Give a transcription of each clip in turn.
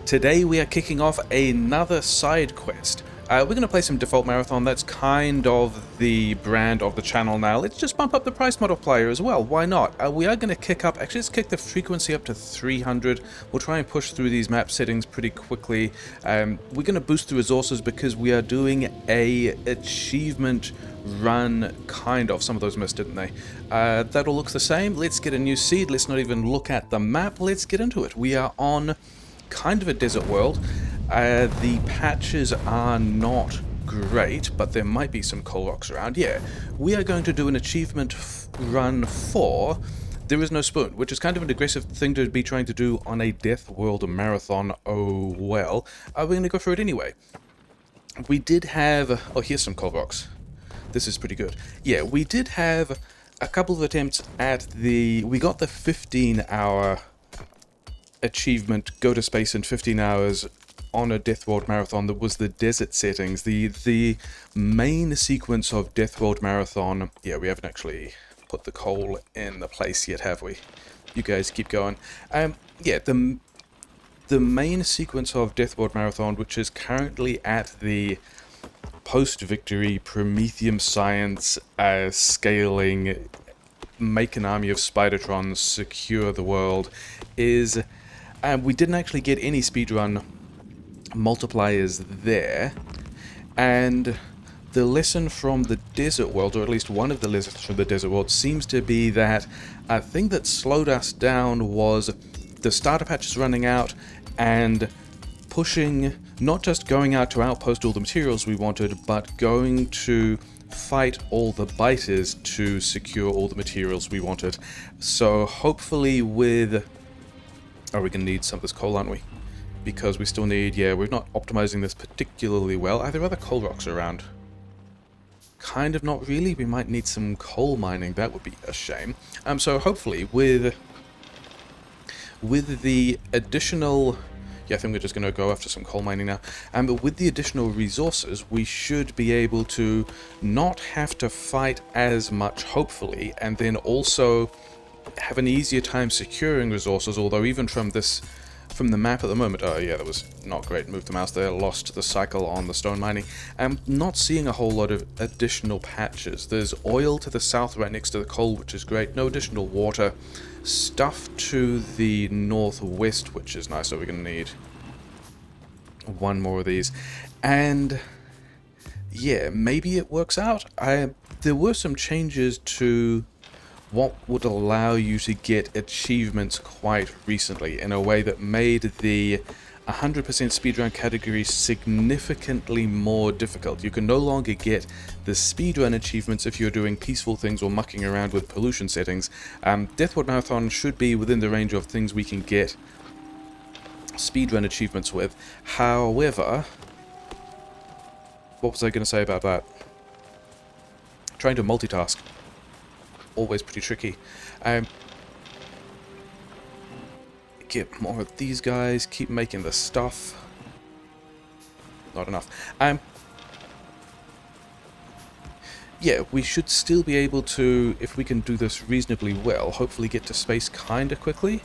Today we are kicking off another side quest. We're going to play some Default Marathon. That's kind of the brand of the channel now. Let's just bump up the price multiplier as well. Why not? We are going to kick up, actually let's kick the frequency up to 300. We'll try and push through these map settings pretty quickly. We're going to boost the resources because we are doing a achievement run, kind of. Some of those missed, didn't they? That all looks the same. Let's get a new seed. Let's not even look at the map. Let's get into it. We are on kind of a desert world. The patches are not great, but there might be some coal rocks around. Yeah, we are going to do an achievement run for There Is No Spoon, which is kind of an aggressive thing to be trying to do on a Death World marathon. Oh well. We're going to go for it anyway. We did have... Oh, here's some coal rocks. This is pretty good. Yeah, we did have a couple of attempts at the... We got the 15-hour achievement, go to space in 15 hours on a Death World marathon. That was the desert settings. The main sequence of Death World marathon. Yeah, we haven't actually put the coal in the place yet, have we? You guys keep going. Yeah, the main sequence of Death World marathon, which is currently at the post-victory Prometheum science scaling, make an army of Spidertrons, secure the world, is... we didn't actually get any speedrun multipliers there, and the lesson from the desert world, or at least one of the lessons from the desert world, seems to be that a thing that slowed us down was the starter patches running out and pushing, not just going out to outpost all the materials we wanted, but going to fight all the biters to secure all the materials we wanted. So hopefully with... Oh, we're going to need some of this coal, aren't we? Because we still need... Yeah, we're not optimizing this particularly well. Are there other coal rocks around? Kind of not really. We might need some coal mining. That would be a shame. So hopefully with the additional... Yeah, I think we're just going to go after some coal mining now. But with the additional resources, we should be able to not have to fight as much, hopefully, and then also have an easier time securing resources, although even from the map at the moment... Oh yeah, that was not great. Moved the mouse there, lost the cycle on the stone mining. I'm not seeing a whole lot of additional patches. There's oil to the south right next to the coal, which is great. No additional water. Stuff to the northwest, which is nice, so we're going to need one more of these. And yeah, maybe it works out. There were some changes to what would allow you to get achievements quite recently in a way that made the 100% speedrun category significantly more difficult. You can no longer get the speedrun achievements if you're doing peaceful things or mucking around with pollution settings. Death World Marathon should be within the range of things we can get speedrun achievements with. However, what was I going to say about that? Trying to multitask. Always pretty tricky. Get more of these guys, keep making the stuff. Not enough. Yeah, we should still be able to, if we can do this reasonably well, hopefully get to space kinda quickly.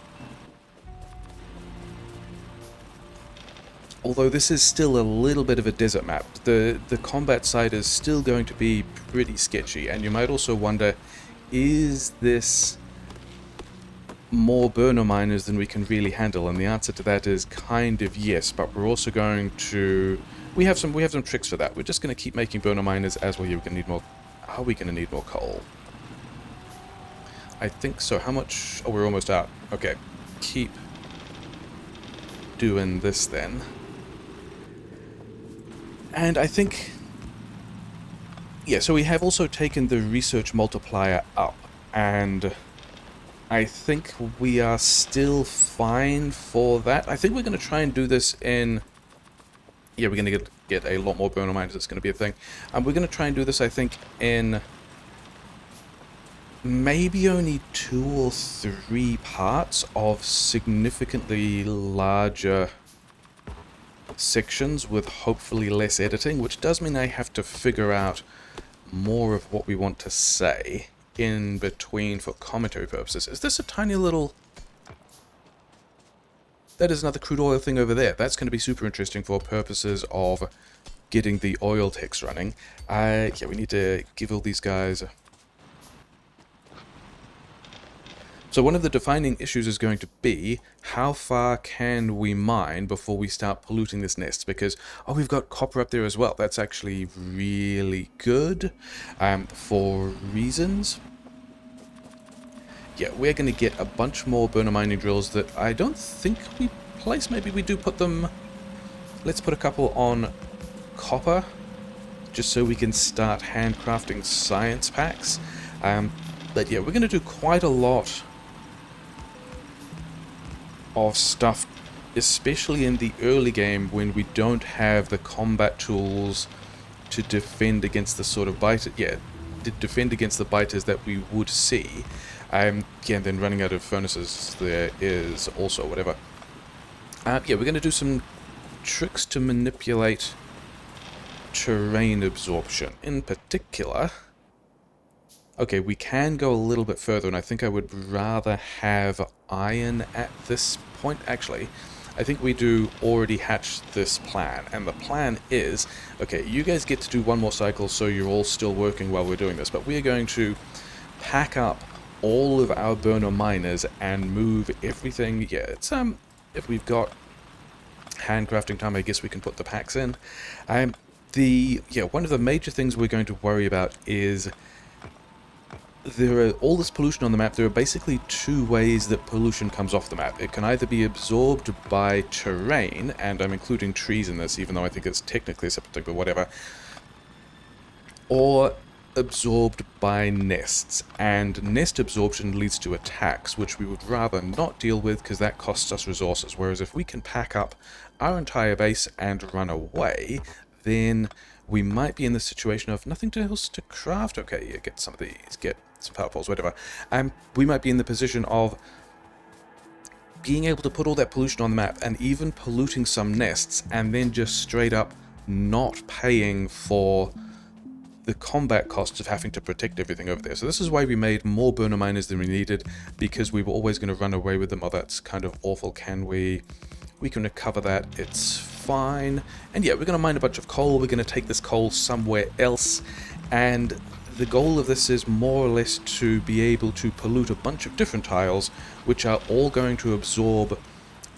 Although this is still a little bit of a desert map. The combat side is still going to be pretty sketchy, and you might also wonder, is this more burner miners than we can really handle? And the answer to that is kind of yes, but we're also going to... We have some tricks for that. We're just going to keep making burner miners as well. We're going to need more... Are we going to need more coal? I think so. How much... Oh, we're almost out. Okay. Keep doing this then. And I think... Yeah, so we have also taken the research multiplier up, and I think we are still fine for that. I think we're going to try and do this in... Yeah, we're going to get a lot more burner miners. It's going to be a thing. And we're going to try and do this, I think, in maybe only 2 or 3 parts of significantly larger sections with hopefully less editing, which does mean I have to figure out more of what we want to say in between for commentary purposes. Is this a tiny little... that is another crude oil thing over there. That's going to be super interesting for purposes of getting the oil techs running. Yeah, we need to give all these guys... So one of the defining issues is going to be how far can we mine before we start polluting this nest, because, oh, we've got copper up there as well. That's actually really good for reasons. Yeah, we're going to get a bunch more burner mining drills that I don't think we place. Maybe we do put them... Let's put a couple on copper, just so we can start handcrafting science packs. But yeah, we're going to do quite a lot of stuff, especially in the early game when we don't have the combat tools to defend against the sort of biters, to defend against the biters that we would see. Yeah, and then running out of furnaces there is also whatever. Yeah, we're going to do some tricks to manipulate terrain absorption. In particular, okay, we can go a little bit further, and I think I would rather have iron at this point. Actually, I think we do already hatch this plan, and the plan is, okay, you guys get to do one more cycle, so you're all still working while we're doing this, but we are going to pack up all of our burner miners and move everything. Yeah, it's if we've got handcrafting time, I guess we can put the packs in. One of the major things we're going to worry about is there are all this pollution on the map. There are basically two ways that pollution comes off the map. It can either be absorbed by terrain, and I'm including trees in this, even though I think it's technically a separate thing, but whatever, or absorbed by nests. And nest absorption leads to attacks, which we would rather not deal with because that costs us resources. Whereas if we can pack up our entire base and run away, then we might be in the situation of nothing else to craft. Okay, yeah, get some of these, get some power poles, whatever. We might be in the position of being able to put all that pollution on the map and even polluting some nests and then just straight up not paying for the combat costs of having to protect everything over there. So this is why we made more burner miners than we needed, because we were always going to run away with them. Oh, that's kind of awful. Can we can recover that. It's fine. And yeah, we're going to mine a bunch of coal. We're going to take this coal somewhere else, and the goal of this is more or less to be able to pollute a bunch of different tiles, which are all going to absorb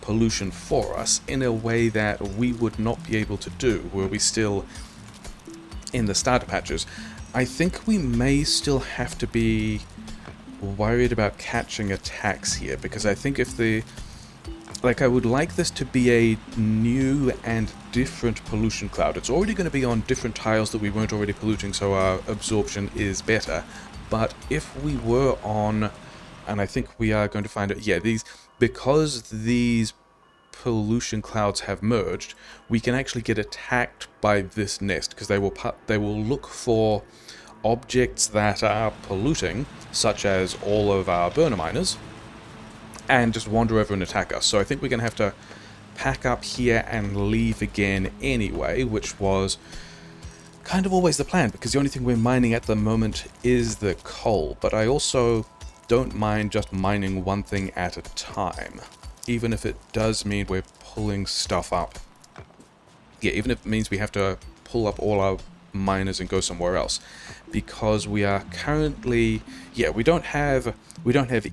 pollution for us in a way that we would not be able to do were we still in the starter patches. I think we may still have to be worried about catching attacks here, because I think if the... I would like this to be a new and different pollution cloud. It's already going to be on different tiles that we weren't already polluting, so our absorption is better. But if we were on, and I think we are going to find it, yeah, because these pollution clouds have merged, we can actually get attacked by this nest, because they will look for objects that are polluting, such as all of our burner miners, and just wander over and attack us. So I think we're going to have to pack up here and leave again anyway, which was kind of always the plan, because the only thing we're mining at the moment is the coal. But I also don't mind just mining one thing at a time, even if it does mean we're pulling stuff up. Yeah, even if it means we have to pull up all our miners and go somewhere else, because we are currently, yeah, we don't have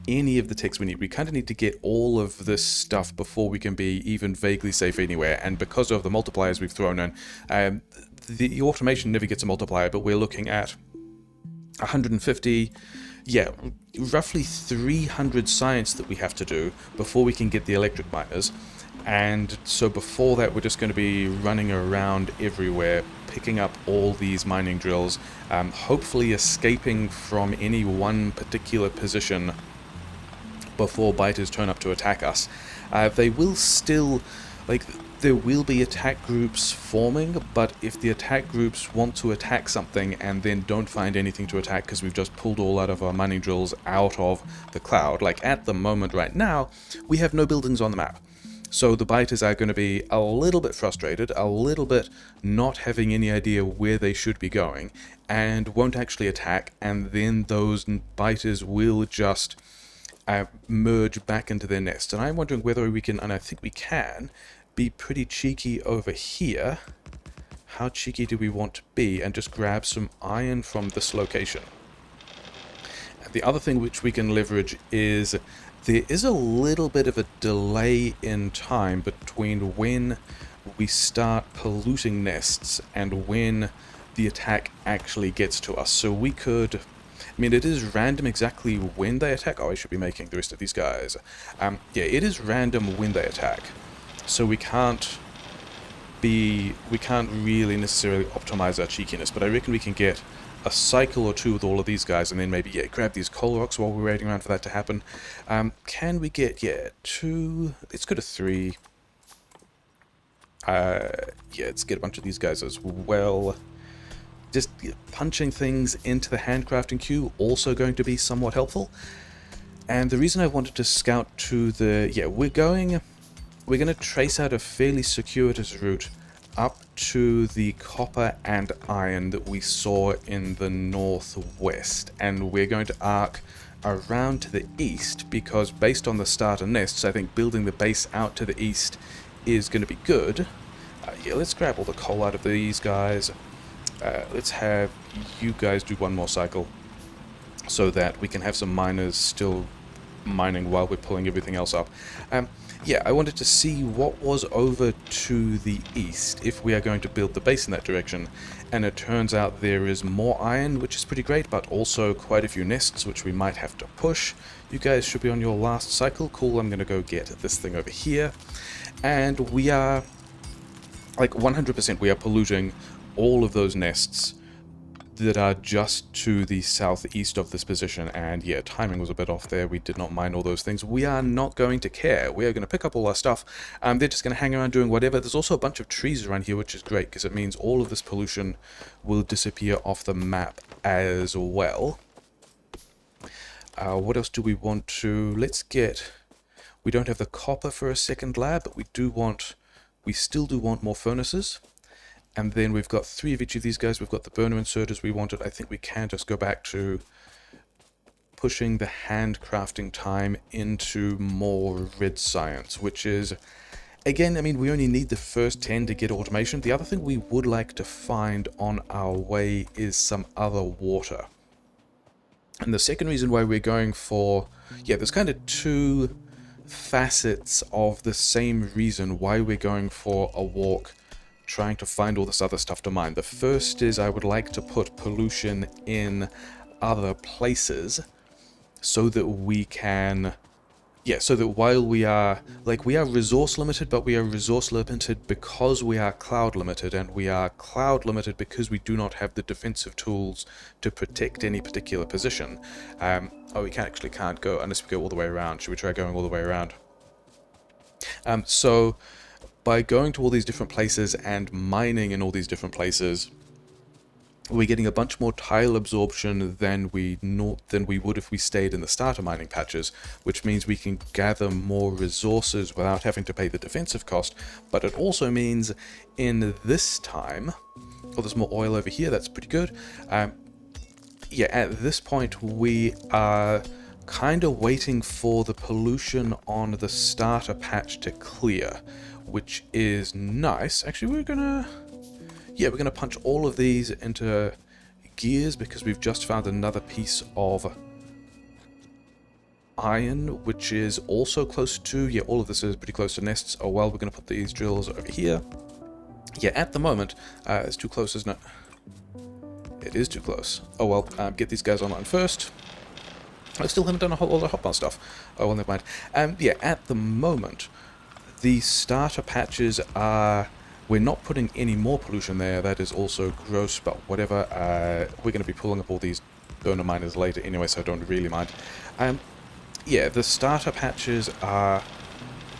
any of the techs we need. We kind of need to get all of this stuff before we can be even vaguely safe anywhere. And because of the multipliers we've thrown in, the automation never gets a multiplier, but we're looking at 150, yeah, roughly 300 science that we have to do before we can get the electric miners. And so before that, we're just going to be running around everywhere, picking up all these mining drills, hopefully escaping from any one particular position before biters turn up to attack us. They will still, there will be attack groups forming, but if the attack groups want to attack something and then don't find anything to attack because we've just pulled all out of our mining drills out of the cloud, like at the moment right now, we have no buildings on the map. So the biters are going to be a little bit frustrated, a little bit not having any idea where they should be going, and won't actually attack, and then those biters will just merge back into their nest. And I'm wondering whether we can, and I think we can, be pretty cheeky over here. How cheeky do we want to be? And just grab some iron from this location. And the other thing which we can leverage is there is a little bit of a delay in time between when we start polluting nests and when the attack actually gets to us. So we could, I mean, it is random exactly when they attack. Oh, I should be making the rest of these guys. Yeah, it is random when they attack. So we can't really necessarily optimize our cheekiness, but I reckon we can get a cycle or two with all of these guys, and then maybe, yeah, grab these coal rocks while we're waiting around for that to happen. Can we get, yeah, 2? Let's go to 3. Yeah, let's get a bunch of these guys as well. Just punching things into the handcrafting queue also going to be somewhat helpful. And the reason I wanted to scout to the, yeah, we're going to trace out a fairly circuitous route up to the copper and iron that we saw in the northwest, and we're going to arc around to the east, because based on the starter nests, I think building the base out to the east is going to be good. Yeah, let's grab all the coal out of these guys. Let's have you guys do one more cycle so that we can have some miners still mining while we're pulling everything else up. Yeah, I wanted to see what was over to the east if we are going to build the base in that direction, and it turns out there is more iron, which is pretty great, but also quite a few nests which we might have to push. You guys should be on your last cycle. Cool, I'm going to go get this thing over here, and we are, like, 100% we are polluting all of those nests that are just to the southeast of this position. And yeah, timing was a bit off there. We did not mine all those things. We are not going to care. We are going to pick up all our stuff. They're just going to hang around doing whatever. There's also a bunch of trees around here, which is great because it means all of this pollution will disappear off the map as well. What else do we want to... Let's get... We don't have the copper for a second lab, but we still do want more furnaces. And then we've got 3 of each of these guys. We've got the burner inserters we wanted. I think we can just go back to pushing the handcrafting time into more red science, which is, again, I mean, we only need the first 10 to get automation. The other thing we would like to find on our way is some other water. And the second reason why we're going for, yeah, there's kind of 2 facets of the same reason why we're going for a walk trying to find all this other stuff to mine. The first is I would like to put pollution in other places so that we can, yeah, so that while we are, like, we are resource limited, but we are resource limited because we are cloud limited, and we are cloud limited because we do not have the defensive tools to protect any particular position. Oh, we can't go unless we go all the way around. Should we try going all the way around? So by going to all these different places and mining in all these different places, we're getting a bunch more tile absorption than we would if we stayed in the starter mining patches, which means we can gather more resources without having to pay the defensive cost. But it also means in this time, oh, there's more oil over here, that's pretty good. Yeah, at this point we are kind of waiting for the pollution on the starter patch to clear, which is nice. Actually, we're gonna punch all of these into gears because we've just found another piece of iron, which is also close to, yeah, all of this is pretty close to nests. Oh well, we're gonna put these drills over here. Yeah, at the moment, it's too close, isn't it? It is too close. Oh well, get these guys online first. I still haven't done a whole lot of hotbar stuff. Oh well, never mind. Yeah, at the moment, the starter patches are... We're not putting any more pollution there. That is also gross, but whatever. We're going to be pulling up all these burner miners later anyway, so I don't really mind. Yeah, the starter patches are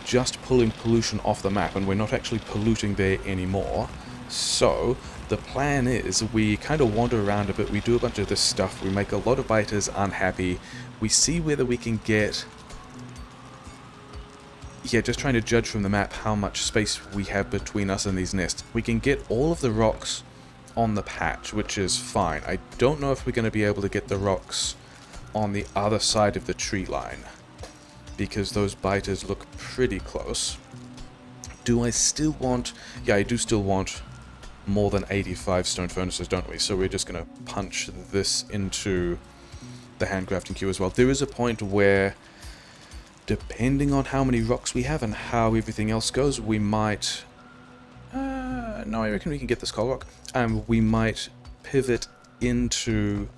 just pulling pollution off the map, and we're not actually polluting there anymore. So the plan is we kind of wander around a bit, we do a bunch of this stuff, we make a lot of biters unhappy, we see whether we can get... Yeah, just trying to judge from the map how much space we have between us and these nests. We can get all of the rocks on the patch, which is fine. I don't know if we're going to be able to get the rocks on the other side of the tree line. because those biters look pretty close. Do I still want... Yeah, I do still want more than 85 stone furnaces, don't we? So we're just going to punch this into the handcrafting queue as well. There is a point where, depending on how many rocks we have and how everything else goes, we might... no, I reckon we can get this coal rock. We might pivot into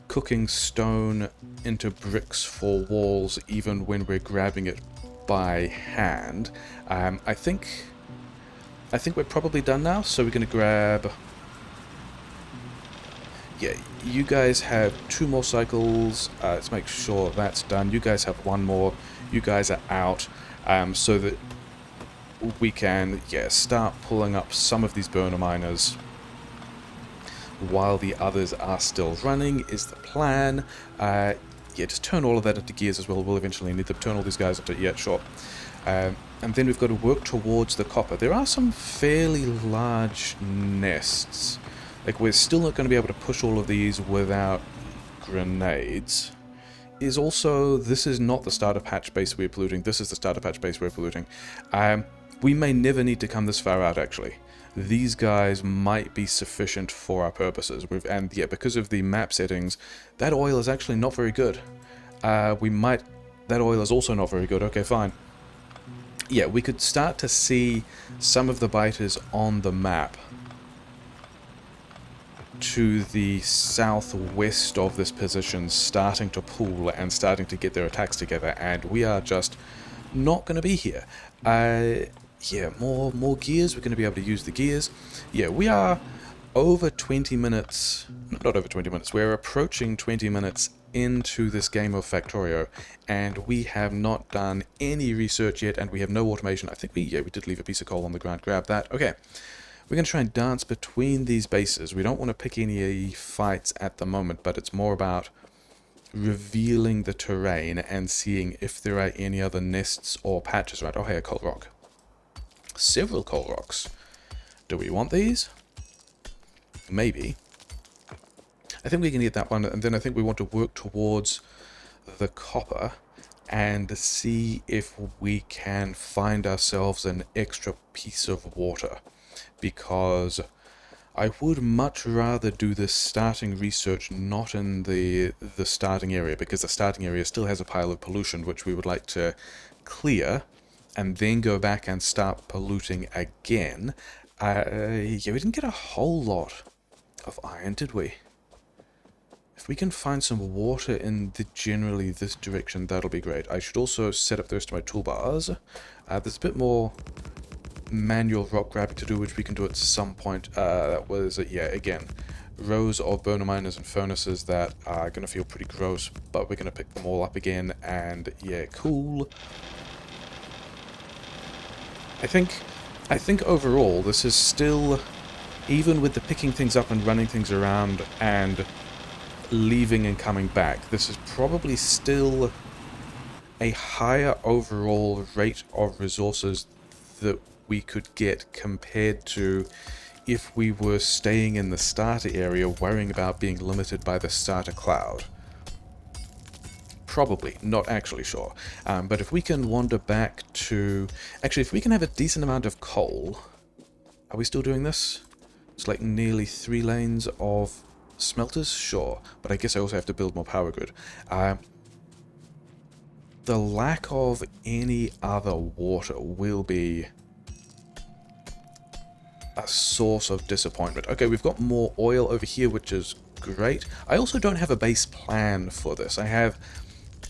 cooking stone into bricks for walls, even when we're grabbing it by hand. I think we're probably done now, so we're going to grab... Yeah, you guys have 2 more cycles. Let's make sure that's done. You guys have 1 more. You guys are out, so that we can, yeah, start pulling up some of these burner miners while the others are still running, is the plan. Yeah, just turn all of that into gears as well. We'll eventually need to turn all these guys into... Yeah, sure. And then we've got to work towards the copper. There are some fairly large nests. Like, we're still not going to be able to push all of these without grenades. Is also, this is not the starter patch base we're polluting. This is the starter patch base we're polluting. We may never need to come this far out, actually. These guys might be sufficient for our purposes. And yeah, because of the map settings, that oil is actually not very good. That oil is also not very good. Okay, fine. Yeah, we could start to see some of the biters on the map to the southwest of this position starting to pool and starting to get their attacks together, and we are just not going to be here. Yeah, more gears. We're going to be able to use the gears. Yeah, we are over 20 minutes, not over 20 minutes, we're approaching 20 minutes into this game of Factorio, and we have not done any research yet, and we have no automation. I think we did leave a piece of coal on the ground. Grab that. Okay. We're going to try and dance between these bases. We don't want to pick any fights at the moment, but it's more about revealing the terrain and seeing if there are any other nests or patches around. Oh, hey, a coal rock. Several coal rocks. Do we want these? Maybe. I think we can get that one, and then I think we want to work towards the copper and see if we can find ourselves an extra piece of water. Because I would much rather do this starting research not in the starting area, because the starting area still has a pile of pollution which we would like to clear and then go back and start polluting again. Yeah, we didn't get a whole lot of iron, did we? If we can find some water in generally this direction, that'll be great. I should also set up the rest of my toolbars. There's a bit more manual rock grabbing to do, which we can do at some point. That was, yeah, again, rows of burner miners and furnaces that are going to feel pretty gross, but we're going to pick them all up again, and yeah, cool. I think overall this is still, even with the picking things up and running things around and leaving and coming back, this is probably still a higher overall rate of resources that we could get compared to if we were staying in the starter area worrying about being limited by the starter cloud. Probably, not actually sure. But if we can wander back to... Actually, if we can have a decent amount of coal... Are we still doing this? It's like nearly 3 lanes of smelters? Sure. But I guess I also have to build more power grid. The lack of any other water will be a source of disappointment. Okay, we've got more oil over here, which is great. I also don't have a base plan for this. I have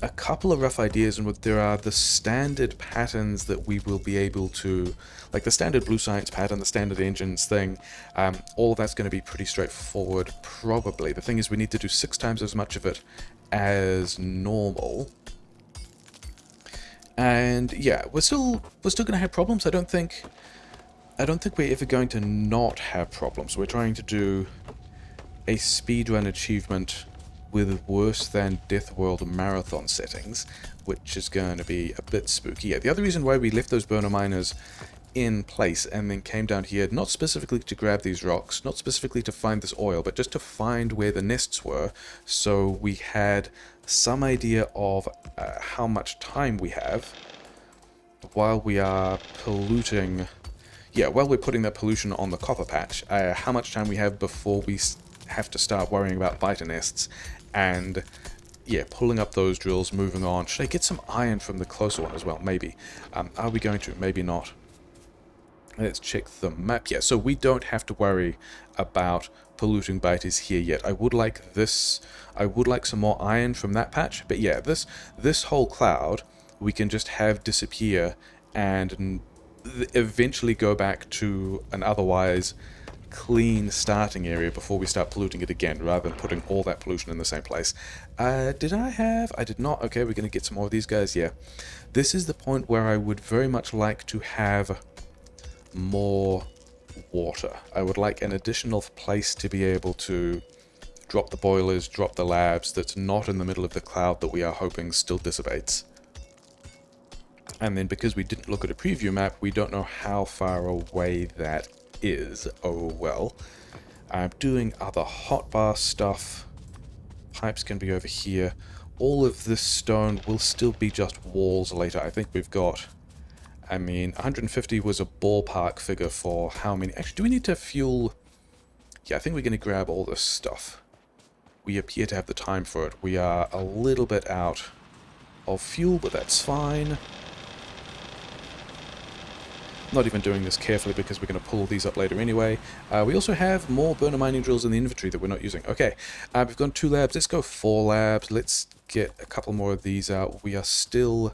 a couple of rough ideas, and there are the standard patterns that we will be able to, like the standard blue science pattern, the standard engines thing. All of that's going to be pretty straightforward, probably. The thing is, we need to do 6 times as much of it as normal. And yeah, we're still going to have problems. I don't think we're ever going to not have problems. We're trying to do a speedrun achievement with worse than Death World marathon settings, which is going to be a bit spooky. Yeah, the other reason why we left those burner miners in place and then came down here, not specifically to grab these rocks, not specifically to find this oil, but just to find where the nests were, so we had some idea of how much time we have while we are polluting, while we're putting that pollution on the copper patch, how much time we have before we have to start worrying about biter nests, and pulling up those drills, moving on. Should I get some iron from the closer one as well? Maybe. Are we going to? Maybe not. Let's check the map. Yeah, so we don't have to worry about polluting biters here yet. I would like this. I would like some more iron from that patch. But yeah, this whole cloud we can just have disappear and eventually go back to an otherwise clean starting area before we start polluting it again, rather than putting all that pollution in the same place. Did I have? I did not. Okay, we're going to get some more of these guys. Yeah, this is the point where I would very much like to have more water. I would like an additional place to be able to drop the boilers, drop the labs, that's not in the middle of the cloud that we are hoping still dissipates. And then because we didn't look at a preview map, we don't know how far away that is. Oh well. I'm doing other hotbar stuff. Pipes can be over here. All of this stone will still be just walls later. I think we've got, I mean, 150 was a ballpark figure for how many. Actually, do we need to fuel? Yeah, I think we're going to grab all this stuff. We appear to have the time for it. We are a little bit out of fuel, but that's fine. Not even doing this carefully because we're going to pull these up later anyway. We also have more burner mining drills in the inventory that we're not using. Okay, we've gone 2 labs. Let's go 4 labs. Let's get a couple more of these out. We are still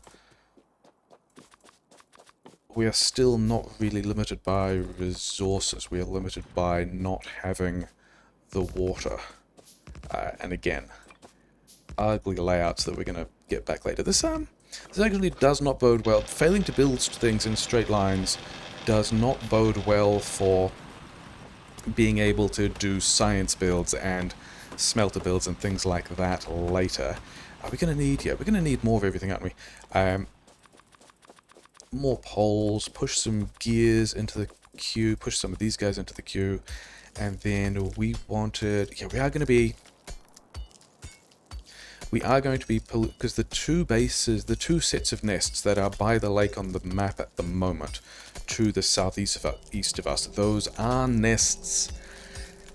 not really limited by resources. We are limited by not having the water. And again, ugly layouts that we're going to get back later. This actually does not bode well. Failing to build things in straight lines does not bode well for being able to do science builds and smelter builds and things like that later. Are we going to need, we're going to need more of everything, aren't we? More poles, push some gears into the queue, push some of these guys into the queue, and then we wanted, we are going to be, because the 2 bases, the 2 sets of nests that are by the lake on the map at the moment, to the southeast of us, those are nests.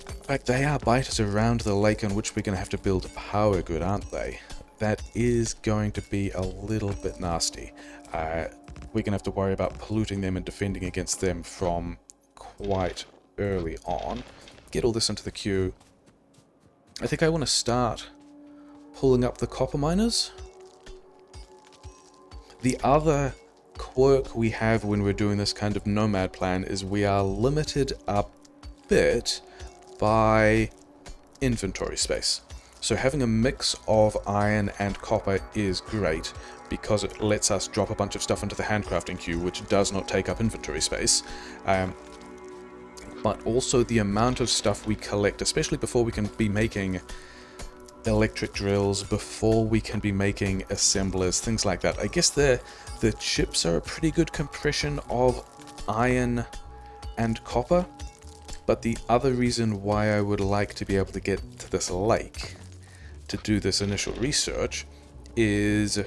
In fact, they are biters around the lake on which we're going to have to build a power grid, aren't they? That is going to be a little bit nasty. We're going to have to worry about polluting them and defending against them from quite early on. Get all this into the queue. I think I want to start pulling up the copper miners. The other quirk we have when we're doing this kind of nomad plan is we are limited a bit by inventory space. So having a mix of iron and copper is great because it lets us drop a bunch of stuff into the handcrafting queue, which does not take up inventory space. But also the amount of stuff we collect, especially before we can be making electric drills, before we can be making assemblers, things like that. I guess the chips are a pretty good compression of iron and copper, but the other reason why I would like to be able to get to this lake to do this initial research is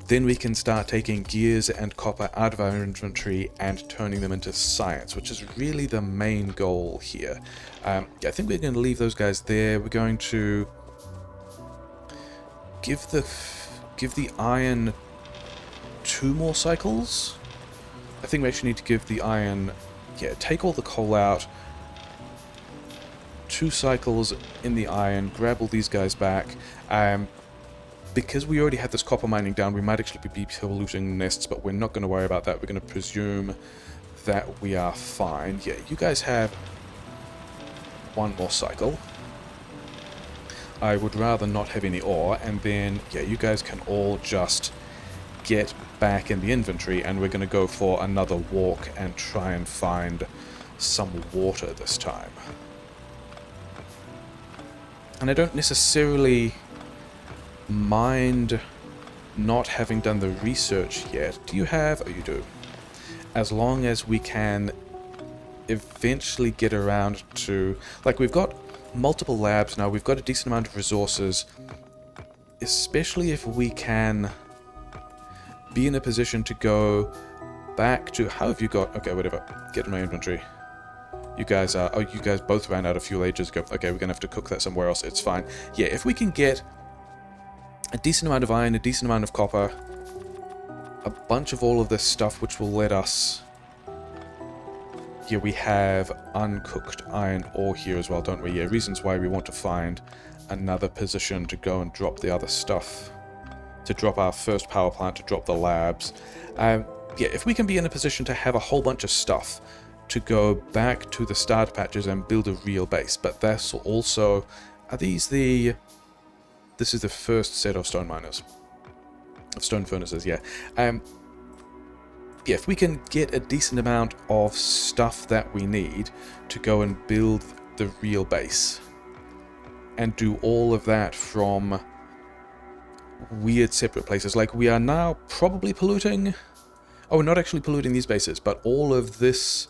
then we can start taking gears and copper out of our inventory and turning them into science, which is really the main goal here. I think we're going to leave those guys there. We're going to give the iron 2 more cycles. I think we actually need to give the iron, take all the coal out, 2 cycles in the iron, grab all these guys back. Because we already had this copper mining down, we might actually be polluting nests, but we're not going to worry about that. We're going to presume that we are fine. Yeah, you guys have 1 more cycle. I would rather not have any ore, and then, you guys can all just get back in the inventory, and we're going to go for another walk and try and find some water this time. And I don't necessarily mind not having done the research yet. Do you have? Oh, you do. as long as we can eventually get around to... Like, we've got multiple labs now, we've got a decent amount of resources, especially if we can be in a position to go back to... How have you got... Okay, whatever. Get in my inventory. You guys are... Oh, you guys both ran out of fuel ages ago. Okay, we're gonna have to cook that somewhere else. It's fine. Yeah, if we can get a decent amount of iron, a decent amount of copper, a bunch of all of this stuff which will let us... Yeah, we have uncooked iron ore here as well, don't we? Yeah, reasons why we want to find another position to go and drop the other stuff. To drop our first power plant, to drop the labs. Yeah, if we can be in a position to have a whole bunch of stuff to go back to the starter patches and build a real base. But that's also... Are these the... This is the first set of stone miners. Of stone furnaces, yeah. Yeah, if we can get a decent amount of stuff that we need to go and build the real base, and do all of that from weird separate places. Like, we are now probably polluting... Oh, we're not actually polluting these bases, but all of this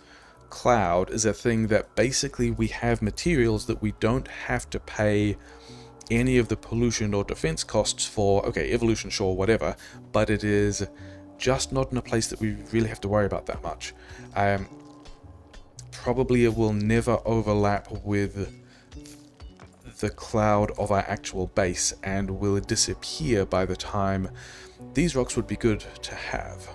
cloud is a thing that basically we have materials that we don't have to pay any of the pollution or defense costs for. Okay, evolution, sure, whatever, but it is just not in a place that we really have to worry about that much. Probably it will never overlap with the cloud of our actual base, and will disappear by the time... These rocks would be good to have.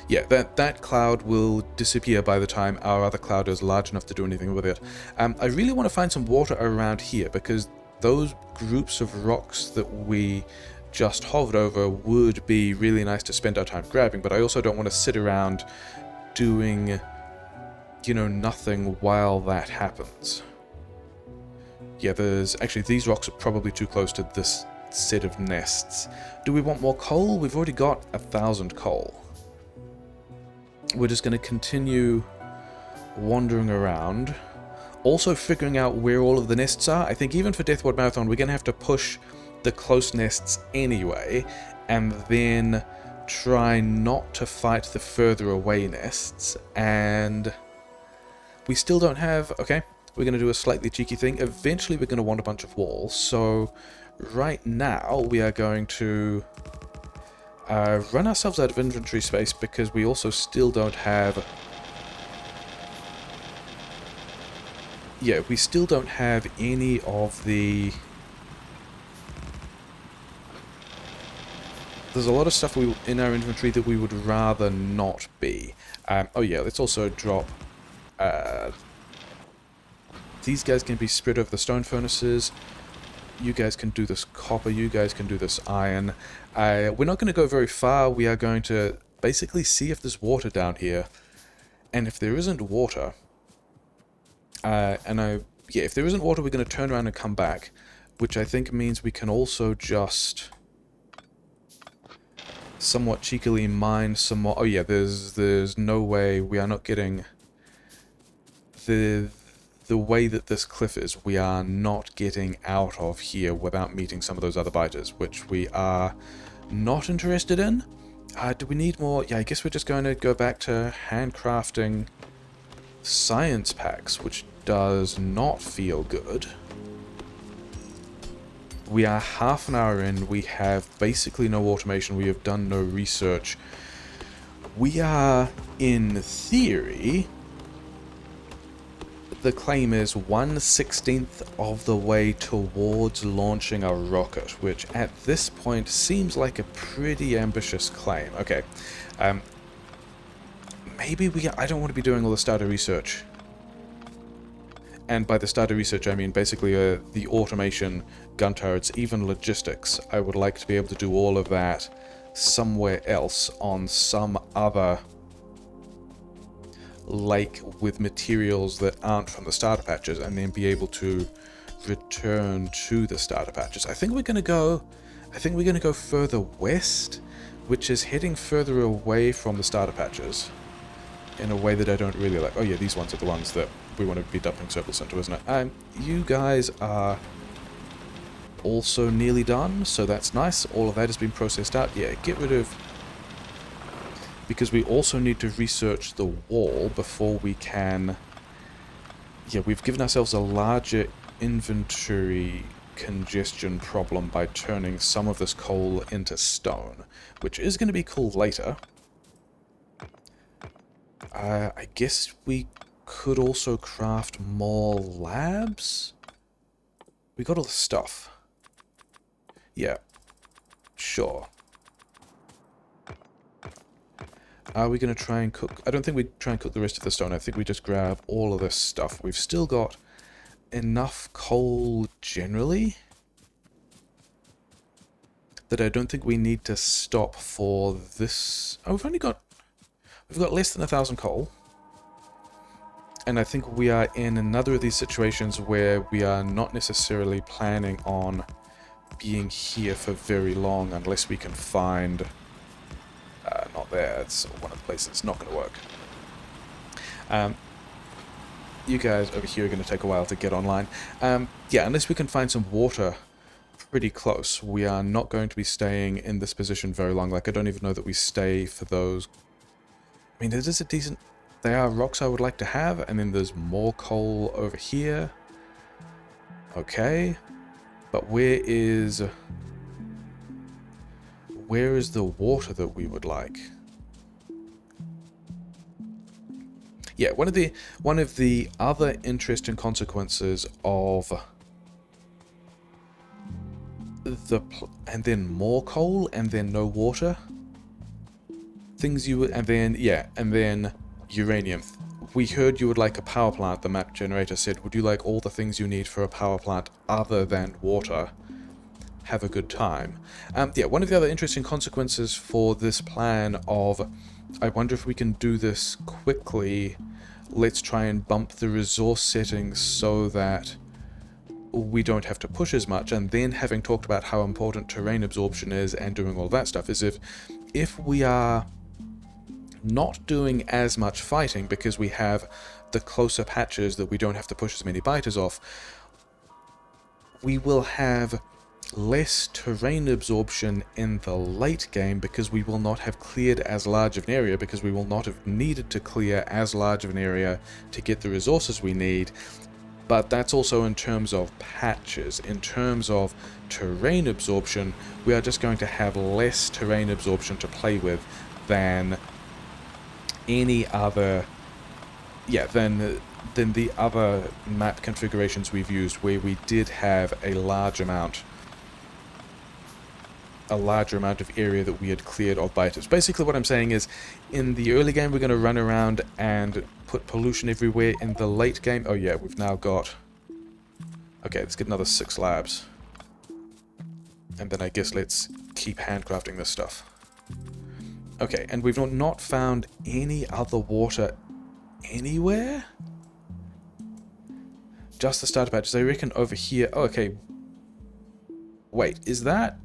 Yeah, that cloud will disappear by the time our other cloud is large enough to do anything with it. I really want to find some water around here, because those groups of rocks that we just hovered over would be really nice to spend our time grabbing, but I also don't want to sit around doing, you know, nothing while that happens. Yeah, there's... Actually, these rocks are probably too close to this set of nests. Do we want more coal? We've already got 1,000 coal. We're just going to continue wandering around. Also figuring out where all of the nests are. I think even for Deathward Marathon, we're going to have to push the close nests anyway, and then try not to fight the further away nests. And we still don't have... Okay, we're going to do a slightly cheeky thing. Eventually we're going to want a bunch of walls, so right now we are going to run ourselves out of inventory space, because we also still don't have... Yeah, we still don't have any of the... There's a lot of stuff in our inventory that we would rather not be. Oh yeah, let's also drop... these guys can be spread over the stone furnaces. You guys can do this copper, you guys can do this iron. We're not going to go very far. We are going to basically see if there's water down here. And if there isn't water... yeah, if there isn't water, we're going to turn around and come back. Which I think means we can also just... somewhat cheekily mine some more... Oh yeah, there's no way we are not getting... The way that this cliff is, we are not getting out of here without meeting some of those other biters, which we are not interested in. Do we need more? Yeah, I guess we're just going to go back to handcrafting science packs, which does not feel good. We are half an hour in, we have basically no automation, we have done no research. We are, in theory... The claim is 1/16 of the way towards launching a rocket, which at this point seems like a pretty ambitious claim. Okay, maybe I don't want to be doing all the starter research. And by the starter research, I mean basically the automation, gun turrets, even logistics. I would like to be able to do all of that somewhere else on some other lake with materials that aren't from the starter patches, and then be able to return to the starter patches. I think we're going to go further west, which is heading further away from the starter patches in a way that I don't really like. Oh yeah, these ones are the ones that we want to be dumping surplus into, isn't it? You guys are also nearly done, so that's nice. All of that has been processed out. Yeah, get rid of because we also need to research the wall before we can... Yeah, we've given ourselves a larger inventory congestion problem by turning some of this coal into stone, which is going to be cool later. I guess we could also craft more labs? We got all the stuff. Yeah, sure. Are we going to try and cook? I don't think we try and cook the rest of the stone. I think we just grab all of this stuff. We've still got enough coal generally that I don't think we need to stop for this. Oh, we've got less than 1,000 coal. And I think we are in another of these situations where we are not necessarily planning on being here for very long unless we can find... not there, it's one of the places that's not going to work. You guys over here are going to take a while to get online. Yeah, unless we can find some water pretty close, we are not going to be staying in this position very long. Like, I don't even know that we stay for those... I mean, it is a decent... They are rocks I would like to have, and then there's more coal over here. Okay. But where is the water that we would like? Yeah, one of the other interesting consequences of and then more coal and then no water. Things you would, and then uranium. We heard you would like a power plant, the map generator said. Would you like all the things you need for a power plant other than water? Have a good time. Yeah, one of the other interesting consequences for this plan of, I wonder if we can do this quickly, let's try and bump the resource settings so that we don't have to push as much, and then having talked about how important terrain absorption is and doing all that stuff, is if we are not doing as much fighting because we have the closer patches that we don't have to push as many biters off, we will have less terrain absorption in the late game because we will not have cleared as large of an area, because we will not have needed to clear as large of an area to get the resources we need. But that's also in terms of patches. In terms of terrain absorption, we are just going to have less terrain absorption to play with than any other, than the other map configurations we've used, where we did have a larger amount of area that we had cleared of biters. Basically what I'm saying is, in the early game we're going to run around and put pollution everywhere. In the late game, oh yeah, we've now got... Okay, let's get another 6 labs. And then I guess let's keep handcrafting this stuff. Okay, and we've not found any other water anywhere? Just the starter patches. I reckon over here... Oh, okay. Wait, is that...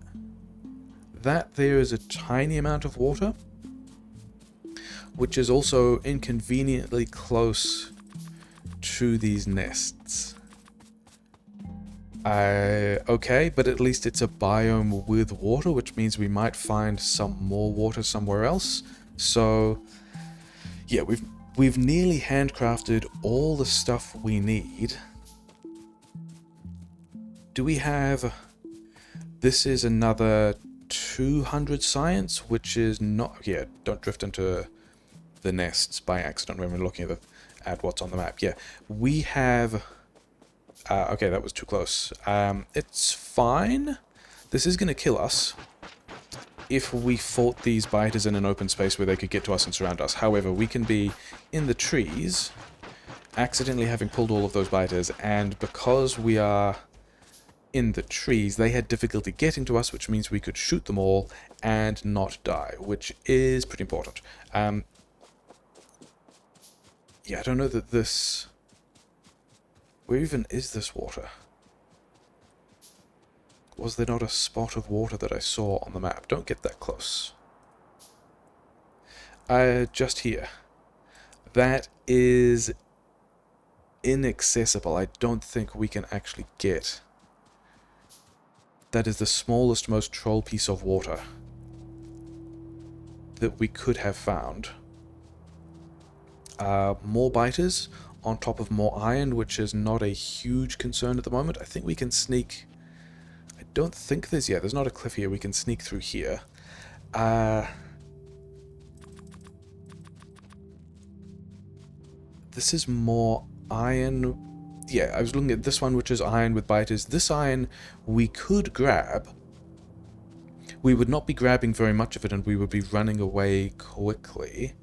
That there is a tiny amount of water? Which is also inconveniently close to these nests. Okay, but at least it's a biome with water, which means we might find some more water somewhere else. So, yeah, we've nearly handcrafted all the stuff we need. Do we have... This is another 200 science, which is not... Yeah, don't drift into the nests by accident when we're looking at what's on the map. Yeah, we have... okay, that was too close. It's fine. This is going to kill us if we fought these biters in an open space where they could get to us and surround us. However, we can be in the trees, accidentally having pulled all of those biters, and because we are in the trees, they had difficulty getting to us, which means we could shoot them all and not die, which is pretty important. Yeah, I don't know that this... Where even is this water? Was there not a spot of water that I saw on the map? Don't get that close. Just here. That is inaccessible. I don't think we can actually get... That is the smallest, most troll piece of water. that we could have found. More biters on top of more iron, which is not a huge concern at the moment. I think we can sneak... I don't think there's... Yeah, there's not a cliff here. We can sneak through here. This is more iron. Yeah, I was looking at this one, which is iron with biters. This iron we could grab. We would not be grabbing very much of it, and we would be running away quickly.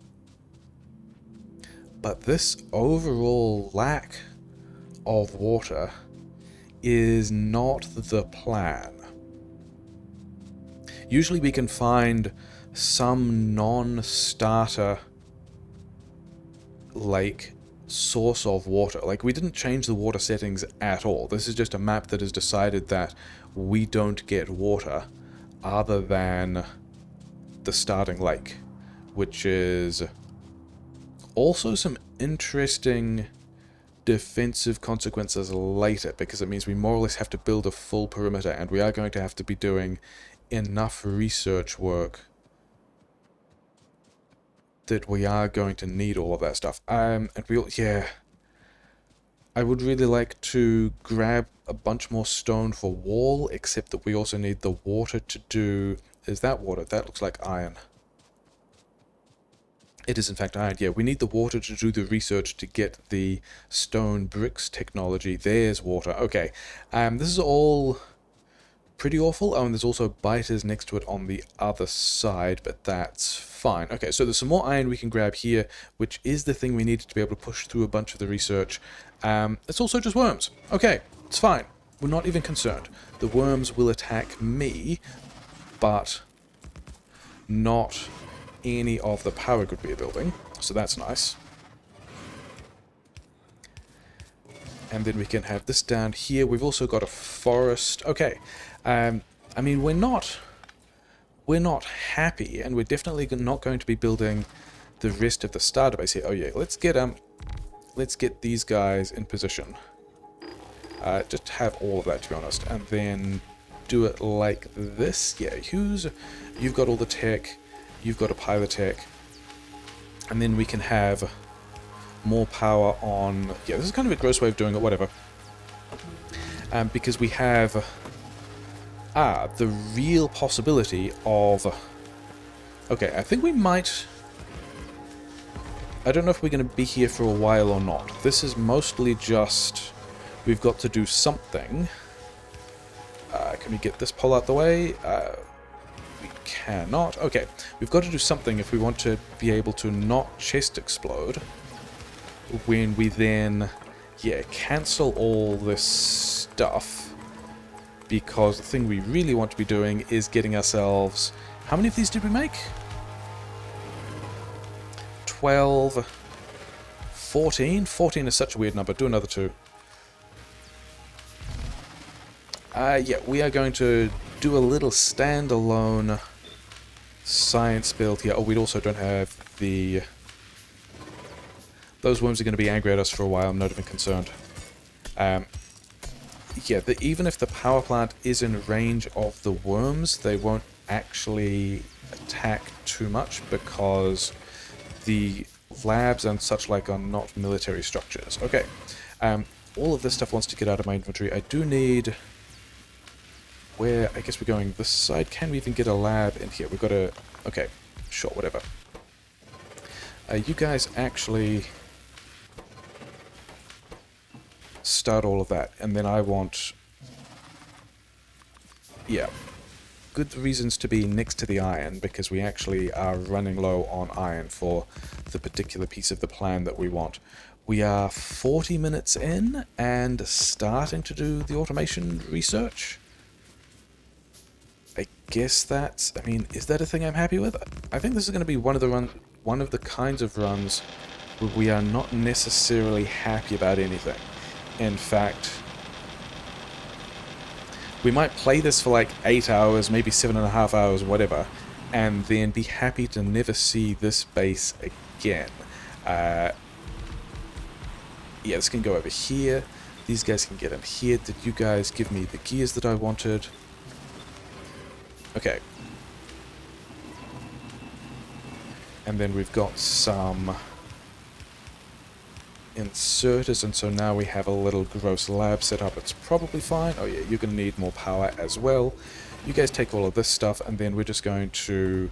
But this overall lack of water is not the plan. Usually we can find some non-starter lake source of water. Like, we didn't change the water settings at all. This is just a map that has decided that we don't get water other than the starting lake, which is also some interesting defensive consequences later, because it means we more or less have to build a full perimeter, and we are going to have to be doing enough research work that we are going to need all of that stuff. And yeah, I would really like to grab a bunch more stone for wall, except that we also need the water to do... Is that water? That looks like iron. It is in fact iron. Yeah, we need the water to do the research to get the stone bricks technology. There's water. Okay. This is all pretty awful. Oh, and there's also biters next to it on the other side, but that's fine. Okay, so there's some more iron we can grab here, which is the thing we needed to be able to push through a bunch of the research. It's also just worms. Okay, it's fine. We're not even concerned. The worms will attack me, but not any of the power grid we are building, so that's nice. And then we can have this down here. We've also got a forest. Okay, I mean, we're not happy, and we're definitely not going to be building the rest of the starter base here. Oh yeah, let's get these guys in position. Just have all of that, to be honest, and then do it like this. Yeah, you've got all the tech, you've got a pilot tech, and then we can have more power on... Yeah, this is kind of a gross way of doing it, whatever. Because we have... the real possibility of... Okay, I think we might... I don't know if we're going to be here for a while or not. This is mostly just... We've got to do something. Can we get this pole out the way? We cannot. Okay, we've got to do something if we want to be able to not chest explode. When we then, yeah, cancel all this stuff. Because the thing we really want to be doing is getting ourselves... How many of these did we make? 12... 14? 14 is such a weird number. Do another 2. Yeah, we are going to do a little standalone science build here. Oh, we also don't have the... Those worms are going to be angry at us for a while. I'm not even concerned. Yeah, even if the power plant is in range of the worms, they won't actually attack too much because the labs and such like are not military structures. Okay, all of this stuff wants to get out of my inventory. I do need... Where, I guess we're going this side. Can we even get a lab in here? We've got to... Okay, sure, whatever. You guys actually... start all of that, and then I want... Yeah. Good reasons to be next to the iron, because we actually are running low on iron for the particular piece of the plan that we want. We are 40 minutes in, and starting to do the automation research. I guess that's... I mean, is that a thing I'm happy with? I think this is going to be one of the kinds of runs where we are not necessarily happy about anything. In fact, we might play this for like 8 hours, maybe 7.5 hours, whatever, and then be happy to never see this base again. Yeah, this can go over here. These guys can get in here. Did you guys give me the gears that I wanted? Okay. And then we've got some inserters, and so now we have a little gross lab set up. It's probably fine. Oh yeah, you're going to need more power as well. You guys take all of this stuff, and then we're just going to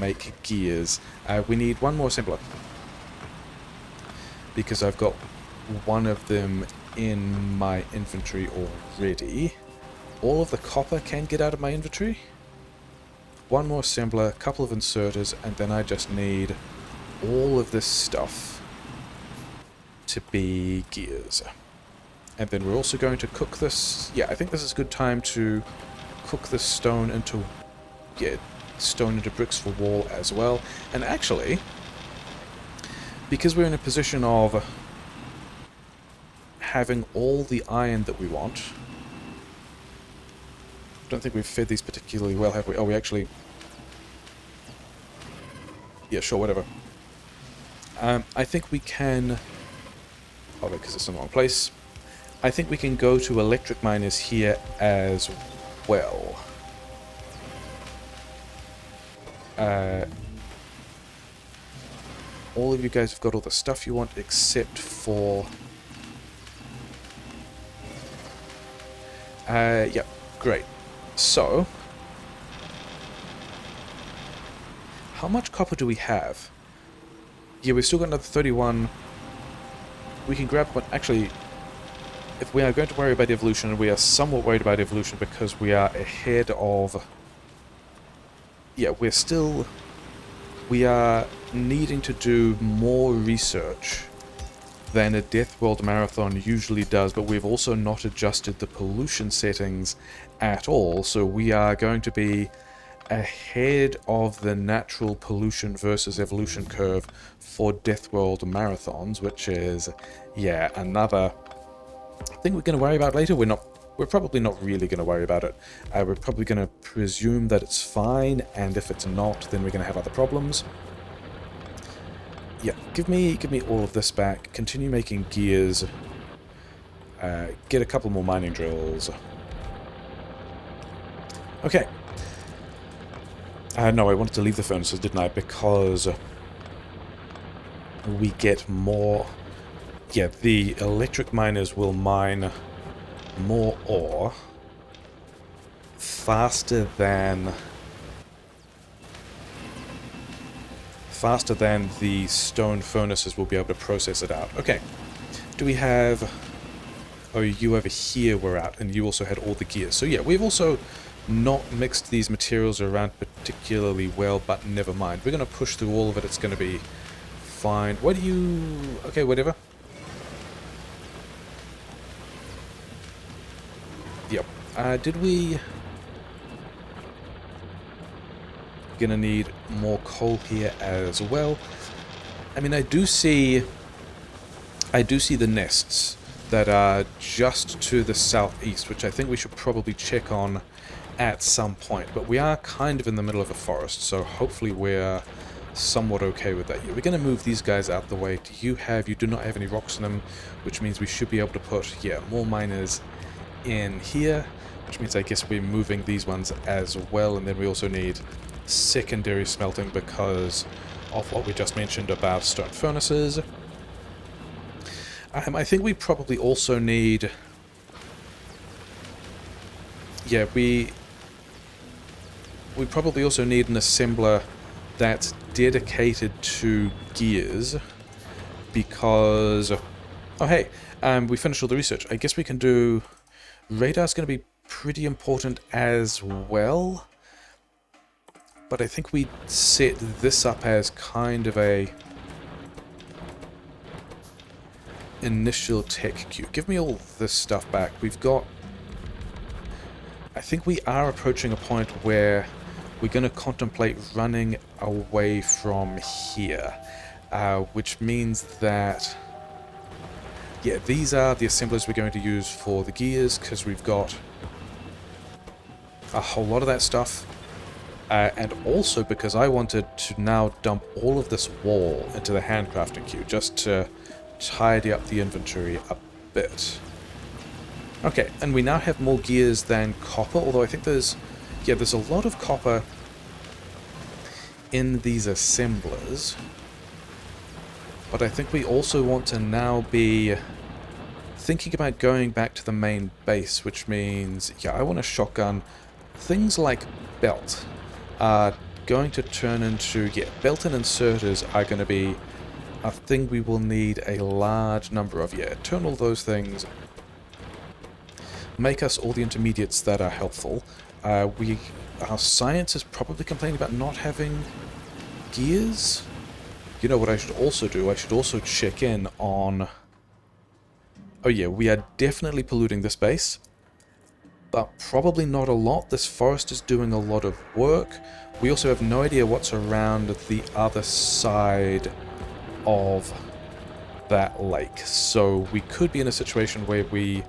make gears. We need one more assembler, because I've got one of them in my inventory already. All of the copper can get out of my inventory. One more assembler, a couple of inserters, and then I just need all of this stuff to be gears. And then we're also going to cook this. Yeah, I think this is a good time to cook this stone into bricks for wall as well. And actually, because we're in a position of having all the iron that we want, I don't think we've fed these particularly well, have we? Oh, we actually... Yeah, sure, whatever. I think we can... Oh, because it's in the wrong place. I think we can go to electric miners here as well. All of you guys have got all the stuff you want except for... yeah, great. So, how much copper do we have? Yeah, we've still got another 31. We can grab one. Actually, if we are going to worry about evolution, we are somewhat worried about evolution because we are ahead of... Yeah, we are needing to do more research than a Death World Marathon usually does, but we've also not adjusted the pollution settings at all, so we are going to be ahead of the natural pollution versus evolution curve for Death World Marathons, which is, yeah, another thing we're going to worry about later. We're probably not really going to worry about it. We're probably going to presume that it's fine, and if it's not, then we're going to have other problems. Yeah, give me all of this back. Continue making gears. Get a couple more mining drills. Okay. No, I wanted to leave the furnaces, didn't I? Because we get more... Yeah, the electric miners will mine more ore faster than the stone furnaces will be able to process it out. Okay. Do we have... Oh, you over here were out, and you also had all the gears. So yeah, we've also not mixed these materials around particularly well, but never mind. We're going to push through all of it. It's going to be fine. What do you... Okay, whatever. Yep. Did we... Gonna need more coal here as well. I mean, I do see the nests that are just to the southeast, which I think we should probably check on at some point. But we are kind of in the middle of a forest, so hopefully we're somewhat okay with that. Yeah, we're going to move these guys out the way. You do not have any rocks in them, which means we should be able to put, yeah, more miners in here, which means I guess we're moving these ones as well, and then we also need secondary smelting because of what we just mentioned about stone furnaces. I think we probably also need... Yeah, we probably also need an assembler that's dedicated to gears because... Oh, hey, we finished all the research. I guess we can do... Radar's going to be pretty important as well. But I think we set this up as kind of a initial tech queue. Give me all this stuff back. We've got... I think we are approaching a point where we're going to contemplate running away from here. Which means that... Yeah, these are the assemblers we're going to use for the gears, because we've got a whole lot of that stuff. And also because I wanted to now dump all of this wall into the handcrafting queue, just to tidy up the inventory a bit. Okay, and we now have more gears than copper, although I think there's a lot of copper in these assemblers. But I think we also want to now be thinking about going back to the main base, which means, yeah, I want a shotgun. Things like belt are going to turn into, yeah, belt and inserters are going to be a thing we will need a large number of. Yeah, turn all those things, make us all the intermediates that are helpful. Our science is probably complaining about not having gears. You know what I should also do? I should also check in on... Oh yeah, we are definitely polluting this base, but probably not a lot. This forest is doing a lot of work. We also have no idea what's around the other side of that lake. So we could be in a situation where we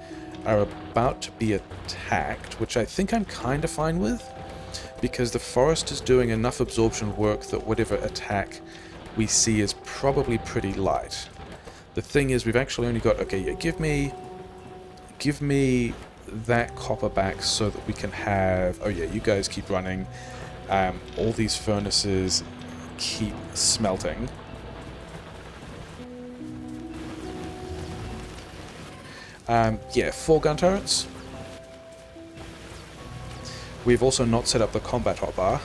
are about to be attacked, which I think I'm kind of fine with, because the forest is doing enough absorption work that whatever attack we see is probably pretty light. The thing is, we've actually only got... Okay, yeah, give me that copper back so that we can have... Oh yeah, you guys keep running. All these furnaces keep smelting. Yeah, 4 gun turrets. We've also not set up the combat hotbar,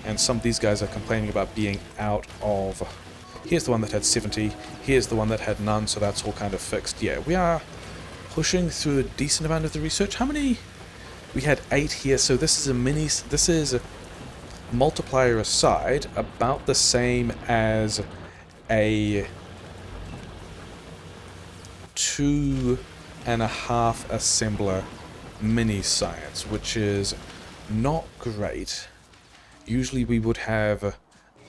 and some of these guys are complaining about being out of... Here's the one that had 70, here's the one that had none, so that's all kind of fixed. Yeah, we are pushing through a decent amount of the research. How many? We had 8 here, so this is a mini... This is, a multiplier aside, about the same as a 2.5 assembler mini science, which is not great. Usually we would have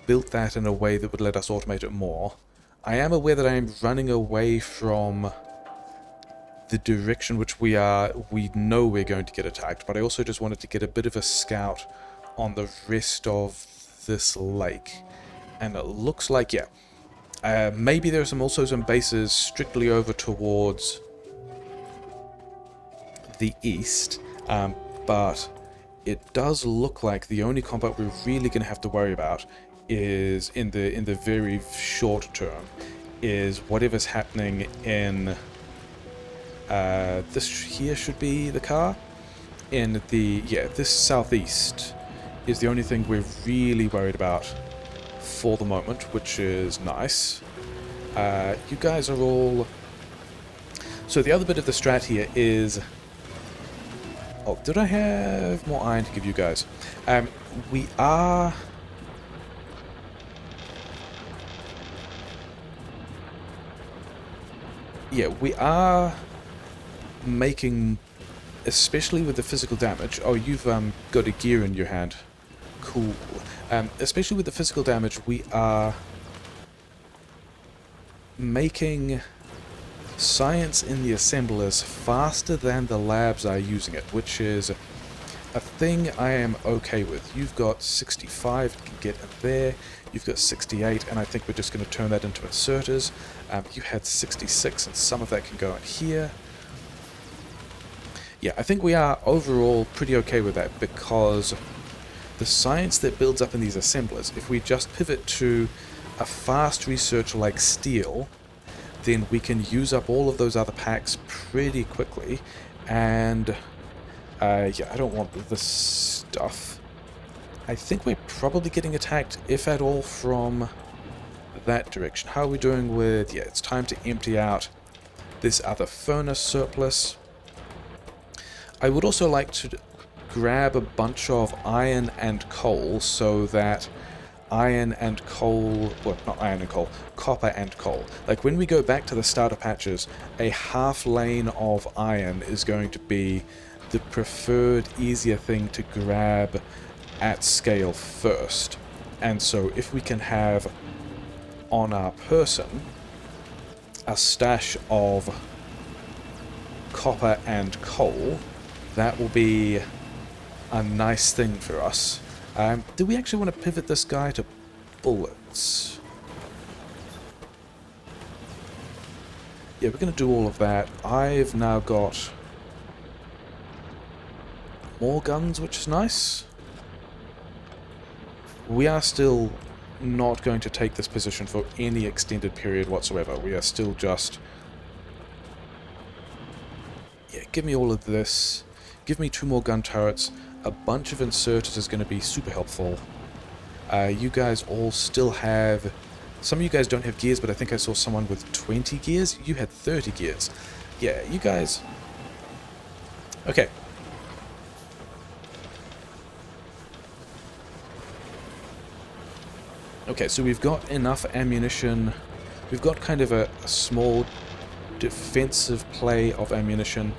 built that in a way that would let us automate it more. I am aware that I am running away from the direction which we know we're going to get attacked, but I also just wanted to get a bit of a scout on the rest of this lake. And it looks like, yeah, maybe there's also some bases strictly over towards the east, but it does look like the only combat we're really going to have to worry about is in the very short term is whatever's happening in this here should be the car in the this southeast is the only thing we're really worried about for the moment, which is nice. You guys are all... So the other bit of the strat here is... Oh, did I have more iron to give you guys? We are... Yeah, we are making, especially with the physical damage... Oh, you've got a gear in your hand. Cool. Especially with the physical damage, we are making science in the assemblers faster than the labs are using it, which is a thing I am okay with. You've got 65, you can get in there. You've got 68, and I think we're just going to turn that into inserters. You had 66, and some of that can go in here. Yeah, I think we are overall pretty okay with that, because the science that builds up in these assemblers, if we just pivot to a fast research like steel, then we can use up all of those other packs pretty quickly. And yeah, I don't want this stuff. I think we're probably getting attacked, if at all, from that direction. How are we doing with... Yeah, it's time to empty out this other furnace surplus. I would also like to grab a bunch of iron and coal so that iron and coal... Well, not iron and coal. Copper and coal. Like, when we go back to the starter patches, a half lane of iron is going to be the preferred, easier thing to grab at scale first. And so if we can have on our person a stash of copper and coal, that will be a nice thing for us. Do we actually want to pivot this guy to bullets? Yeah, we're going to do all of that. I've now got more guns, which is nice. We are still not going to take this position for any extended period whatsoever. We are still just... Yeah, give me all of this. Give me 2 more gun turrets. A bunch of inserters is going to be super helpful. You guys all still have... Some of you guys don't have gears, but I think I saw someone with 20 gears. You had 30 gears. Yeah, you guys... Okay. Okay, so we've got enough ammunition. We've got kind of a small defensive play of ammunition.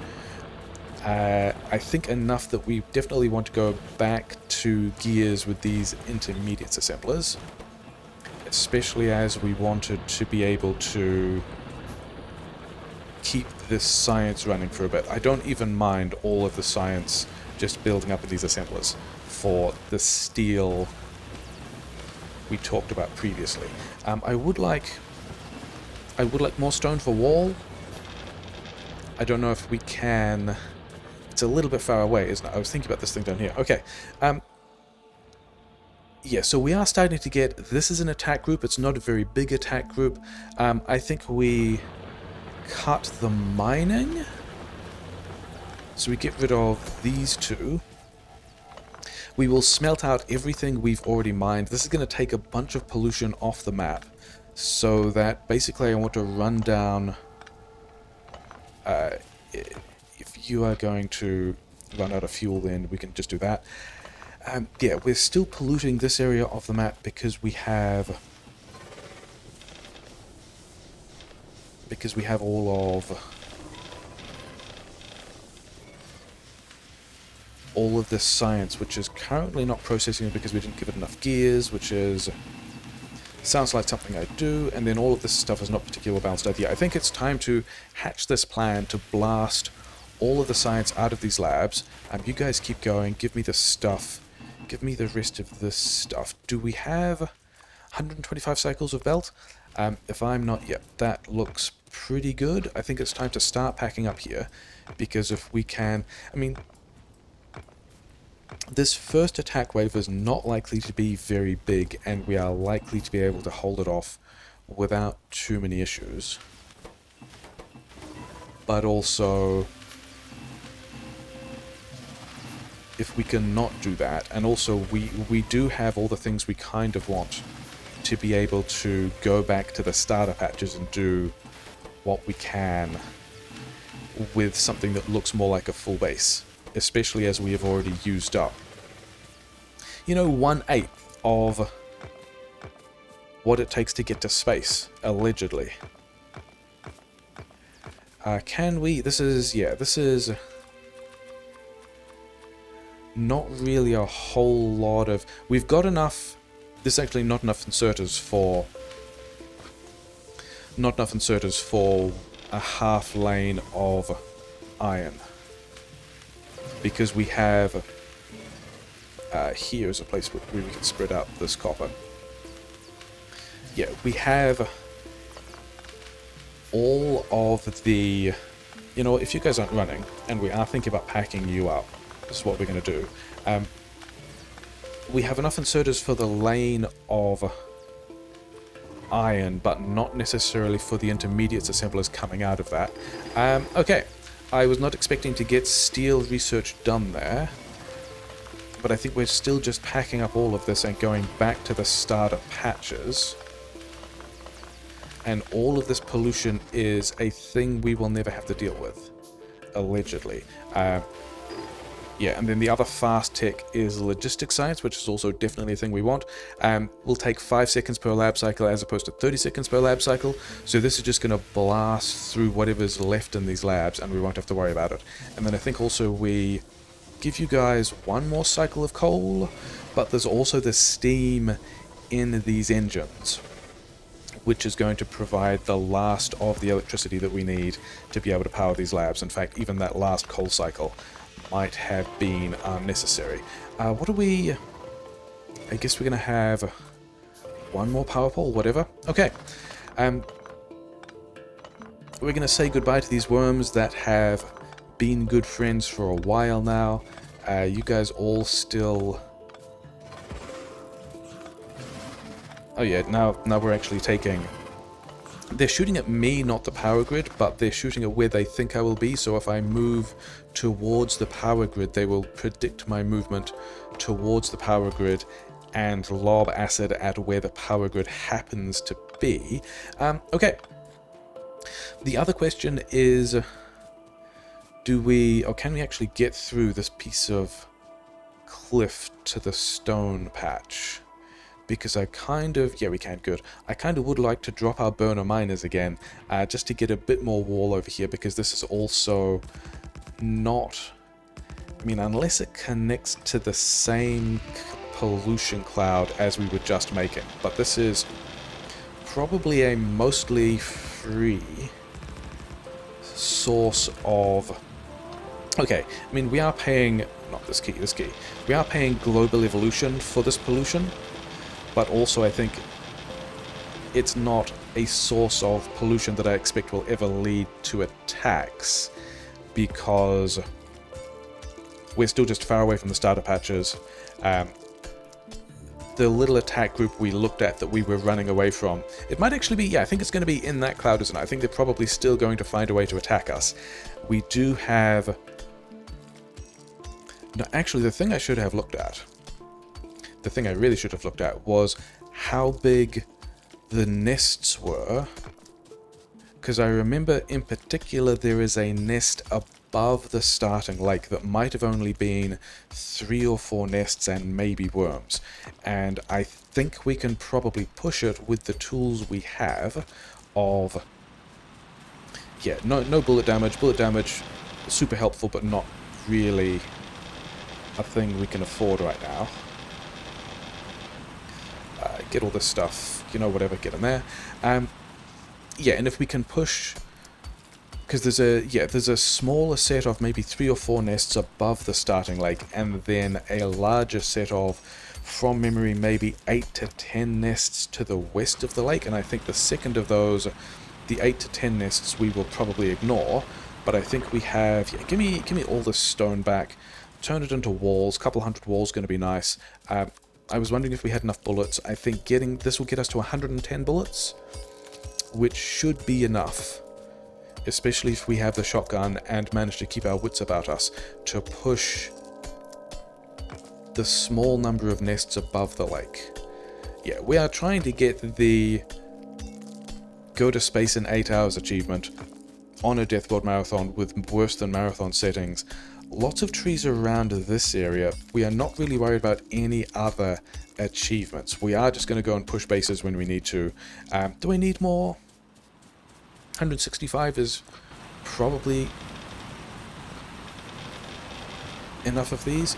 I think enough that we definitely want to go back to gears with these intermediate assemblers. Especially as we wanted to be able to keep this science running for a bit. I don't even mind all of the science just building up in these assemblers for the steel we talked about previously. I would like more stone for wall. I don't know if we can... It's a little bit far away, isn't it? I was thinking about this thing down here. Okay. Yeah, so we are starting to get... This is an attack group. It's not a very big attack group. I think we cut the mining. So we get rid of these 2. We will smelt out everything we've already mined. This is going to take a bunch of pollution off the map. So that basically I want to run down... if you are going to run out of fuel, then we can just do that. Yeah, we're still polluting this area of the map because we have all of this science, which is currently not processing it because we didn't give it enough gears, which is sounds like something I do, and then all of this stuff is not particularly balanced out. Yeah, I think it's time to hatch this plan to blast all of the science out of these labs. You guys keep going, give me the stuff. Give me the rest of this stuff. Do we have 125 cycles of belt? If I'm not... Yep, that looks pretty good. I think it's time to start packing up here. Because if we can... I mean... This first attack wave is not likely to be very big, and we are likely to be able to hold it off without too many issues. But also... if we can not do that, and also we do have all the things we kind of want to be able to go back to the starter patches and do what we can with something that looks more like a full base, especially as we have already used up, you know, 1/8 of what it takes to get to space, allegedly. Can we... This is... Yeah, this is... not really a whole lot of... We've got enough... There's actually not enough inserters for... Not enough inserters for a half lane of iron. Because we have... here's a place where we can spread out this copper. Yeah, we have all of the... You know, if you guys aren't running, and we are thinking about packing you up, this is what we're going to do. We have enough inserters for the lane of iron, but not necessarily for the intermediates assemblers coming out of that. Okay, I was not expecting to get steel research done there, but I think we're still just packing up all of this and going back to the starter patches. And all of this pollution is a thing we will never have to deal with, allegedly. Yeah, and then the other fast tech is logistics science, which is also definitely a thing we want. We'll take 5 seconds per lab cycle as opposed to 30 seconds per lab cycle. So this is just going to blast through whatever's left in these labs, and we won't have to worry about it. And then I think also we give you guys 1 more cycle of coal, but there's also the steam in these engines, which is going to provide the last of the electricity that we need to be able to power these labs. In fact, even that last coal cycle might have been unnecessary. What do we... I guess we're going to have 1 more power pole, whatever. Okay. We're going to say goodbye to these worms that have been good friends for a while now. You guys all still... Oh yeah, now we're actually taking... They're shooting at me, not the power grid, but they're shooting at where they think I will be, so if I move towards the power grid, they will predict my movement towards the power grid and lob acid at where the power grid happens to be. Okay. The other question is, can we actually get through this piece of cliff to the stone patch? Because I kind of... Yeah, we can, good. I kind of would like to drop our burner miners again, just to get a bit more wall over here, because this is also not... I mean, unless it connects to the same pollution cloud as we were just making. But this is probably a mostly free source of... Okay, I mean, we are paying... Not this key. We are paying global evolution for this pollution. But also I think it's not a source of pollution that I expect will ever lead to attacks, because we're still just far away from the starter patches. The little attack group we looked at that we were running away from, it might actually be, yeah, I think it's going to be in that cloud, isn't it? I think they're probably still going to find a way to attack us. We do have... No, actually, the thing I should have looked at, the thing I really should have looked at was how big the nests were, because I remember in particular there is a nest above the starting lake that might have only been 3 or 4 nests and maybe worms, and I think we can probably push it with the tools we have of... Yeah, no bullet damage. Bullet damage, super helpful, but not really a thing we can afford right now. Get all this stuff, you know, whatever, get in there. Yeah, and if we can push, because there's a smaller set of maybe 3 or 4 nests above the starting lake, and then a larger set of, from memory, maybe 8 to 10 nests to the west of the lake, and I think the second of those, the 8 to 10 nests, we will probably ignore, but I think we have... Yeah, give me all this stone back, turn it into walls, couple hundred walls going to be nice. I was wondering if we had enough bullets. I think this will get us to 110 bullets, which should be enough, especially if we have the shotgun and manage to keep our wits about us, to push the small number of nests above the lake. Yeah, we are trying to get the go to space in 8 hours achievement on a Death World Marathon with worse than marathon settings. Lots of trees around this area. We are not really worried about any other achievements. We are just going to go and push bases when we need to. Do we need more? 165 is probably enough of these.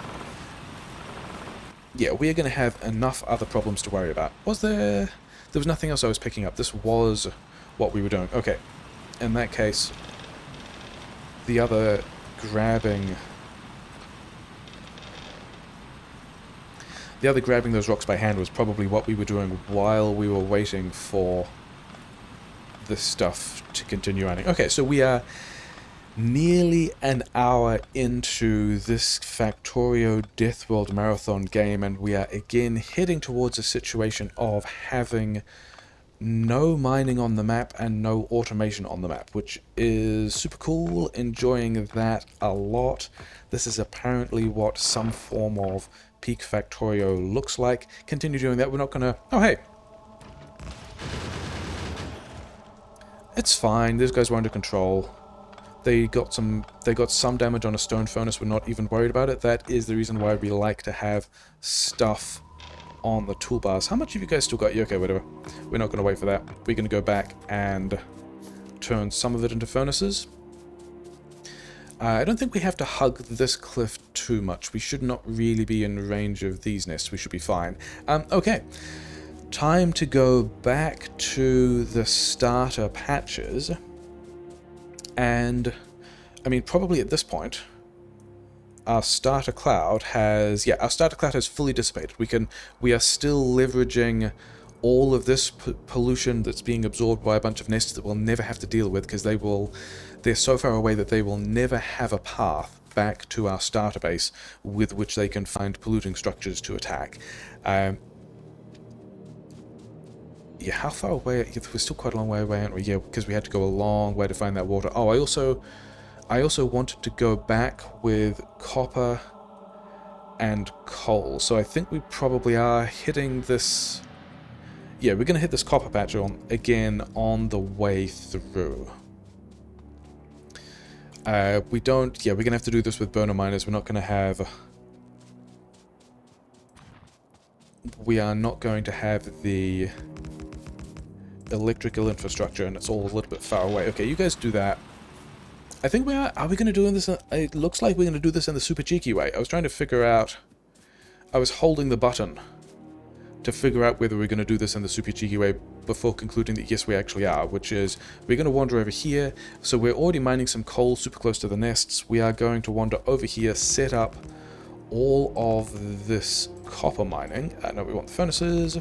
Yeah, we are going to have enough other problems to worry about. Was there... There was nothing else I was picking up. This was what we were doing. Okay. In that case, the other... grabbing those rocks by hand was probably what we were doing while we were waiting for this stuff to continue running. Okay, so we are nearly an hour into this Factorio Death World Marathon game, and we are again heading towards a situation of having no mining on the map and no automation on the map, which is super cool, enjoying that a lot. This is apparently what some form of peak Factorio looks like. Continue doing that. We're not gonna... Oh, hey! It's fine. These guys were under control. They got some damage on a stone furnace. We're not even worried about it. That is the reason why we like to have stuff on the toolbars. How much have you guys still got? Yeah, okay, whatever. We're not going to wait for that. We're going to go back and turn some of it into furnaces. I don't think we have to hug this cliff too much. We should not really be in range of these nests. We should be fine. Okay. Time to go back to the starter patches. And, I mean, probably at this point, our starter cloud has... Yeah, our starter cloud has fully dissipated. We are still leveraging all of this pollution that's being absorbed by a bunch of nests that we'll never have to deal with, because they're so far away that they will never have a path back to our starter base with which they can find polluting structures to attack. Yeah, how far away? We're still quite a long way away, aren't we? Yeah, because we had to go a long way to find that water. Oh, I also wanted to go back with copper and coal. So I think we probably are hitting this. Yeah, we're going to hit this copper patch again on the way through. We don't. Yeah, we're going to have to do this with burner miners. We're not going to have. We are not going to have the electrical infrastructure, and it's all a little bit far away. Okay, you guys do that. I think we are. Are we going to do this? It looks like we're going to do this in the super cheeky way. I was trying to figure out. I was holding the button to figure out whether we're going to do this in the super cheeky way before concluding that yes, we actually are, which is we're going to wander over here. So we're already mining some coal super close to the nests. We are going to wander over here, set up all of this copper mining. No, we want the furnaces.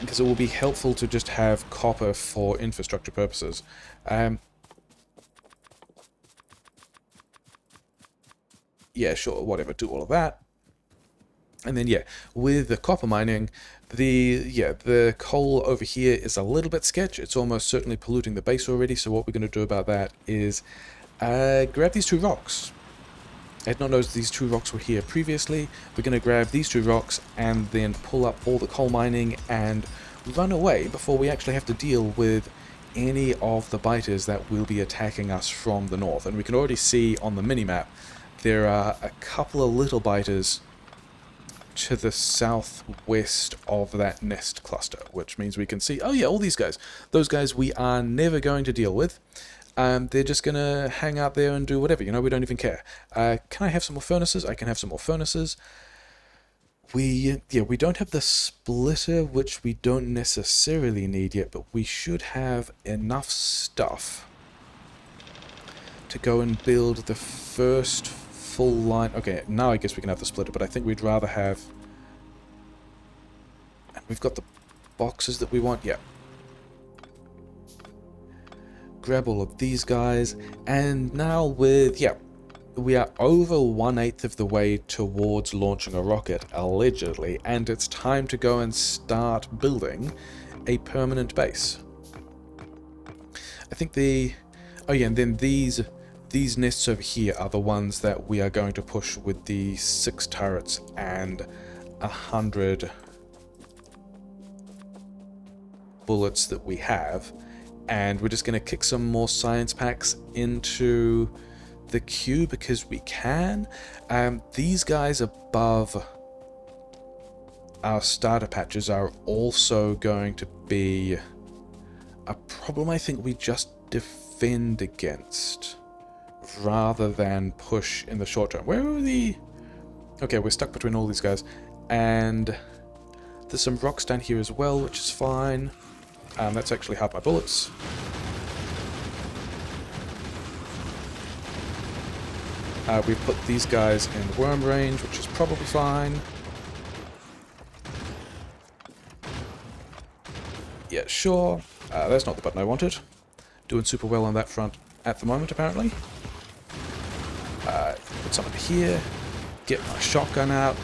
Because it will be helpful to just have copper for infrastructure purposes. Yeah, sure, whatever, do all of that. And then, yeah, with the copper mining, the coal over here is a little bit sketch. It's almost certainly polluting the base already, so what we're going to do about that is grab these two rocks. I had not noticed these two rocks were here previously. We're going to grab these two rocks and then pull up all the coal mining and run away before we actually have to deal with any of the biters that will be attacking us from the north. And we can already see on the minimap there are a couple of little biters to the southwest of that nest cluster, which means we can see, oh yeah, all these guys. Those guys we are never going to deal with. They're just going to hang out there and do whatever, you know, we don't even care. Can I have some more furnaces? I can have some more furnaces. We don't have the splitter, which we don't necessarily need yet, but we should have enough stuff to go and build the first full line. Okay, now I guess we can have the splitter, but I think we'd rather have... And we've got the boxes that we want, yeah. Grab all of these guys, and now with, yeah, we are over 1/8 of the way towards launching a rocket, allegedly, and it's time to go and start building a permanent base. I think the... Oh yeah, and then these nests over here are the ones that we are going to push with the 6 turrets and 100 bullets that we have. And we're just going to kick some more science packs into the queue because we can. These guys above our starter patches are also going to be a problem I think we just defend against rather than push in the short term. Where are the... Okay, we're stuck between all these guys. And there's some rocks down here as well, which is fine. That's actually half my bullets. We put these guys in worm range, which is probably fine. Yeah, sure. That's not the button I wanted. Doing super well on that front at the moment, apparently. Put some over here. Get my shotgun out.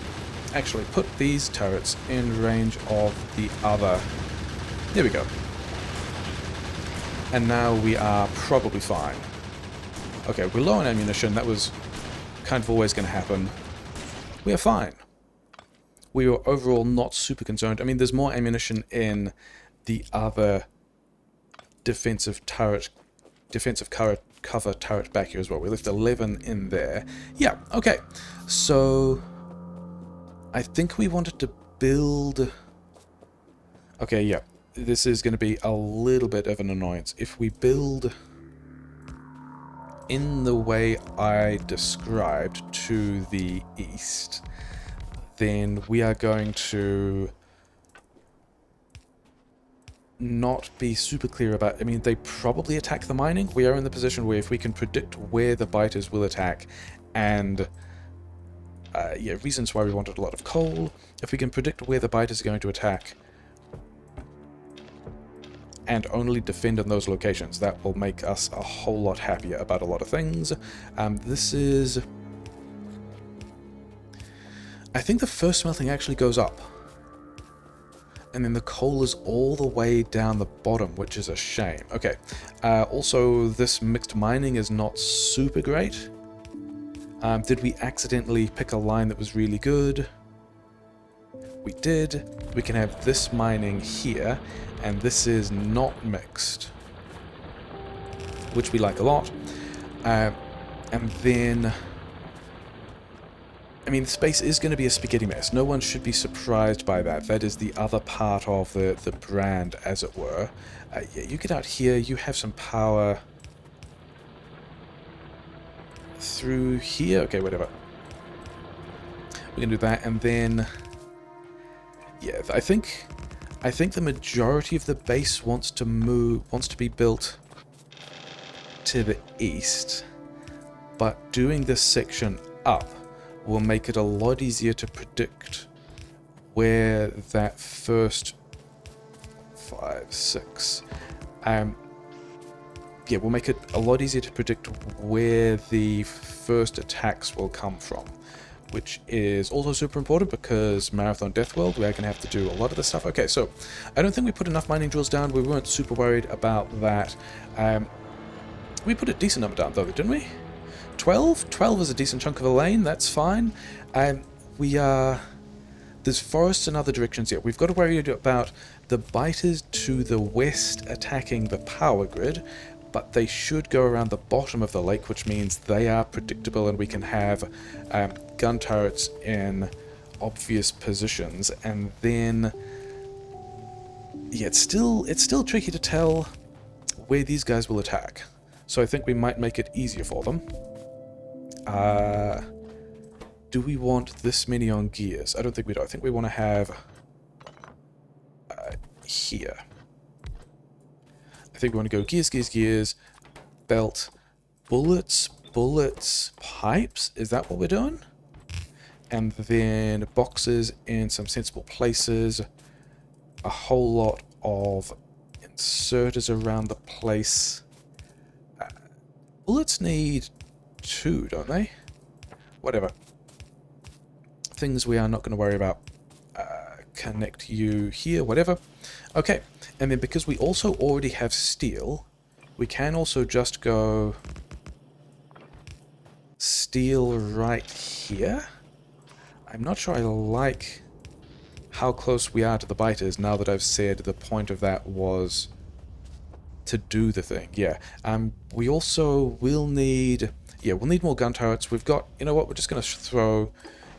Actually, put these turrets in range of the other. There we go. And now we are probably fine. Okay, we're low on ammunition. That was kind of always going to happen. We are fine. We were overall not super concerned. I mean, there's more ammunition in the other defensive cover turret back here as well. We left 11 in there. Yeah, okay. So I think we wanted to build... Okay, yeah. This is going to be a little bit of an annoyance. If we build in the way I described to the east, then we are going to not be super clear about... I mean, they probably attack the mining. We are in the position where if we can predict where the biters will attack and... yeah, reasons why we wanted a lot of coal. If we can predict where the biters are going to attack and only defend in those locations, that will make us a whole lot happier about a lot of things. This is... I think the first smelting actually goes up. And then the coal is all the way down the bottom, which is a shame. Okay. Also, this mixed mining is not super great. Did we accidentally pick a line that was really good? We did. We can have this mining here, and this is not mixed, which we like a lot. And then, I mean, space is going to be a spaghetti mess. No one should be surprised by that. That is the other part of the brand, as it were. Yeah, you get out here, you have some power through here. Okay, whatever. We can do that, and then, yeah, I think the majority of the base wants to be built to the east, but doing this section up will make it a lot easier to predict where that first 5, 6, yeah, we'll make it a lot easier to predict where the first attacks will come from, which is also super important because Marathon Death World, we are going to have to do a lot of this stuff. Okay, so I don't think we put enough mining drills down. We weren't super worried about that. We put a decent number down though, didn't we? 12? 12 is a decent chunk of a lane, that's fine. There's forests in other directions here. We've got to worry about the biters to the west attacking the power grid, but they should go around the bottom of the lake, which means they are predictable and we can have gun turrets in obvious positions. And then, yeah, it's still tricky to tell where these guys will attack. So I think we might make it easier for them. Do we want this many on gears? I don't think we do. I think we want to have here. I think we want to go gears, gears, gears, belt, bullets, bullets, pipes. Is that what we're doing? And then boxes in some sensible places. A whole lot of inserters around the place. Bullets need 2, don't they? Whatever. Things we are not going to worry about. Connect you here, whatever. Okay, and then because we also already have steel, we can also just go steel right here. I'm not sure I like how close we are to the biters now that I've said the point of that was to do the thing. Yeah, we also will need... Yeah, we'll need more gun turrets. We've got... You know what? We're just going to throw...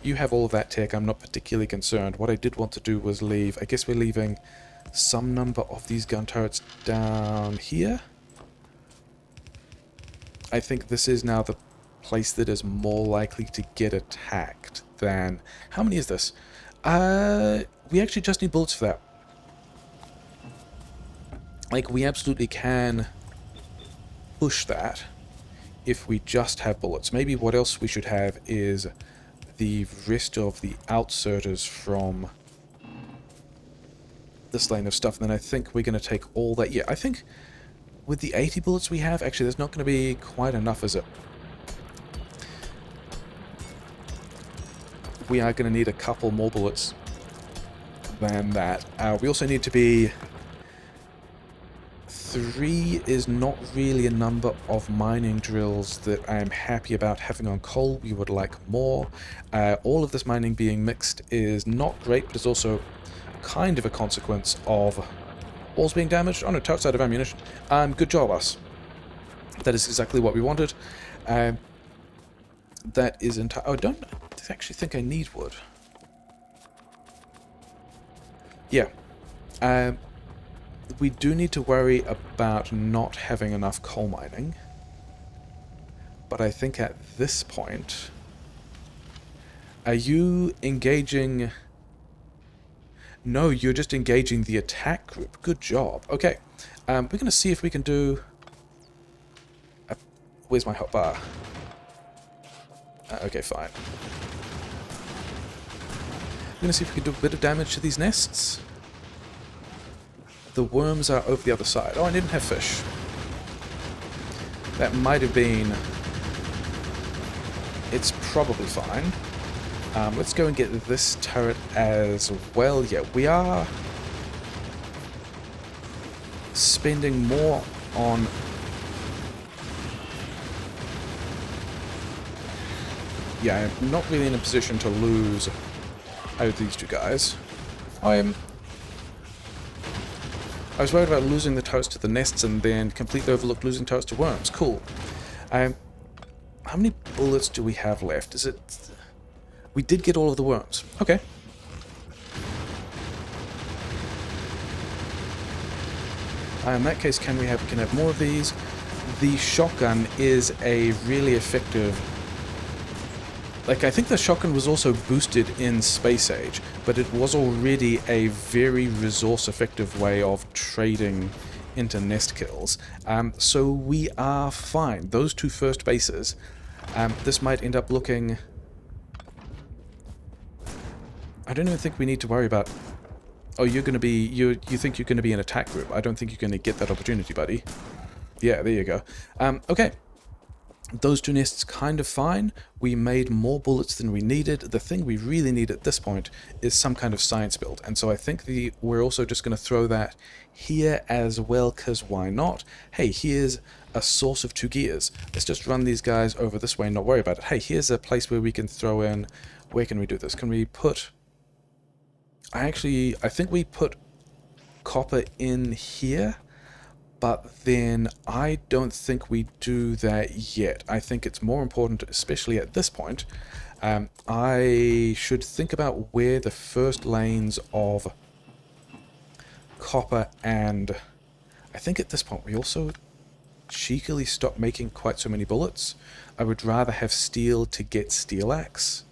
You have all of that tech. I'm not particularly concerned. What I did want to do was leave... I guess we're leaving some number of these gun turrets down here. I think this is now the place that is more likely to get attacked than... How many is this? We actually just need bullets for that. Like, we absolutely can push that if we just have bullets. Maybe what else we should have is the rest of the outserters from this lane of stuff. And then I think we're going to take all that. Yeah, I think with the 80 bullets we have, actually there's not going to be quite enough, is it? We are going to need a couple more bullets than that. We also need to be... 3 is not really a number of mining drills that I am happy about having on coal. We would like more. All of this mining being mixed is not great, but it's also kind of a consequence of walls being damaged. Oh no, turret's out of ammunition. Good job, us. That is exactly what we wanted. That is entire... Oh, I don't actually think I need wood. Yeah. We do need to worry about not having enough coal mining. But I think at this point... Are you engaging... No, you're just engaging the attack group. Good job. Okay. We're going to see if we can do... Where's my hotbar? Okay, fine. We're going to see if we can do a bit of damage to these nests. The worms are over the other side. Oh, I didn't have fish. That might have been... It's probably fine. Let's go and get this turret as well. Yeah, we are spending more on... Yeah, I'm not really in a position to lose out these two guys. I was worried about losing the turrets to the nests and then completely overlooked losing turrets to worms. Cool. How many bullets do we have left? Is it... We did get all of the worms. Okay. In that case, we can have more of these. The shotgun is a really effective... Like, I think the shotgun was also boosted in Space Age, but it was already a very resource-effective way of trading into nest kills. So we are fine. Those two first bases, this might end up looking... I don't even think we need to worry about... Oh, you're going to be... You think you're going to be an attack group. I don't think you're going to get that opportunity, buddy. Yeah, there you go. Okay. Those two nests kind of fine. We made more bullets than we needed. The thing we really need at this point is some kind of science build. And so I think we're also just going to throw that here as well, because why not? Hey, here's a source of 2 gears. Let's just run these guys over this way and not worry about it. Hey, here's a place where we can throw in... Where can we do this? Can we put... I think we put copper in here, but then I don't think we do that yet. I think it's more important, especially at this point, I should think about where the first lanes of copper and... I think at this point we also cheekily stop making quite so many bullets. I would rather have steel to get steel axe.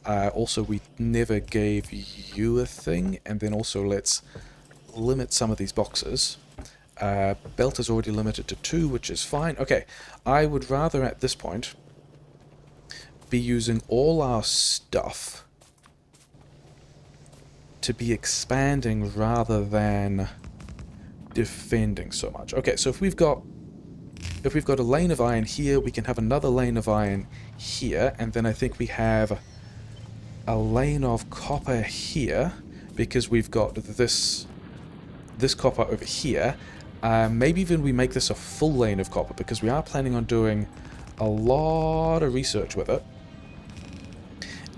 Also, we never gave you a thing, and then also let's limit some of these boxes. Belt is already limited to 2, which is fine. Okay, I would rather at this point be using all our stuff to be expanding rather than defending so much. Okay, so if we've got a lane of iron here, we can have another lane of iron here, and then I think we have a lane of copper here, because we've got this copper over here. Maybe even we make this a full lane of copper, because we are planning on doing a lot of research with it.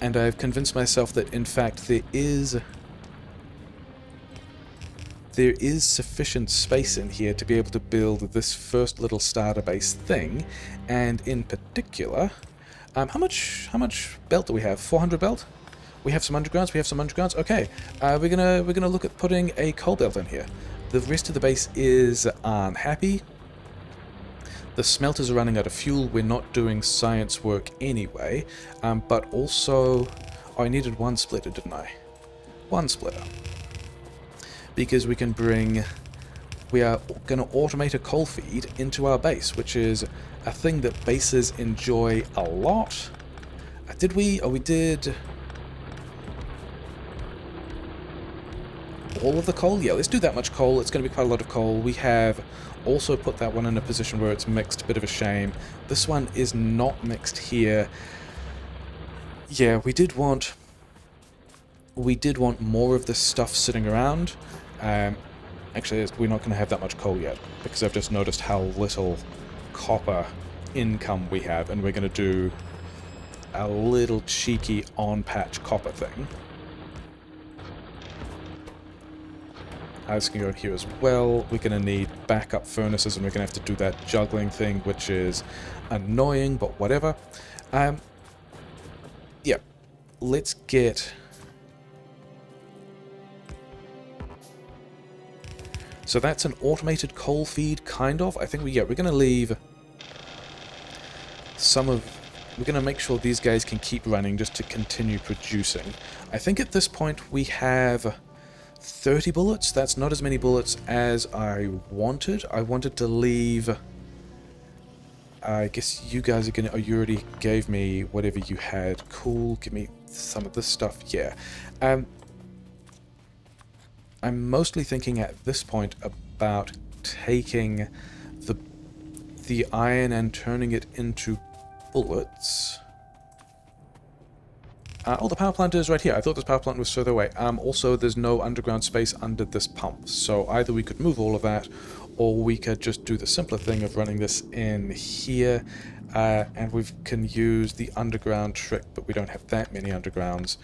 And I've convinced myself that, in fact, there is sufficient space in here to be able to build this first little starter base thing. And in particular... how much belt do we have? 400 belt? We have some undergrounds. Okay, we're gonna look at putting a coal belt in here. The rest of the base is unhappy. The smelters are running out of fuel. We're not doing science work anyway. But also, oh, I needed 1 splitter, didn't I? 1 splitter, because we can bring... We are going to automate a coal feed into our base, which is a thing that bases enjoy a lot. Did we? Oh, we did... All of the coal? Yeah, let's do that much coal. It's going to be quite a lot of coal. We have also put that one in a position where it's mixed. Bit of a shame. This one is not mixed here. Yeah, we did want more of this stuff sitting around. Actually, we're not going to have that much coal yet, because I've just noticed how little copper income we have, and we're going to do a little cheeky on-patch copper thing. This can go in here as well. We're going to need backup furnaces, and we're going to have to do that juggling thing, which is annoying, but whatever. Yeah, let's get... So that's an automated coal feed, kind of. I think we're going to leave some of... We're going to make sure these guys can keep running just to continue producing. I think at this point we have 30 bullets. That's not as many bullets as I wanted. I wanted to leave... I guess you guys are going to... Oh, you already gave me whatever you had. Cool. Give me some of this stuff. Yeah. I'm mostly thinking at this point about taking the iron and turning it into bullets. Oh, the power plant is right here. I thought this power plant was further away. Also, there's no underground space under this pump, so either we could move all of that, or we could just do the simpler thing of running this in here, and we can use the underground trick, but we don't have that many undergrounds.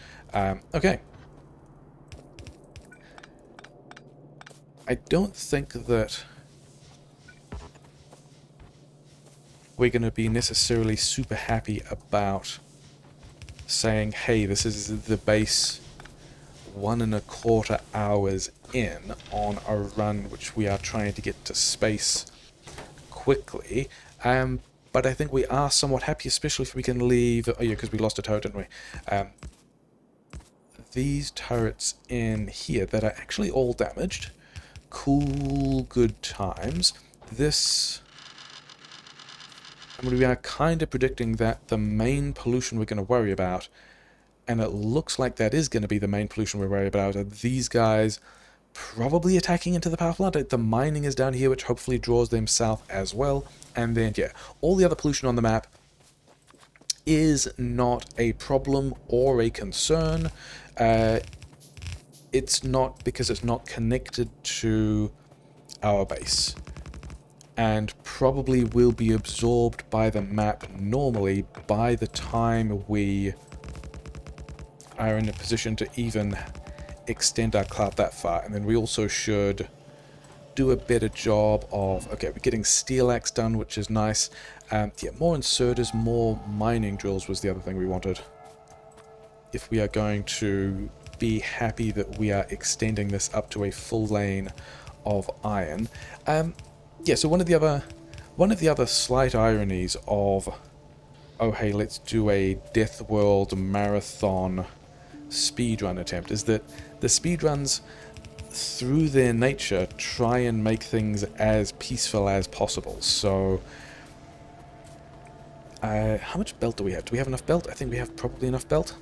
Okay. I don't think that we're going to be necessarily super happy about saying, hey, this is the base 1.25 hours in on a run which we are trying to get to space quickly. But I think we are somewhat happy, especially if we can leave... Oh yeah, because we lost a turret, didn't we? These turrets in here that are actually all damaged. Cool, good times. This... I mean, we are kind of predicting that the main pollution we're going to worry about, and it looks like that is going to be the main pollution we're worried about, are these guys probably attacking into the power plant. The mining is down here, which hopefully draws them south as well. And then, yeah, all the other pollution on the map is not a problem or a concern. It's not because it's not connected to our base, and probably will be absorbed by the map normally by the time we are in a position to even extend our cloud that far. And then we also should do a better job of... Okay, we're getting steel axe done, which is nice. Yeah, more inserters, more mining drills was the other thing we wanted. If we are going to be happy that we are extending this up to a full lane of iron. Yeah, so one of the other slight ironies of, oh hey, let's do a Death World marathon speedrun attempt, is that the speedruns, through their nature, try and make things as peaceful as possible. So, how much belt do we have? Do we have enough belt? I think we have probably enough belt.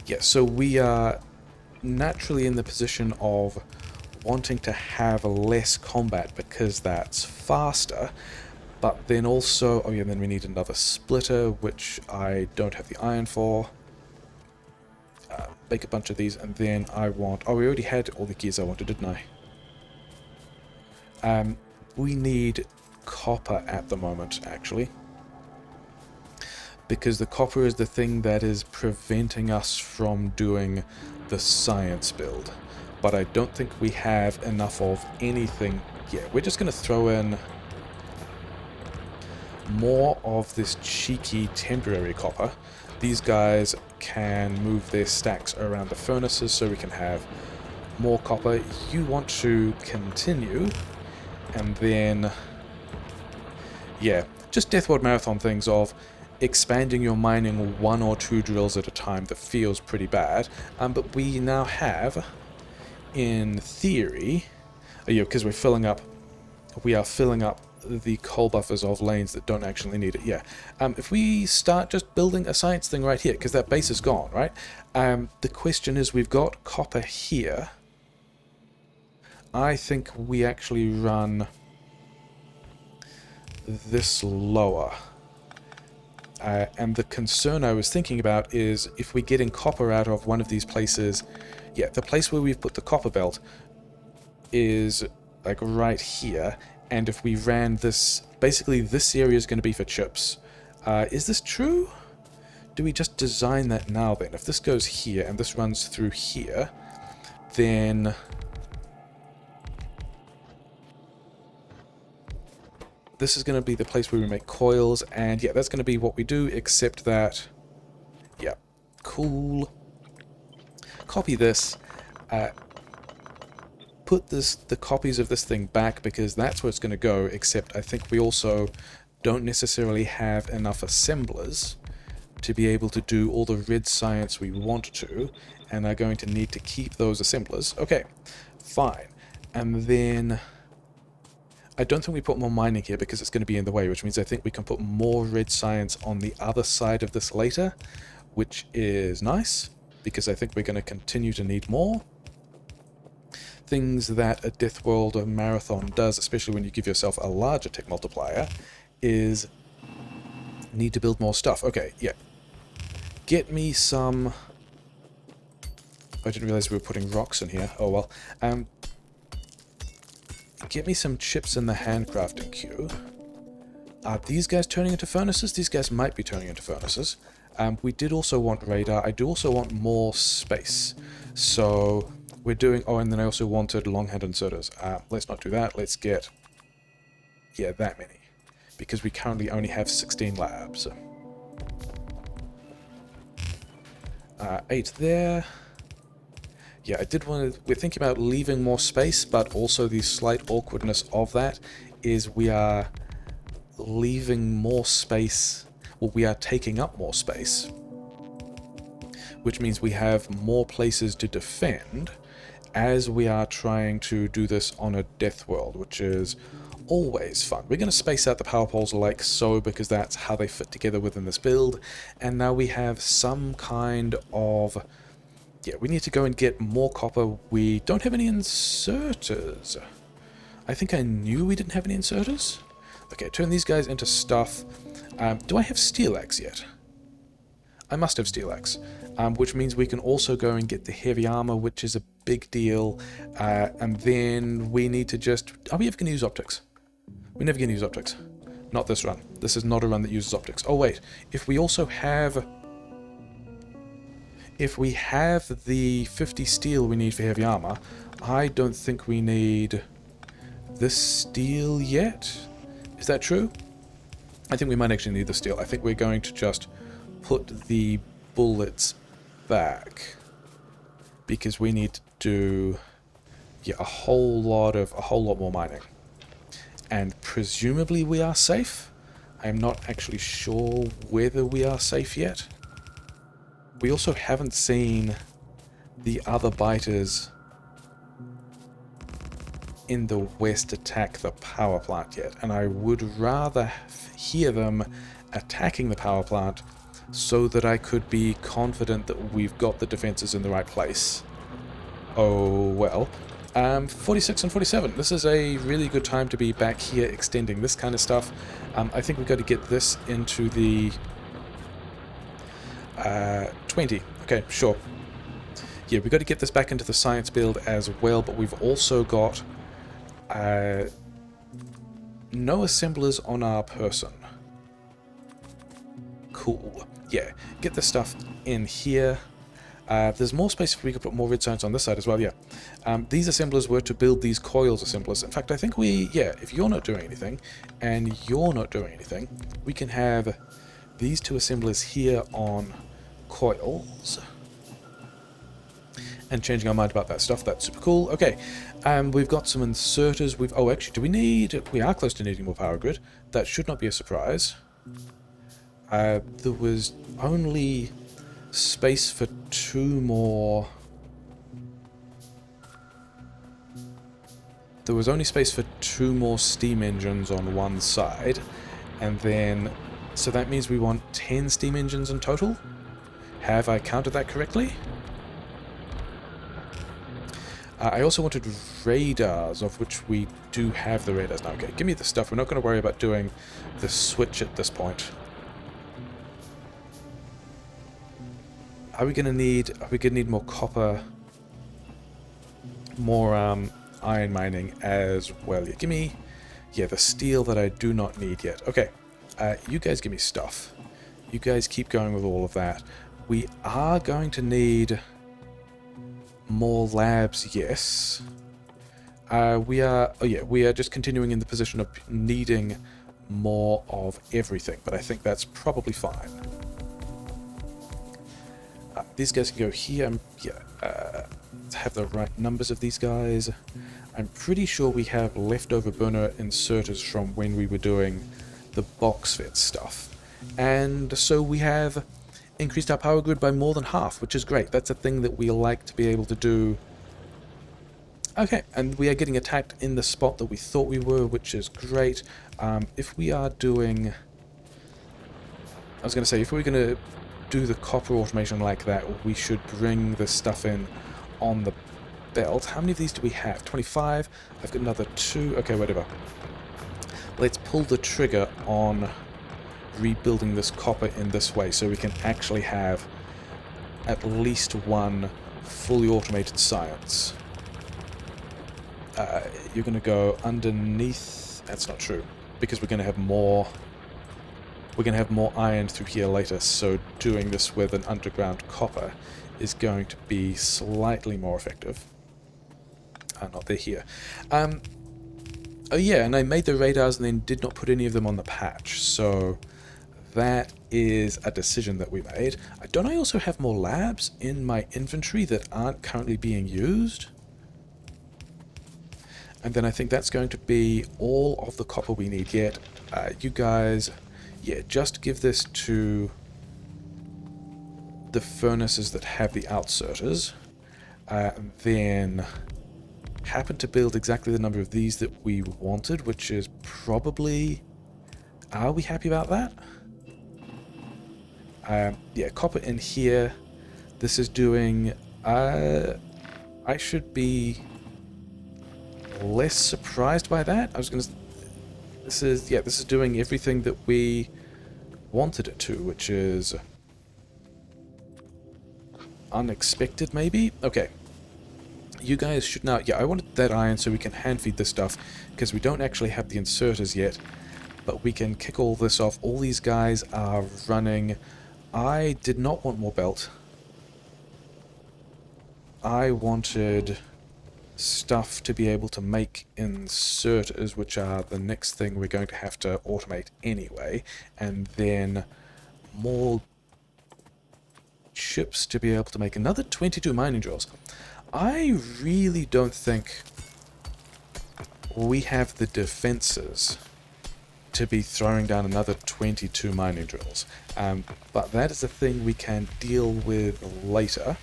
Yeah, so we are naturally in the position of wanting to have less combat because that's faster, but then also, oh yeah, then we need another splitter, which I don't have the iron for. Make a bunch of these, and then I want... Oh, we already had all the gears I wanted, didn't I? We need copper at the moment, actually, because the copper is the thing that is preventing us from doing the science build. But I don't think we have enough of anything yet. We're just going to throw in more of this cheeky temporary copper. These guys can move their stacks around the furnaces so we can have more copper. You want to continue, and then, yeah, just Death World Marathon things of expanding your mining 1 or 2 drills at a time. That feels pretty bad, but we now have, in theory, yeah, because we are filling up the coal buffers of lanes that don't actually need it. Yeah. If we start just building a science thing right here, because that base is gone, right? The question is, we've got copper here. I think we actually run this lower. And the concern I was thinking about is if we're getting copper out of one of these places... Yeah, the place where we've put the copper belt is like right here. And if we ran this, basically this area is going to be for chips. Is this true? Do we just design that now then? If this goes here and this runs through here, then this is going to be the place where we make coils. And yeah, that's going to be what we do, except that, yeah, cool. Copy this. Put the copies of this thing back, because that's where it's going to go, except I think we also don't necessarily have enough assemblers to be able to do all the red science we want to, and are going to need to keep those assemblers. Okay, fine. And then I don't think we put more mining here because it's going to be in the way, which means I think we can put more red science on the other side of this later, which is nice, because I think we're going to continue to need more. Things that a Death World marathon does, especially when you give yourself a larger tech multiplier, is need to build more stuff. Okay, yeah. get me some... I didn't realize we were putting rocks in here. Oh well. Get me some chips in the handcrafting queue. Are these guys turning into furnaces? These guys might be turning into furnaces. We did also want radar. I do also want more space. So we're doing... Oh, and then I also wanted longhand inserters. Let's not do that. Let's get... Yeah, that many. Because we currently only have 16 labs. 8 there. Yeah, I did want to... We're thinking about leaving more space, but also the slight awkwardness of that is we are leaving more space... Well, we are taking up more space, which means we have more places to defend as we are trying to do this on a death world, which is always fun. We're going to space out the power poles like so because that's how they fit together within this build, and now we have some kind of... Yeah, we need to go and get more copper. We don't have any inserters. I think I knew we didn't have any inserters. Okay, turn these guys into stuff. Do I have steel axe yet? I must have steel axe, which means we can also go and get the heavy armor, which is a big deal. And then we need to just... Are we ever going to use optics? We're never going to use optics. Not this run. This is not a run that uses optics. Oh wait, if we also have... If we have the 50 steel we need for heavy armor, I don't think we need this steel yet. Is that true? I think we might actually need the steel. I think we're going to just put the bullets back because we need to do a whole lot more mining. And presumably we are safe. I'm not actually sure whether we are safe yet. We also haven't seen the other biters in the west attack the power plant yet, and I would rather hear them attacking the power plant so that I could be confident that we've got the defenses in the right place. Oh well. 46 and 47. This is a really good time to be back here extending this kind of stuff. I think we've got to get this into the 20. Okay, sure. Yeah, we've got to get this back into the science build as well, but we've also got no assemblers on our person. Cool. Yeah, get this stuff in here. There's more space if we could put more red signs on this side as well, yeah. These assemblers were to build these coils assemblers. In fact, I think if you're not doing anything, and you're not doing anything, we can have these two assemblers here on coils. And changing our mind about that stuff, that's super cool. Okay, we've got some inserters. Oh, actually, we are close to needing more power grid. That should not be a surprise. There was only space for 2 more... There was only space for 2 more steam engines on one side, and then... So that means we want 10 steam engines in total? Have I counted that correctly? I also wanted radars, of which we do have the radars now. Okay, give me the stuff. We're not going to worry about doing the switch at this point. Are we going to need more copper, more iron mining as well? Yeah, give me the steel that I do not need yet. Okay, you guys give me stuff. You guys keep going with all of that. We are going to need more labs, yes. We are just continuing in the position of needing more of everything, but I think that's probably fine. These guys can go here. Have the right numbers of these guys. I'm pretty sure we have leftover burner inserters from when we were doing the box fit stuff. And so we have increased our power grid by more than half, which is great. That's a thing that we like to be able to do. Okay, and we are getting attacked in the spot that we thought we were, which is great. If we are doing... I was going to say, if we're going to do the copper automation like that, we should bring the stuff in on the belt. How many of these do we have? 25? I've got another 2. Okay, whatever. Let's pull the trigger on rebuilding this copper in this way so we can actually have at least one fully automated science. You're going to go underneath. That's not true, because we're going to have more. We're going to have more iron through here later. So doing this with an underground copper is going to be slightly more effective. Not they're here. Oh yeah, and I made the radars and then did not put any of them on the patch. So that is a decision that we made. Don't I also have more labs in my inventory that aren't currently being used? And then I think that's going to be all of the copper we need yet. You guys, yeah, just give this to the furnaces that have the outserters. Then happen to build exactly the number of these that we wanted, which is probably... Are we happy about that? Yeah, copper in here. This is doing... I should be less surprised by that. I was going to... This is doing everything that we wanted it to, which is unexpected, maybe? Okay. You guys should now... Yeah, I wanted that iron so we can hand feed this stuff, because we don't actually have the inserters yet, but we can kick all this off. All these guys are running. I did not want more belt. I wanted stuff to be able to make inserters, which are the next thing we're going to have to automate anyway, and then more chips to be able to make another 22 mining drills. I really don't think we have the defenses to be throwing down another 22 mining drills. But that is a thing we can deal with later.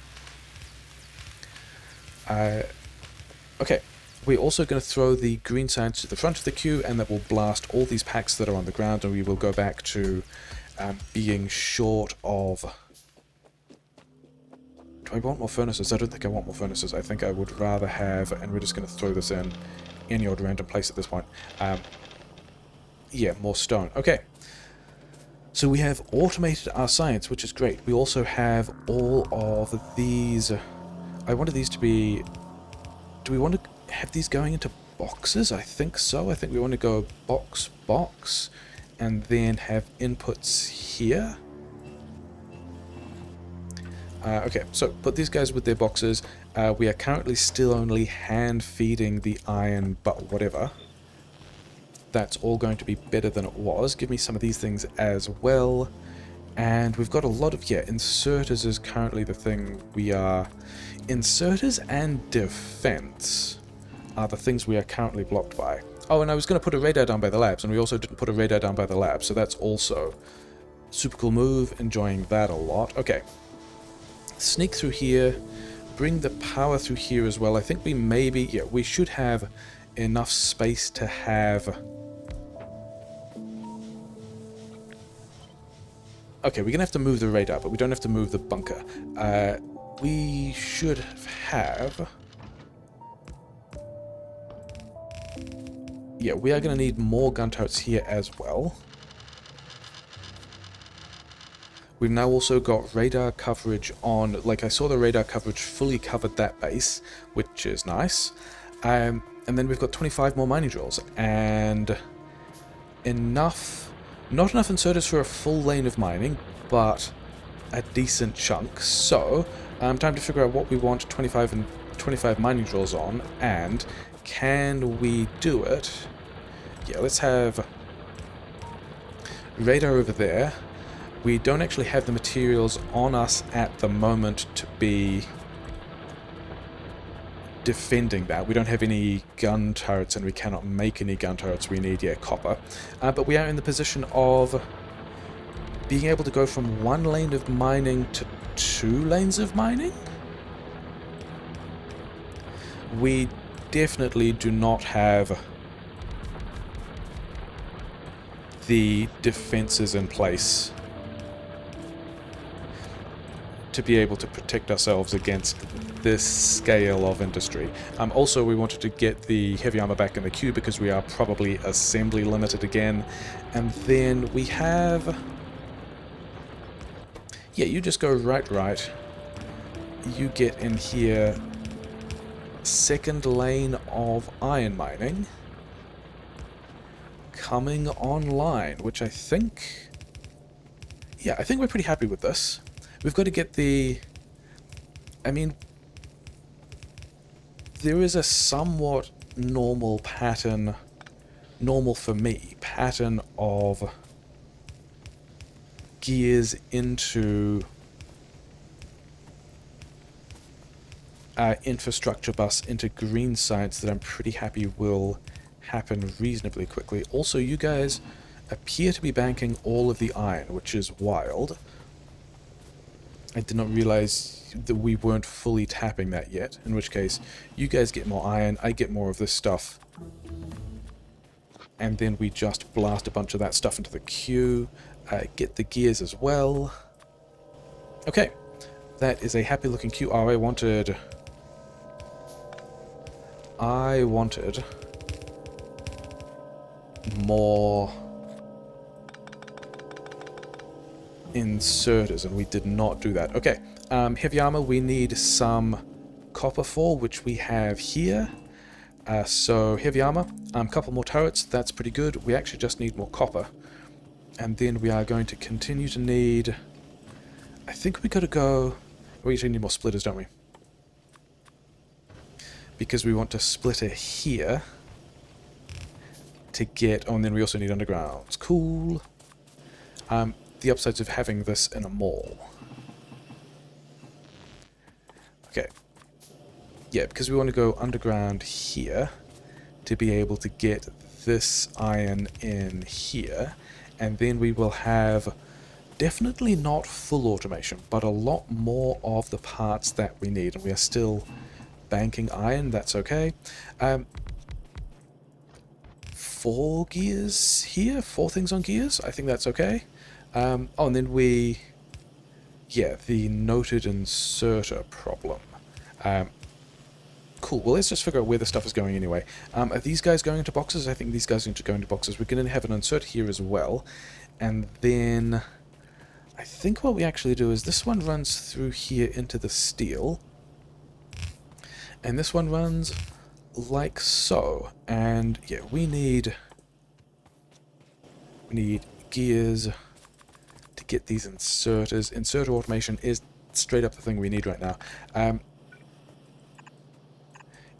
Okay, we're also going to throw the green science to the front of the queue, and that will blast all these packs that are on the ground, and we will go back to being short of... Do I want more furnaces? I don't think I want more furnaces. I think I would rather have, and we're just going to throw this in any old random place at this point. Yeah, more stone. Okay. So we have automated our science, which is great. We also have all of these... I wanted these to be... Do we want to have these going into boxes? I think so. I think we want to go box, box, and then have inputs here. Okay, so put these guys with their boxes. We are currently still only hand feeding the iron, but whatever. That's all going to be better than it was. Give me some of these things as well. And we've got a lot of... Yeah, inserters is currently the thing we are... Inserters and defense are the things we are currently blocked by. Oh, and I was going to put a radar down by the labs, and we also didn't put a radar down by the labs, so that's also super cool move. Enjoying that a lot. Okay. Sneak through here, bring the power through here as well. I think we maybe, yeah, we should have enough space to have... Okay, we're going to have to move the radar, but we don't have to move the bunker. We should have... Yeah, we are going to need more gun turrets here as well. We've now also got radar coverage on, like I saw the radar coverage fully covered that base, which is nice. And then we've got 25 more mining drills, and enough, not enough inserters for a full lane of mining, but a decent chunk. So, time to figure out what we want 25 mining drills on, and can we do it? Yeah, let's have radar over there. We don't actually have the materials on us at the moment to be defending that. We don't have any gun turrets, and we cannot make any gun turrets. We need, yeah, copper. But we are in the position of being able to go from one lane of mining to 2 lanes of mining. We definitely do not have the defenses in place to be able to protect ourselves against this scale of industry. Also, we wanted to get the heavy armor back in the queue because we are probably assembly limited again. And then we have... Yeah, you just go right. you get in here. Second lane of iron mining coming online, which I think... Yeah, I think we're pretty happy with this. We've got to get the... I mean, there is a somewhat normal pattern, normal for me, pattern of gears into infrastructure bus into green science that I'm pretty happy will happen reasonably quickly. Also, you guys appear to be banking all of the iron, which is wild. I did not realize that we weren't fully tapping that yet, in which case you guys get more iron, I get more of this stuff, and then we just blast a bunch of that stuff into the queue, get the gears as well. Okay, that is a happy looking queue. Oh, I wanted more inserters, and we did not do that. Okay, heavy armor, we need some copper for, which we have here. So heavy armor, couple more turrets, that's pretty good. We actually just need more copper. And then we are going to continue to need... I think we gotta go... We actually need more splitters, don't we? Because we want to splitter here to get... Oh, and then we also need undergrounds. Cool. The upsides of having this in a mall. Okay. Yeah, because we want to go underground here to be able to get this iron in here. And then we will have definitely not full automation, but a lot more of the parts that we need. And we are still banking iron, that's okay. 4 gears here, 4 things on gears, I think that's okay. Oh, and then we... Yeah, the noted inserter problem. Cool, well let's just figure out where the stuff is going anyway. Are these guys going into boxes? I think these guys need to go into boxes. We're going to have an insert here as well. And then... I think what we actually do is this one runs through here into the steel. And this one runs like so. And yeah, we need gears to get these inserters. Inserter automation is straight up the thing we need right now.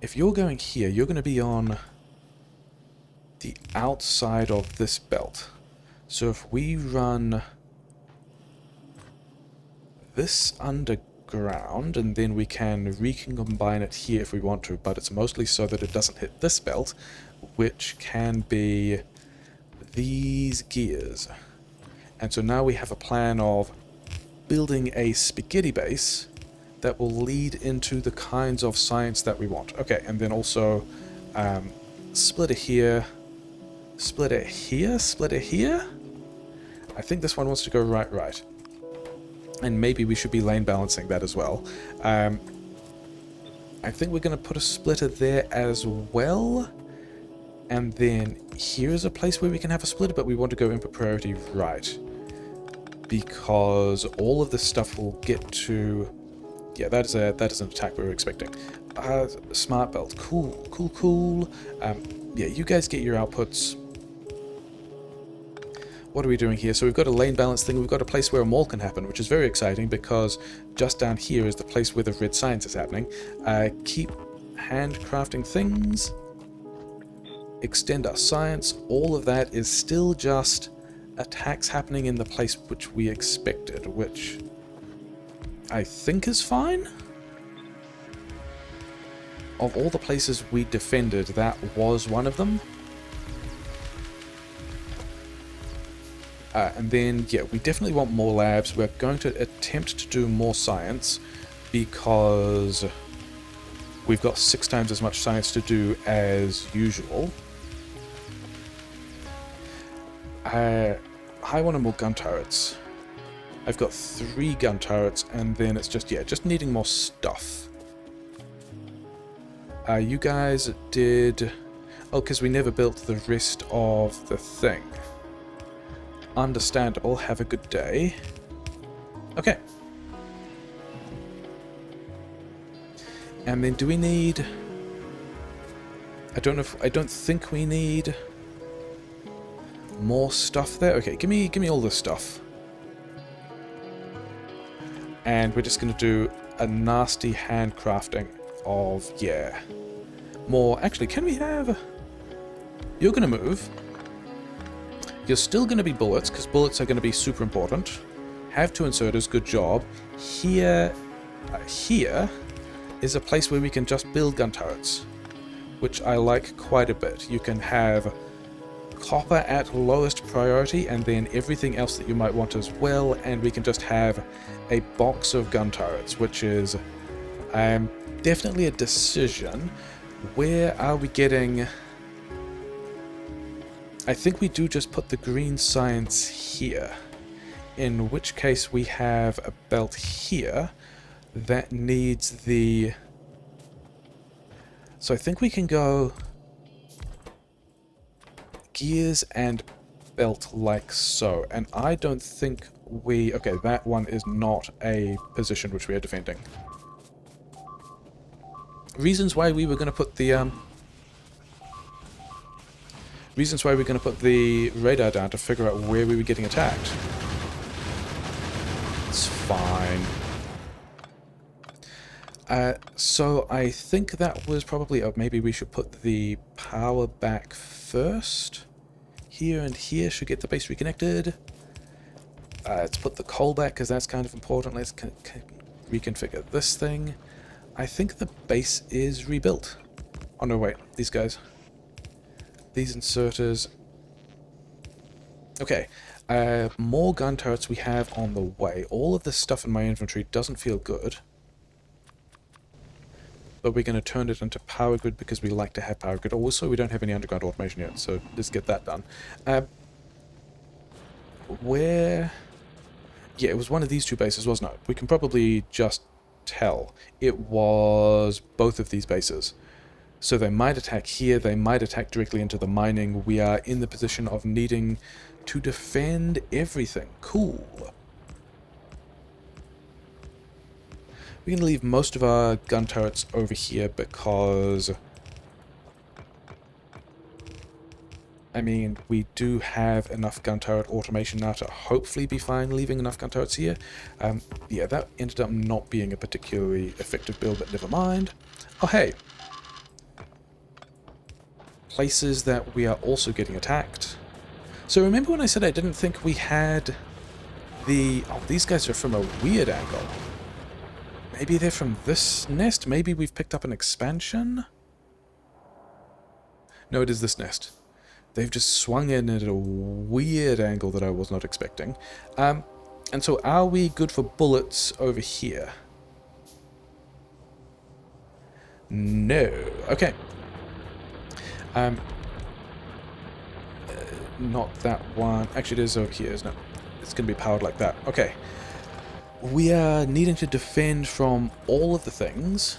If you're going here, you're going to be on the outside of this belt. So if we run this underground, and then we can recombine it here if we want to, but it's mostly so that it doesn't hit this belt, which can be these gears. And so now we have a plan of building a spaghetti base that will lead into the kinds of science that we want. Okay, and then also splitter here, splitter here, splitter here. I think this one wants to go right. And maybe we should be lane balancing that as well. I think we're going to put a splitter there as well. And then here's a place where we can have a splitter, but we want to go input priority right. Because all of this stuff will get to... Yeah, that is an attack we were expecting. Smart belt. Cool. Yeah, you guys get your outputs. What are we doing here? So we've got a lane balance thing. We've got a place where a mall can happen, which is very exciting because just down here is the place where the red science is happening. Keep handcrafting things. Extend our science. All of that is still just attacks happening in the place which we expected, which I think is fine. Of all the places we defended, that was one of them. And then, yeah, we definitely want more labs. We're going to attempt to do more science because we've got 6 times as much science to do as usual. I want more gun turrets. I've got 3 gun turrets, and then it's just, yeah, just needing more stuff. You guys did... Oh, because we never built the rest of the thing. Understandable. Have a good day. Okay. And then do we need... I don't know if... I don't think we need more stuff there. Okay, give me all this stuff. And we're just going to do a nasty handcrafting of, yeah, more. Actually, can we have... You're going to move. You're still going to be bullets, because bullets are going to be super important. Have 2 inserters, good job. Here is a place where we can just build gun turrets, which I like quite a bit. You can have copper at lowest priority, and then everything else that you might want as well, and we can just have a box of gun turrets, which is definitely a decision. Where are we getting... I think we do just put the green science here, in which case we have a belt here that needs the... So I think we can go gears and belt like so, and I don't think we... Okay, that one is not a position which we are defending. Reasons why we were going to put the reasons why we're going to put the radar down to figure out where we were getting attacked. It's fine. So I think that was probably... Oh, maybe we should put the power back first. Here and here should get the base reconnected. Let's put the coal back because that's kind of important. Let's reconfigure this thing. I think the base is rebuilt. Oh no, wait. These guys. These inserters. Okay. More gun turrets we have on the way. All of this stuff in my inventory doesn't feel good. But we're going to turn it into power grid because we like to have power grid. Also, we don't have any underground automation yet, so let's get that done. Where... Yeah, it was one of these 2 bases, wasn't it? We can probably just tell. It was both of these bases. So they might attack here, they might attack directly into the mining. We are in the position of needing to defend everything. Cool. We're going to leave most of our gun turrets over here because... I mean, we do have enough gun turret automation now to hopefully be fine leaving enough gun turrets here. Yeah, that ended up not being a particularly effective build, but never mind. Oh, hey. Places that we are also getting attacked. So remember when I said I didn't think we had the... Oh, these guys are from a weird angle. Maybe they're from this nest? Maybe we've picked up an expansion? No, it is this nest. They've just swung in at a weird angle that I was not expecting. And so are we good for bullets over here? No. Okay. Not that one. Actually, it is over here, isn't it? It's going to be powered like that. Okay. We are needing to defend from all of the things.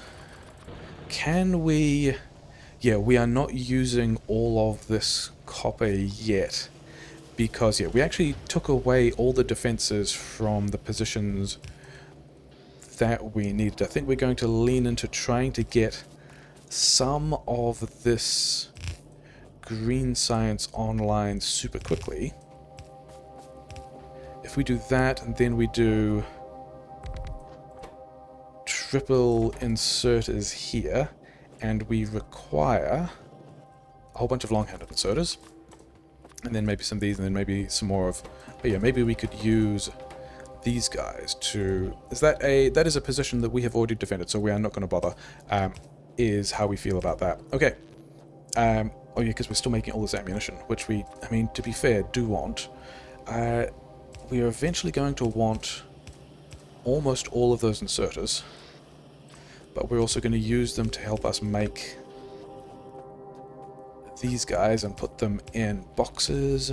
Can we... Yeah, we are not using all of this copper yet. Because, yeah, we actually took away all the defenses from the positions that we needed. I think we're going to lean into trying to get some of this green science online super quickly. If we do that, and then we do triple inserters here, and we require a whole bunch of long-handed inserters, and then maybe some of these, and then maybe some more of... Oh yeah, maybe we could use these guys to... That is a position that we have already defended, so we are not going to bother, is how we feel about that. Okay. Oh yeah, because we're still making all this ammunition, which we, I mean, to be fair, do want. We are eventually going to want almost all of those inserters, but we're also going to use them to help us make these guys and put them in boxes.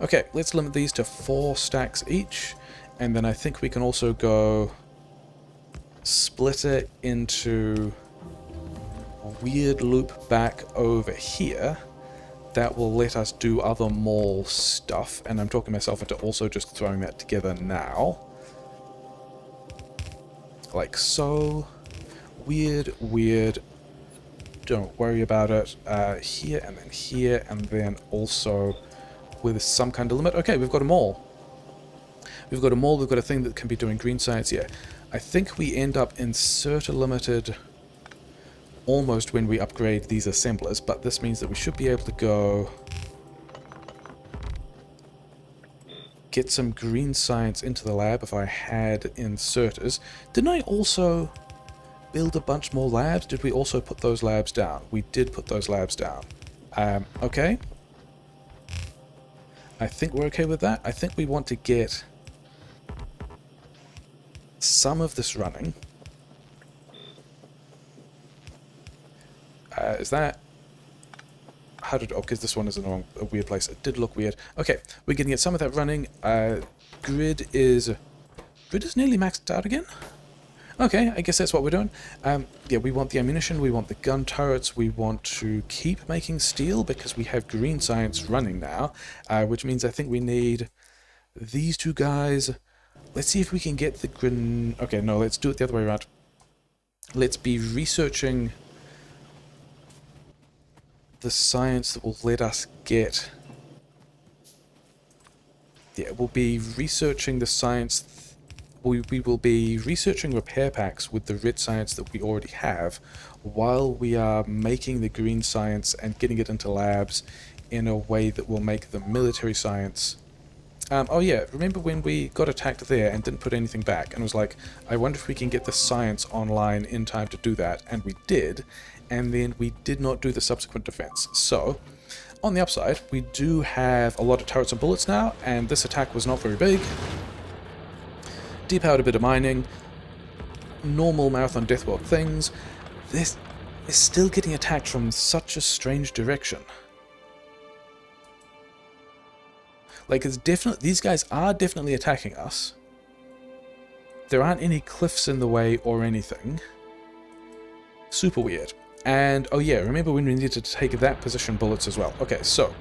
Okay, let's limit these to 4 stacks each, and then I think we can also go split it into a weird loop back over here that will let us do other mall stuff, and I'm talking myself into also just throwing that together now. like so. Weird, weird. Don't worry about it. Here and then also with some kind of limit. Okay, we've got them all. We've got a mall, we've got a thing that can be doing green science, yeah. I think we end up inserter limited almost when we upgrade these assemblers, but this means that we should be able to go get some green science into the lab if I had inserters. Didn't I also build a bunch more labs? Did we also put those labs down? We did put those labs down. Okay. I think we're okay with that. I think we want to get some of this running. Is that... How did... Oh, because this one is in a weird place. It did look weird. Okay, we're going to get some of that running. Grid is nearly maxed out again. Okay, I guess that's what we're doing. Yeah, we want the ammunition, we want the gun turrets, we want to keep making steel because we have green science running now, which means I think we need these two guys. Let's see if we can get the green... Okay, no, let's do it the other way around. Let's be researching the science that will let us get... Yeah, we'll be researching the science... We will be researching repair packs with the red science that we already have while we are making the green science and getting it into labs in a way that will make the military science... oh yeah, remember when we got attacked there and didn't put anything back and was like, I wonder if we can get the science online in time to do that, and we did, and then we did not do the subsequent defense. So, on the upside, we do have a lot of turrets and bullets now, and this attack was not very big. Depowered a bit of mining, normal Marathon Death World things. This is still getting attacked from such a strange direction. Like, it's definitely, these guys are definitely attacking us. There aren't any cliffs in the way or anything. Super weird. And, oh yeah, remember when we needed to take that position bullets as well. Okay, so.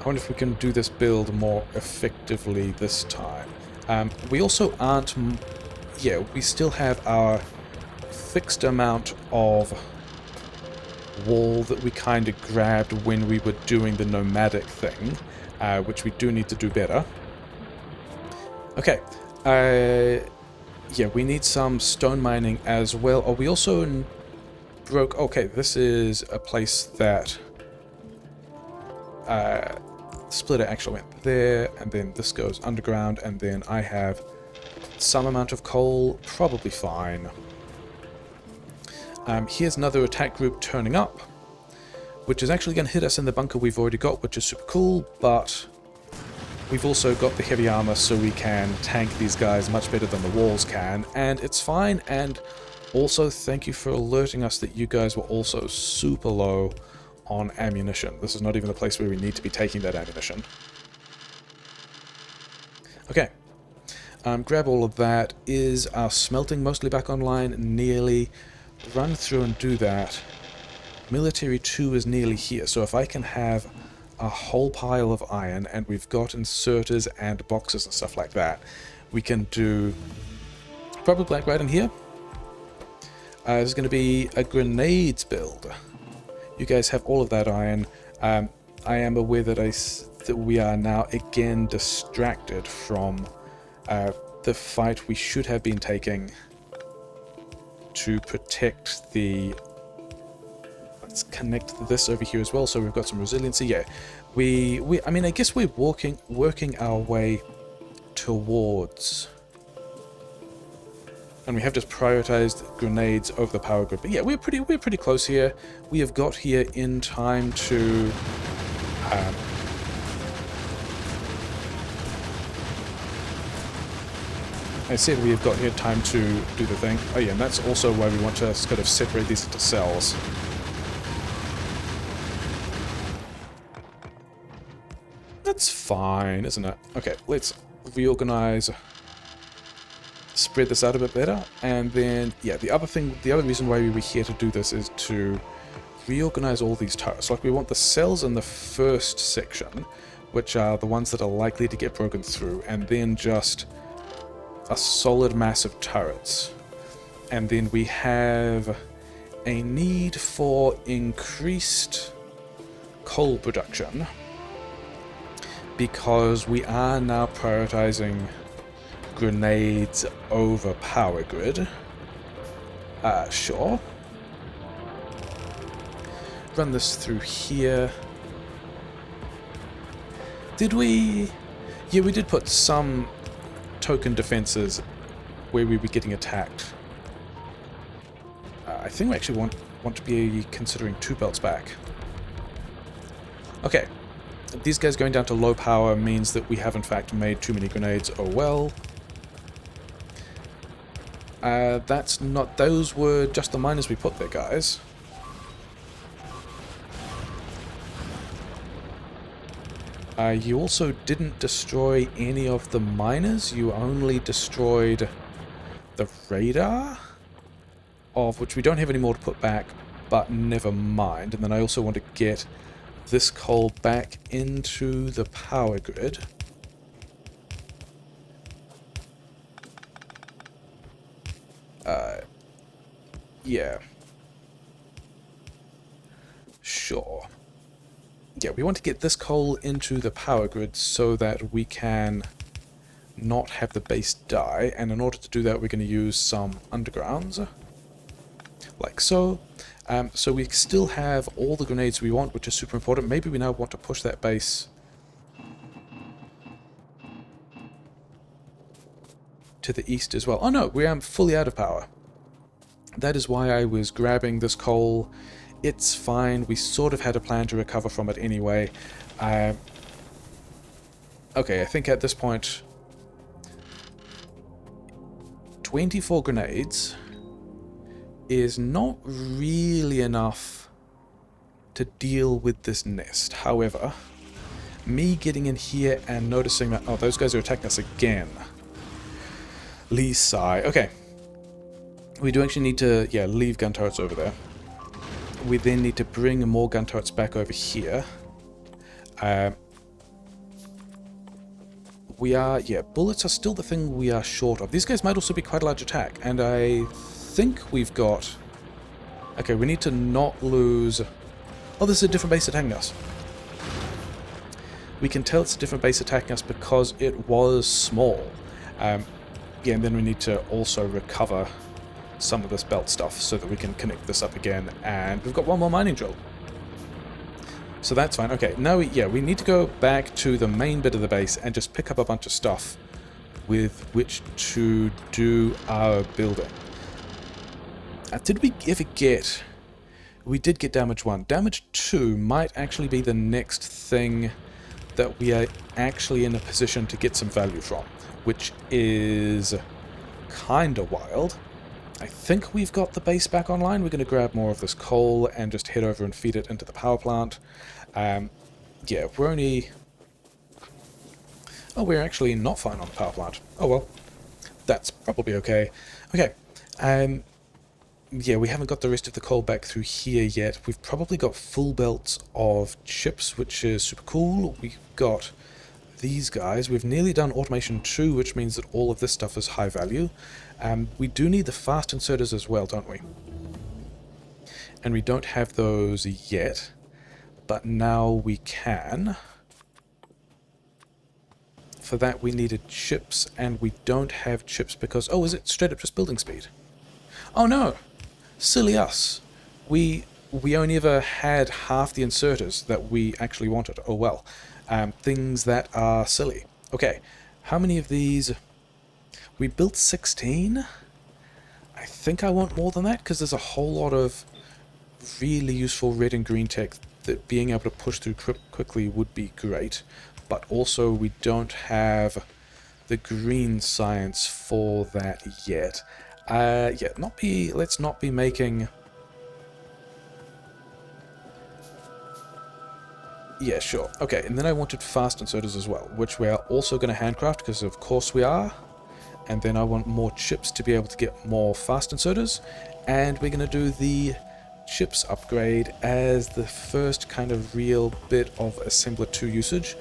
I wonder if we can do this build more effectively this time. We also aren't... Yeah, we still have our fixed amount of wall that we kind of grabbed when we were doing the nomadic thing, which we do need to do better. Okay, yeah, we need some stone mining as well. Oh, we also broke... Okay, this is a place that splitter actually went there, and then this goes underground, and then I have some amount of coal, probably fine. Here's another attack group turning up, which is actually going to hit us in the bunker we've already got, which is super cool, but we've also got the heavy armor so we can tank these guys much better than the walls can, and it's fine. And also thank you for alerting us that you guys were also super low on ammunition. This is not even the place where we need to be taking that ammunition. Okay. Grab all of that. Is our smelting mostly back online? Nearly. Run through and do that. Military 2 is nearly here, so if I can have a whole pile of iron, and we've got inserters and boxes and stuff like that, we can do probably black right in here. There's going to be a grenades build. You guys have all of that iron. I am aware that we are now again distracted from the fight we should have been taking to protect the... Let's connect this over here as well, so we've got some resiliency. Yeah, I mean, I guess we're working our way towards... And we have just prioritized grenades over the power grid. But yeah, we're pretty close here. We have got here in time to... I said we have got here time to do the thing. Oh yeah, and that's also why we want to kind of separate these into cells. That's fine, isn't it? Okay, let's reorganize, spread this out a bit better, and then, yeah, the other reason why we were here to do this is to reorganize all these turrets. Like, we want the cells in the first section, which are the ones that are likely to get broken through, and then just a solid mass of turrets. And then we have a need for increased coal production because we are now prioritizing grenades over power grid. Sure. Run this through here. Did we... Yeah, we did put some token defenses where we were getting attacked. I think we actually want to be considering 2 belts back. Okay. These guys going down to low power means that we have in fact made too many grenades. Oh well. That's not... Those were just the miners we put there, guys. You also didn't destroy any of the miners. You only destroyed the radar, of which we don't have any more to put back, but never mind. And then I also want to get this coal back into the power grid. Yeah. Sure. Yeah, we want to get this coal into the power grid so that we can not have the base die, and in order to do that we're going to use some undergrounds, like so. So we still have all the grenades we want, which is super important. Maybe we now want to push that base to the east as well. Oh no, we are fully out of power. That is why I was grabbing this coal. It's fine. We sort of had a plan to recover from it anyway. Okay, I think at this point 24 grenades is not really enough to deal with this nest. However, me getting in here and noticing that... Oh, those guys are attacking us again. Lee Sai. Okay. We do actually need to, yeah, leave gun turrets over there. We then need to bring more gun turrets back over here. We are, yeah, bullets are still the thing we are short of. These guys might also be quite a large attack, and I think we've got... Okay, we need to not lose... Oh, this is a different base attacking us. We can tell it's a different base attacking us because it was small. Yeah, and then we need to also recover some of this belt stuff so that we can connect this up again, and we've got one more mining drill. So that's fine. Okay, now we need to go back to the main bit of the base and just pick up a bunch of stuff with which to do our building. Did we ever get... We did get damage 1. Damage 2 might actually be the next thing that we are actually in a position to get some value from, which is kinda wild. I think we've got the base back online. We're going to grab more of this coal and just head over and feed it into the power plant. Yeah, we're only... Oh, we're actually not fine on the power plant. Oh well, that's probably okay. Okay, yeah, we haven't got the rest of the coal back through here yet. We've probably got full belts of chips, which is super cool. We've got these guys. We've nearly done automation 2, which means that all of this stuff is high value. We do need the fast inserters as well, don't we? And we don't have those yet, but now we can. For that we needed chips, and we don't have chips because... Oh, is it straight up just building speed? Oh no! Silly us. We only ever had half the inserters that we actually wanted. Oh well. Things that are silly. Okay, how many of these... We built 16? I think I want more than that, because there's a whole lot of really useful red and green tech that being able to push through quickly would be great. But also we don't have the green science for that yet. Yeah, let's not be making... Yeah, sure. Okay, and then I wanted fast inserters as well, which we are also going to handcraft, because of course we are. And then I want more chips to be able to get more fast inserters. And we're going to do the chips upgrade as the first kind of real bit of Assembler 2 usage,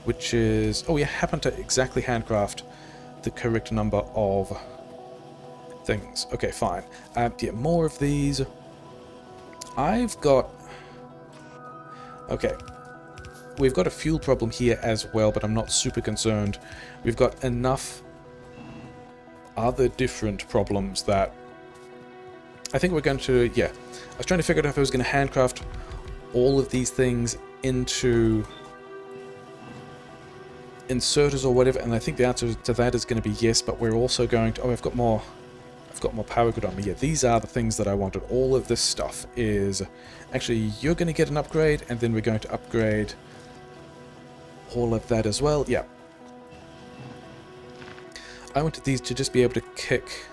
which is... Oh, we happen to exactly handcraft the correct number of things. Okay, fine. Yeah, more of these. I've got... Okay. We've got a fuel problem here as well, but I'm not super concerned. We've got enough other different problems that I think we're going to... Yeah. I was trying to figure out if I was going to handcraft all of these things into inserters or whatever, and I think the answer to that is going to be yes, but we're also going to... Oh, I've got more power grid on me. Yeah, these are the things that I wanted. All of this stuff is... Actually, you're going to get an upgrade, and then we're going to upgrade all of that as well. Yeah. I wanted these to just be able to kick...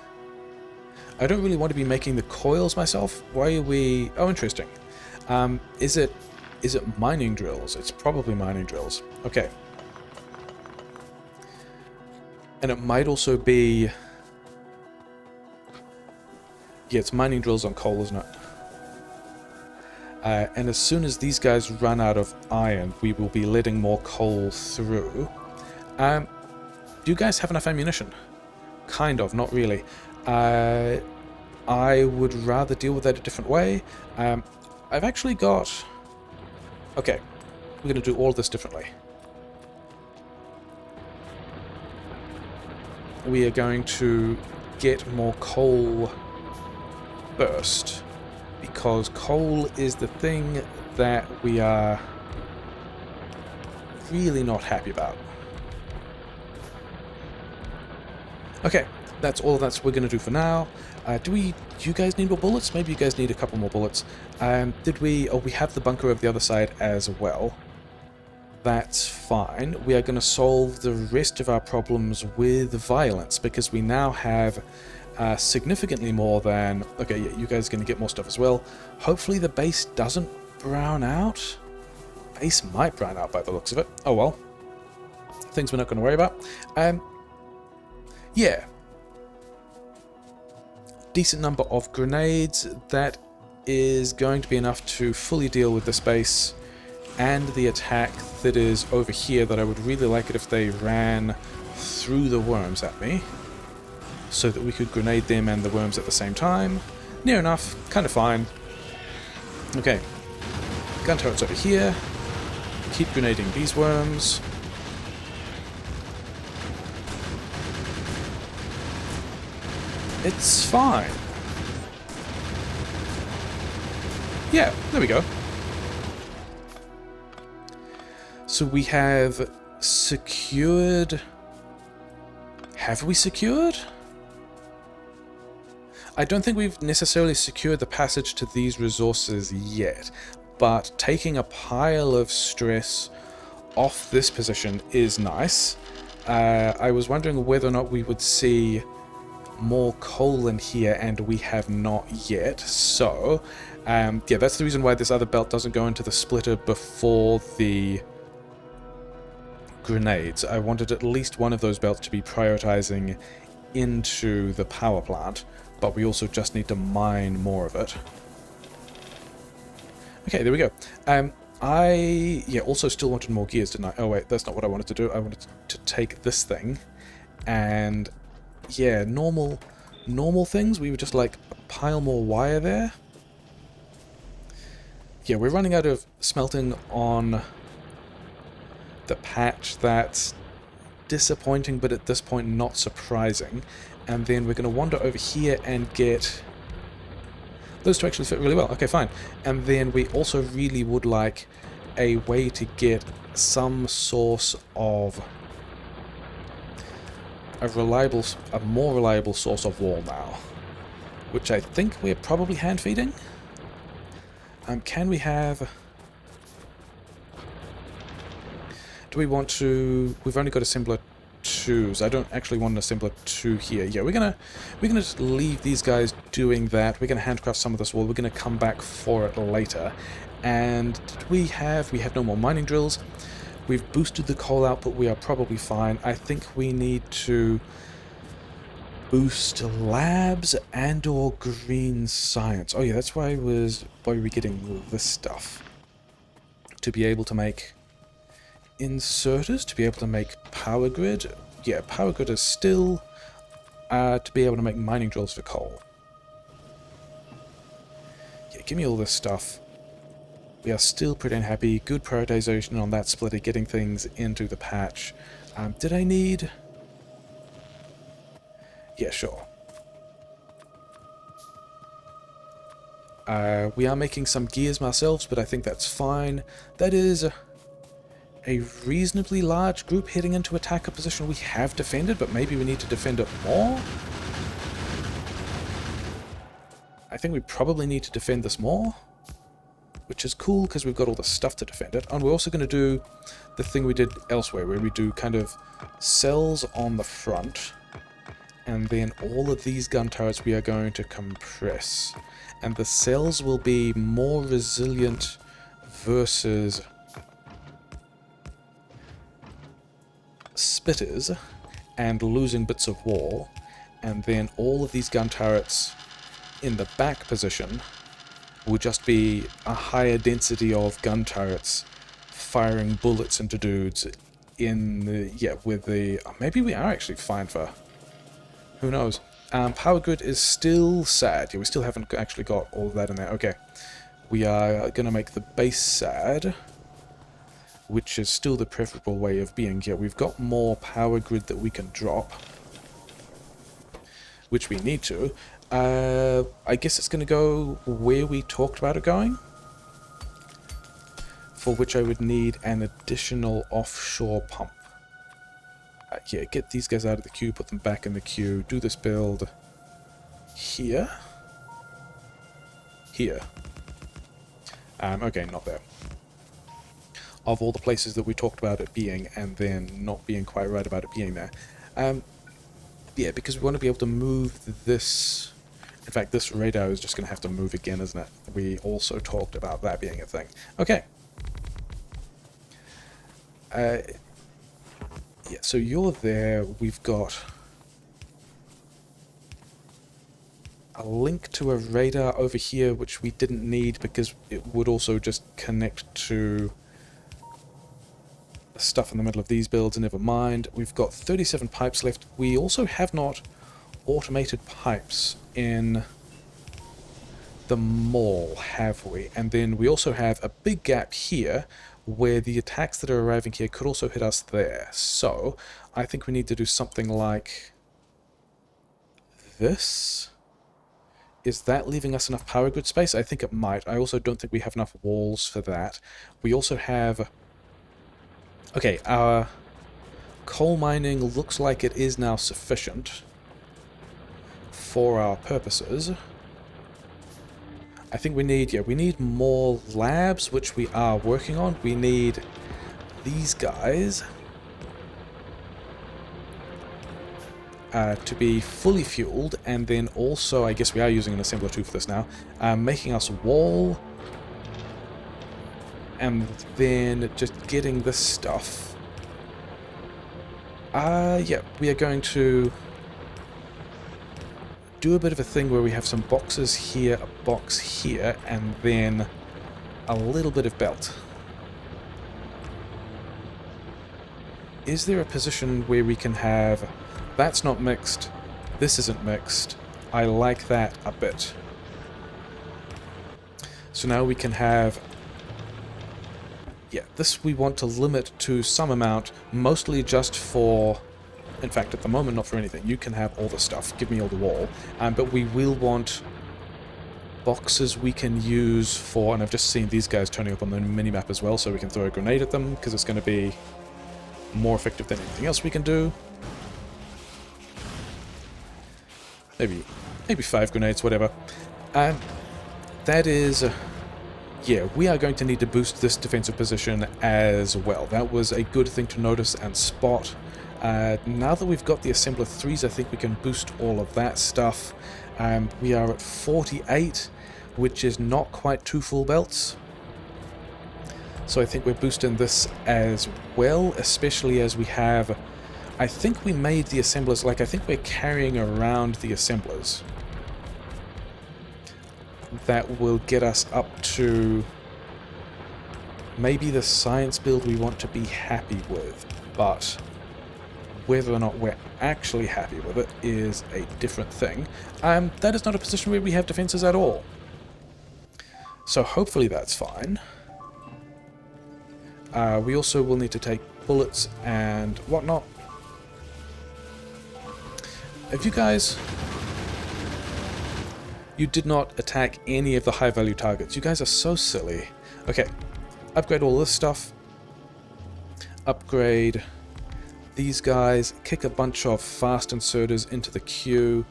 I don't really want to be making the coils myself. Why are we... Oh, interesting. Is it mining drills? It's probably mining drills. Okay. And it might also be... Yeah, it's mining drills on coal, isn't it? And as soon as these guys run out of iron, we will be letting more coal through. Do you guys have enough ammunition? Kind of, not really. I would rather deal with that a different way. I've actually got... Okay, we're going to do all this differently. We are going to get more coal first, because coal is the thing that we are really not happy about. Okay, that's all that's we're going to do for now. Do you guys need more bullets? Maybe you guys need a couple more bullets. Did we... Oh, we have the bunker over the other side as well. That's fine. We are going to solve the rest of our problems with violence, because we now have significantly more than... Okay, yeah, you guys are going to get more stuff as well. Hopefully the base doesn't brown out. Base might brown out by the looks of it. Oh well. Things we're not going to worry about. Yeah. Decent number of grenades. That is going to be enough to fully deal with this base and the attack that is over here, that I would really like it if they ran through the worms at me, so that we could grenade them and the worms at the same time. Near enough. Kind of fine. Okay. Gun turrets over here. Keep grenading these worms. It's fine. Yeah, there we go. So we have secured... Have we secured? I don't think we've necessarily secured the passage to these resources yet, but taking a pile of stress off this position is nice. I was wondering whether or not we would see more coal in here, and we have not yet. So, yeah, that's the reason why this other belt doesn't go into the splitter before the grenades. I wanted at least one of those belts to be prioritizing into the power plant, but we also just need to mine more of it. Okay, there we go. I also still wanted more gears, didn't I? Oh wait, that's not what I wanted to do. I wanted to take this thing and... Yeah, normal things, we would just like pile more wire there. Yeah, we're running out of smelting on the patch. That's disappointing, but at this point not surprising. And then we're going to wander over here and get... Those two actually fit really well. Okay, fine. And then we also really would like a way to get some source of... a more reliable source of wall now, which I think we're probably hand feeding. Can we have... Do we want to... We've only got assembler 2s. I don't actually want an assembler 2 here. Yeah, we're gonna just leave these guys doing that. We're gonna handcraft some of this wall. We're gonna come back for it later. And did we have no more mining drills. We've boosted the coal output, we are probably fine. I think we need to boost labs and or green science. Oh yeah, that's why we're getting this stuff. To be able to make inserters, to be able to make power grid. yeah, power grid is still to be able to make mining drills for coal. Yeah, give me all this stuff. We are still pretty unhappy. Good prioritization on that splitter, getting things into the patch. Did I need... Yeah, sure. We are making some gears ourselves, but I think that's fine. That is a reasonably large group heading into attack a position we have defended, but maybe we need to defend it more? I think we probably need to defend this more, which is cool because we've got all the stuff to defend it. And we're also going to do the thing we did elsewhere, where we do kind of cells on the front, and then all of these gun turrets we are going to compress. And the cells will be more resilient versus spitters and losing bits of wall, and then all of these gun turrets in the back position will just be a higher density of gun turrets firing bullets into dudes in the, yeah, with the, maybe we are actually fine for, who knows. Power grid is still sad. Yeah, we still haven't actually got all of that in there. Okay, we are going to make the base sad, which is still the preferable way of being. Yeah, we've got more power grid that we can drop, which we need to. I guess it's going to go where we talked about it going, for which I would need an additional offshore pump. Yeah, get these guys out of the queue, put them back in the queue, do this build here. Here. Okay, not there. Of all the places that we talked about it being, and then not being quite right about it being there. Yeah, because we want to be able to move this... In fact, this radar is just going to have to move again, isn't it? We also talked about that being a thing. Okay. Yeah, so you're there. We've got a link to a radar over here, which we didn't need because it would also just connect to the stuff in the middle of these builds. Never mind. We've got 37 pipes left. We also have not automated pipes in the mall, have we? And then we also have a big gap here where the attacks that are arriving here could also hit us there. So I think we need to do something like this. Is that leaving us enough power grid space? I think it might. I also don't think we have enough walls for that. We also have... Okay, our coal mining looks like it is now sufficient for our purposes. I think we need, yeah, we need more labs, which we are working on. We need these guys to be fully fueled, and then also, I guess we are using an assembler too for this now, making us a wall, and then just getting this stuff. Yeah, we are going to do a bit of a thing where we have some boxes here, a box here, and then a little bit of belt. Is there a position where we can have... That's not mixed, this isn't mixed. I like that a bit. So now we can have... Yeah, this we want to limit to some amount, mostly just for... In fact, at the moment, not for anything. You can have all the stuff. Give me all the wall. But we will want boxes we can use for... And I've just seen these guys turning up on the minimap as well, so we can throw a grenade at them, because it's going to be more effective than anything else we can do. Maybe 5 grenades, whatever. That is... Yeah, we are going to need to boost this defensive position as well. That was a good thing to notice and spot. Now that we've got the assembler 3s, I think we can boost all of that stuff. We are at 48, which is not quite 2 full belts. So I think we're boosting this as well, especially as we have... I think we made the assemblers, like I think we're carrying around the assemblers. That will get us up to maybe the science build we want to be happy with, but Whether or not we're actually happy with it is a different thing. That is not a position where we have defenses at all. So hopefully that's fine. We also will need to take bullets and whatnot. If you guys... You did not attack any of the high-value targets. You guys are so silly. Okay, upgrade all this stuff. Upgrade these guys. Kick a bunch of fast inserters into the queue.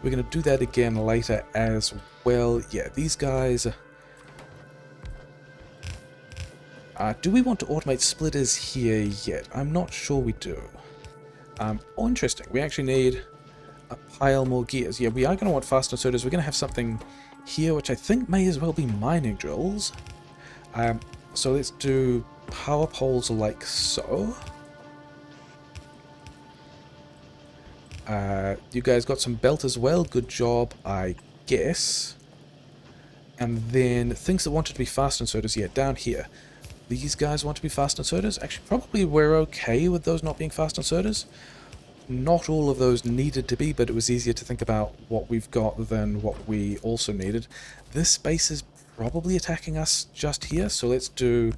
We're going to do that again later as well. Yeah, these guys... do we want to automate splitters here yet? I'm not sure we do. Oh, interesting. We actually need a pile more gears. Yeah, we are going to want fast inserters. We're going to have something here, which I think may as well be mining drills. So let's do power poles like so. You guys got some belt as well. Good job, I guess. And then things that wanted to be fast inserters, yeah, down here. These guys want to be fast inserters. Actually, probably we're okay with those not being fast inserters. Not all of those needed to be, but it was easier to think about what we've got than what we also needed. This space is probably attacking us just here, so let's do...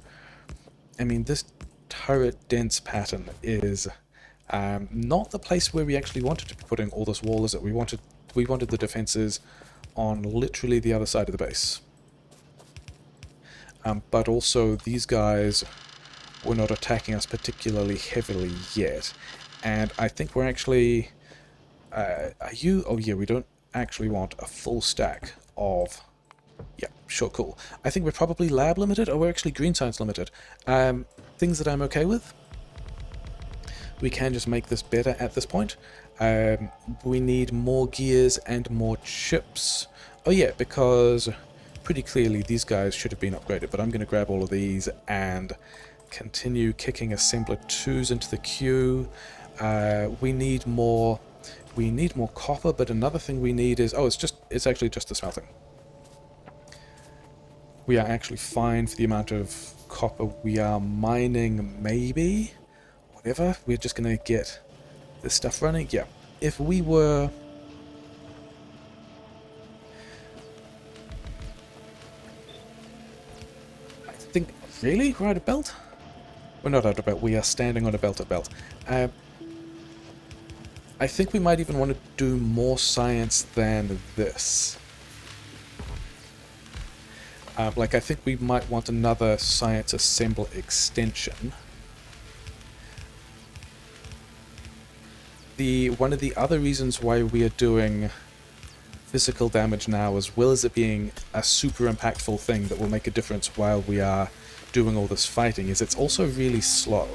I mean, this turret dense pattern is not the place where we actually wanted to be putting all this wall, is it? We wanted the defenses on literally the other side of the base. But also, these guys were not attacking us particularly heavily yet. And I think we're actually... are you... Oh yeah, we don't actually want a full stack of... Yeah, sure, cool. I think we're probably lab limited, or we're actually green science limited. Things that I'm okay with. We can just make this better at this point. We need more gears and more chips. Oh yeah, because pretty clearly these guys should have been upgraded, but I'm going to grab all of these and continue kicking assembler 2s into the queue. We need more copper, but another thing we need is... Oh, it's actually just the smelting. We are actually fine for the amount of copper we are mining, maybe? Whatever. We're just going to get this stuff running. Yeah. If we were... I think... Really? We're out of belt? We're not out of belt. We are standing on a belt of belt. I think we might even want to do more science than this. Like, I think we might want another science assembler extension. One of the other reasons why we are doing physical damage now, as well as it being a super impactful thing that will make a difference while we are doing all this fighting, is it's also really slow.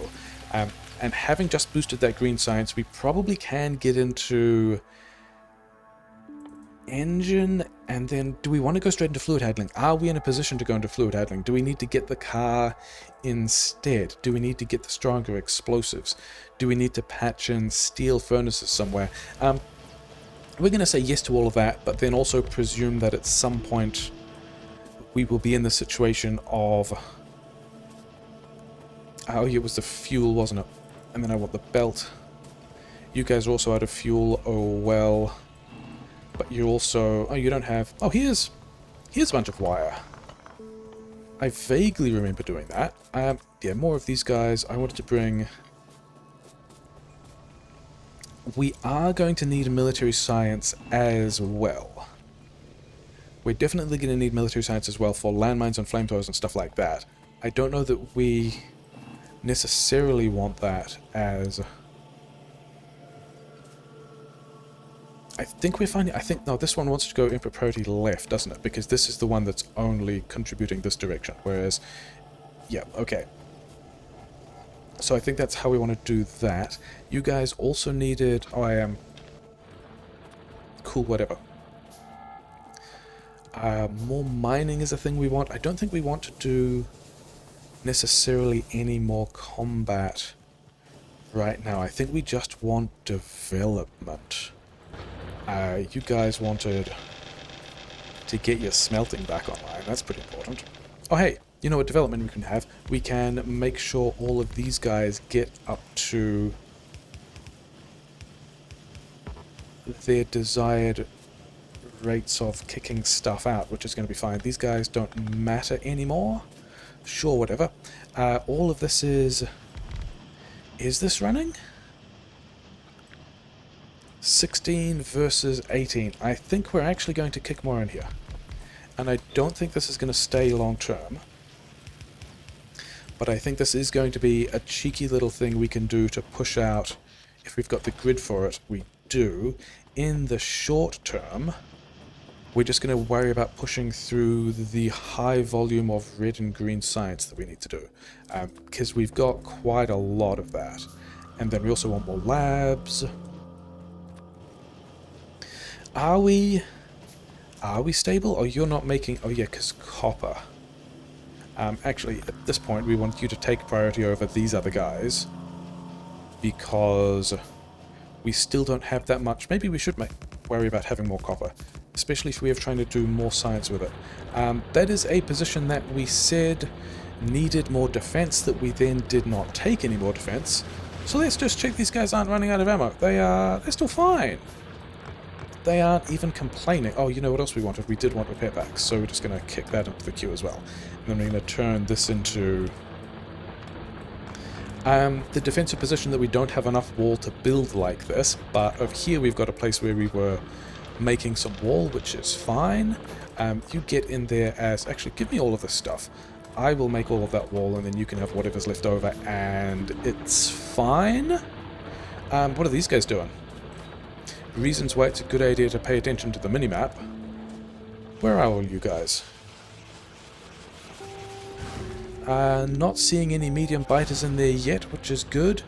And having just boosted that green science, we probably can get into engine, and then do we want to go straight into fluid handling? Are we in a position to go into fluid handling? Do we need to get the car instead? Do we need to get the stronger explosives? Do we need to patch in steel furnaces somewhere? We're going to say yes to all of that, but then also presume that at some point we will be in the situation of... Oh, it was the fuel, wasn't it? And then I want the belt. You guys are also out of fuel, oh well. But you also... Oh, you don't have... Oh, here's a bunch of wire. I vaguely remember doing that. Yeah, more of these guys. I wanted to bring... We are going to need military science as well. We're definitely going to need military science as well for landmines and flamethrowers and stuff like that. I don't know that we necessarily want that as... I think we're finding... I think... No, this one wants to go input priority left, doesn't it? Because this is the one that's only contributing this direction. Whereas... Yeah, okay. So I think that's how we want to do that. You guys also needed... Oh, I am... Cool, whatever. More mining is a thing we want. I don't think we want to do necessarily any more combat right now. I think we just want development. You guys wanted to get your smelting back online. That's pretty important. Oh, hey, you know what development we can have? We can make sure all of these guys get up to their desired rates of kicking stuff out, which is going to be fine. These guys don't matter anymore. Sure, whatever. All of this is... Is this running? 16 versus 18. I think we're actually going to kick more in here. And I don't think this is going to stay long term. But I think this is going to be a cheeky little thing we can do to push out. If we've got the grid for it, we do. In the short term, we're just going to worry about pushing through the high volume of red and green science that we need to do. Because we've got quite a lot of that. And then we also want more labs. Are we stable? Or you're not making... Oh yeah, because copper. Actually, at this point, we want you to take priority over these other guys. Because we still don't have that much. Maybe we should worry about having more copper. Especially if we are trying to do more science with it. That is a position that we said needed more defense, that we then did not take any more defense. So let's just check these guys aren't running out of ammo. They're still fine. They aren't even complaining. Oh, you know what else we wanted? We did want repair packs, so we're just going to kick that into the queue as well. And then we're going to turn this into the defensive position that we don't have enough wall to build like this, but over here we've got a place where we were making some wall, which is fine. You get in there as... Actually, give me all of this stuff. I will make all of that wall, and then you can have whatever's left over, and it's fine. What are these guys doing? Reasons why it's a good idea to pay attention to the minimap. Where are all you guys? Not seeing any medium biters in there yet, which is good.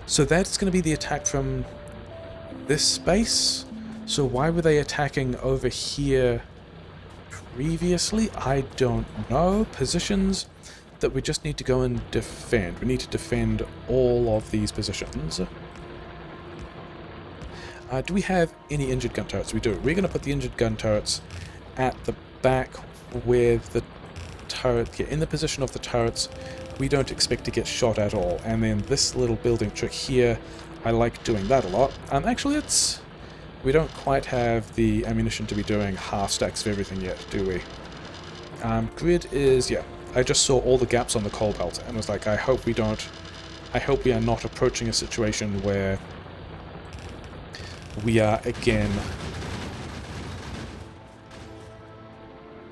So that's going to be the attack from this space. So why were they attacking over here previously? I don't know. Positions that we just need to go and defend. We need to defend all of these positions. Do we have any injured gun turrets? We do. We're going to put the injured gun turrets at the back where the turret... Yeah, in the position of the turrets, we don't expect to get shot at all. And then this little building trick here, I like doing that a lot. Actually, it's... We don't quite have the ammunition to be doing half stacks of everything yet, do we? Grid is... Yeah, I just saw all the gaps on the coal belt and was like, I hope we don't... I hope we are not approaching a situation where... we are again...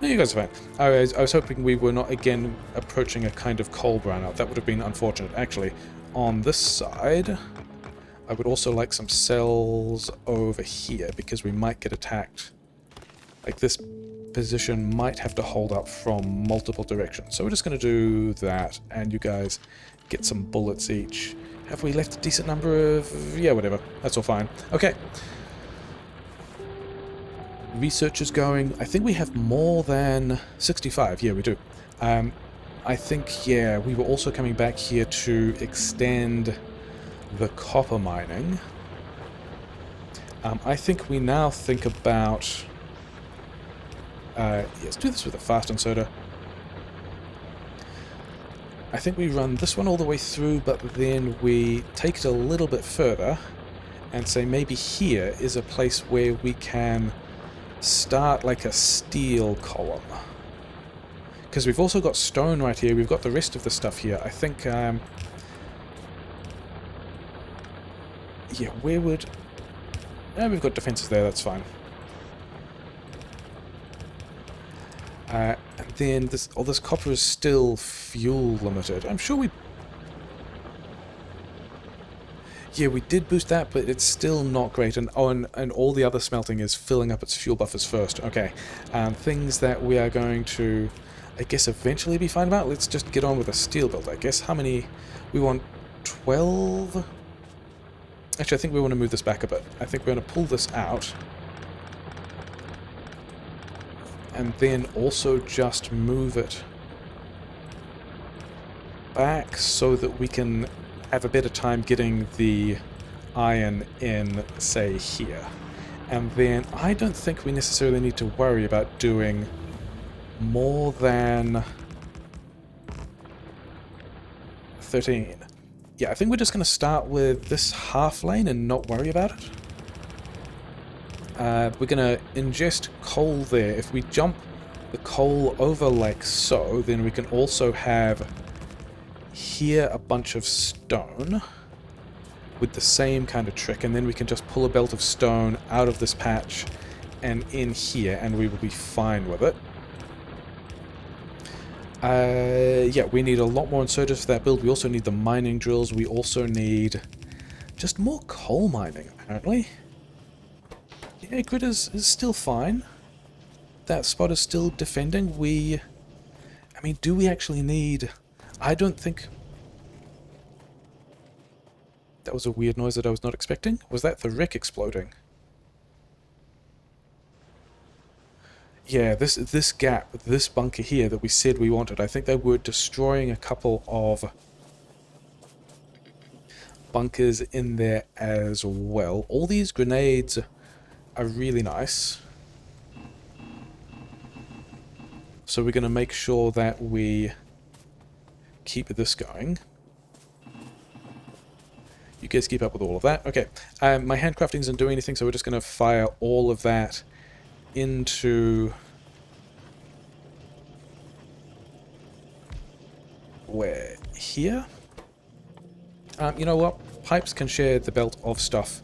No, you guys are fine. I was hoping we were not again approaching a kind of coal brownout. That would have been unfortunate. Actually, on this side, I would also like some cells over here, because we might get attacked. Like, this position might have to hold up from multiple directions. So we're just going to do that, and you guys get some bullets each. Have we left a decent number of... Yeah, whatever. That's all fine. Okay. Research is going. I think we have more than 65. Yeah, we do. I think, yeah, we were also coming back here to extend the copper mining. I think we now think about... let's do this with a fast inserter. I think we run this one all the way through, but then we take it a little bit further and say maybe here is a place where we can start like a steel column. Because we've also got stone right here, we've got the rest of the stuff here. I think, yeah, where would... we've got defenses there, that's fine. And then this, all this copper is still fuel limited. I'm sure we... Yeah, we did boost that, but it's still not great. And oh, and all the other smelting is filling up its fuel buffers first. Okay, things that we are going to, I guess, eventually be fine about. Let's just get on with a steel build, I guess. How many? We want 12? Actually, I think we want to move this back a bit. I think we're going to pull this out. And then also just move it back so that we can have a better time getting the iron in, say, here. And then I don't think we necessarily need to worry about doing more than 13. Yeah, I think we're just going to start with this half lane and not worry about it. We're going to ingest coal there. If we jump the coal over like so, then we can also have here a bunch of stone with the same kind of trick, and then we can just pull a belt of stone out of this patch and in here, and we will be fine with it. Yeah, we need a lot more inserters for that build. We also need the mining drills. We also need just more coal mining, apparently. Yeah, grid is still fine. That spot is still defending. I mean, do we actually need... I don't think... That was a weird noise that I was not expecting. Was that the wreck exploding? Yeah, this gap, this bunker here that we said we wanted, I think they were destroying a couple of bunkers in there as well. All these grenades are really nice. So we're going to make sure that we keep this going. You guys keep up with all of that. Okay, my handcrafting isn't doing anything, so we're just going to fire all of that into... where? Here? You know what? Pipes can share the belt of stuff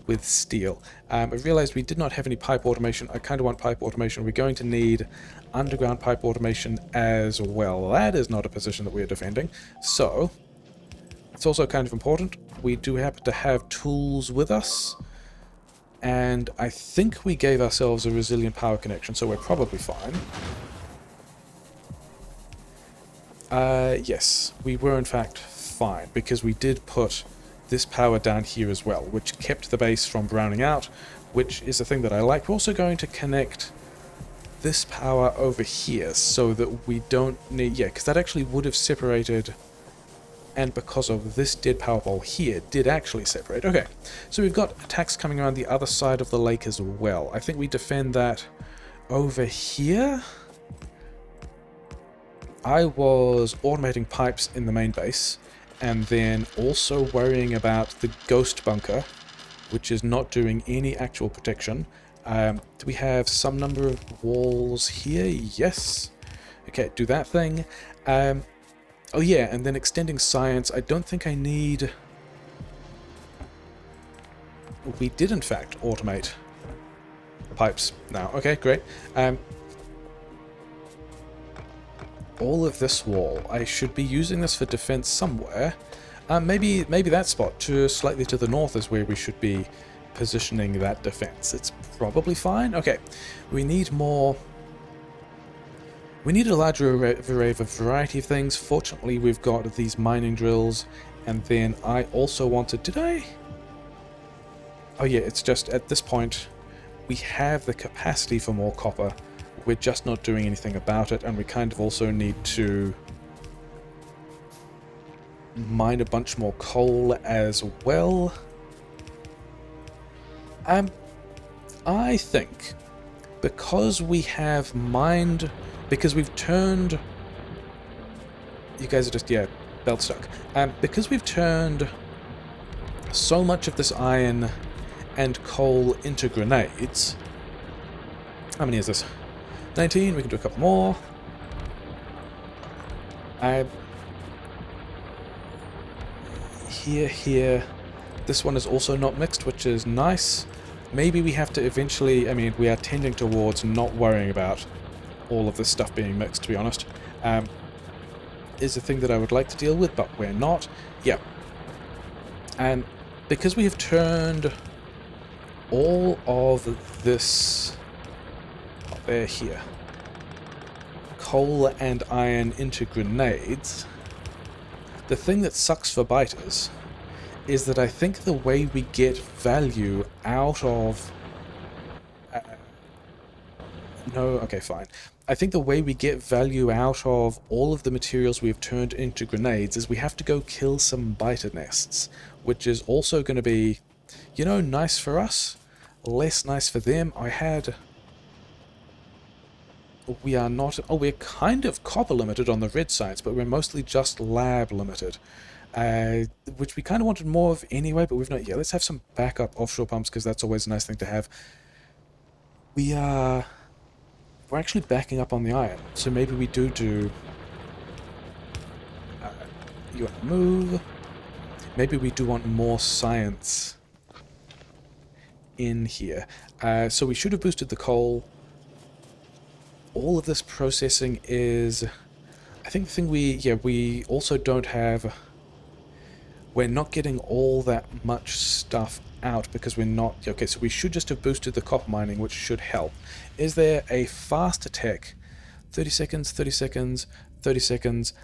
with steel. I realized we did not have any pipe automation. I kind of want pipe automation. We're going to need underground pipe automation as well. That is not a position that we're defending. So, it's also kind of important. We do happen to have tools with us. And I think we gave ourselves a resilient power connection, so we're probably fine. Yes, we were in fact fine, because we did put this power down here as well, which kept the base from browning out, which is a thing that I like. We're also going to connect this power over here so that we don't need... yeah, because that actually would have separated, and because of this dead power pole here, did actually separate. Okay, so we've got attacks coming around the other side of the lake as well. I think we defend that over here. I was automating pipes in the main base, and then also worrying about the ghost bunker, which is not doing any actual protection. Do we have some number of walls here? Yes. Okay, do that thing. Oh yeah, and then extending science. I don't think I need... We did in fact automate pipes now. Okay, great. All of this wall. I should be using this for defense somewhere. Maybe that spot slightly to the north is where we should be positioning that defense. It's probably fine. Okay, we need more... We need a larger variety of things. Fortunately, we've got these mining drills, and then I also wanted... Did I? Oh yeah, it's just at this point we have the capacity for more copper. We're just not doing anything about it, and we kind of also need to mine a bunch more coal as well. I think because we have mined, because we've turned... You guys are just, yeah, belt stuck. Because we've turned so much of this iron and coal into grenades... How many is this? 19, we can do a couple more. Here. This one is also not mixed, which is nice. Maybe we have to eventually... I mean, we are tending towards not worrying about all of this stuff being mixed, to be honest. Is a thing that I would like to deal with, but we're not. Yeah. And because we have turned all of this... There, here. Coal and iron into grenades. The thing that sucks for biters is that I think the way we get value out of... no, okay, fine. I think the way we get value out of all of the materials we have turned into grenades is we have to go kill some biter nests, which is also going to be, you know, nice for us, less nice for them. We are not... Oh, we're kind of copper limited on the red sites, but we're mostly just lab limited. Which we kind of wanted more of anyway, but we've not... Yeah, let's have some backup offshore pumps, because that's always a nice thing to have. we're actually backing up on the iron. So maybe we do you want to move? Maybe we do want more science in here. So we should have boosted the coal. All of this processing is... I think the thing we also don't have... We're not getting all that much stuff out because we're not... Okay, so we should just have boosted the copper mining, which should help. Is there a fast attack? 30 seconds, 30 seconds, 30 seconds.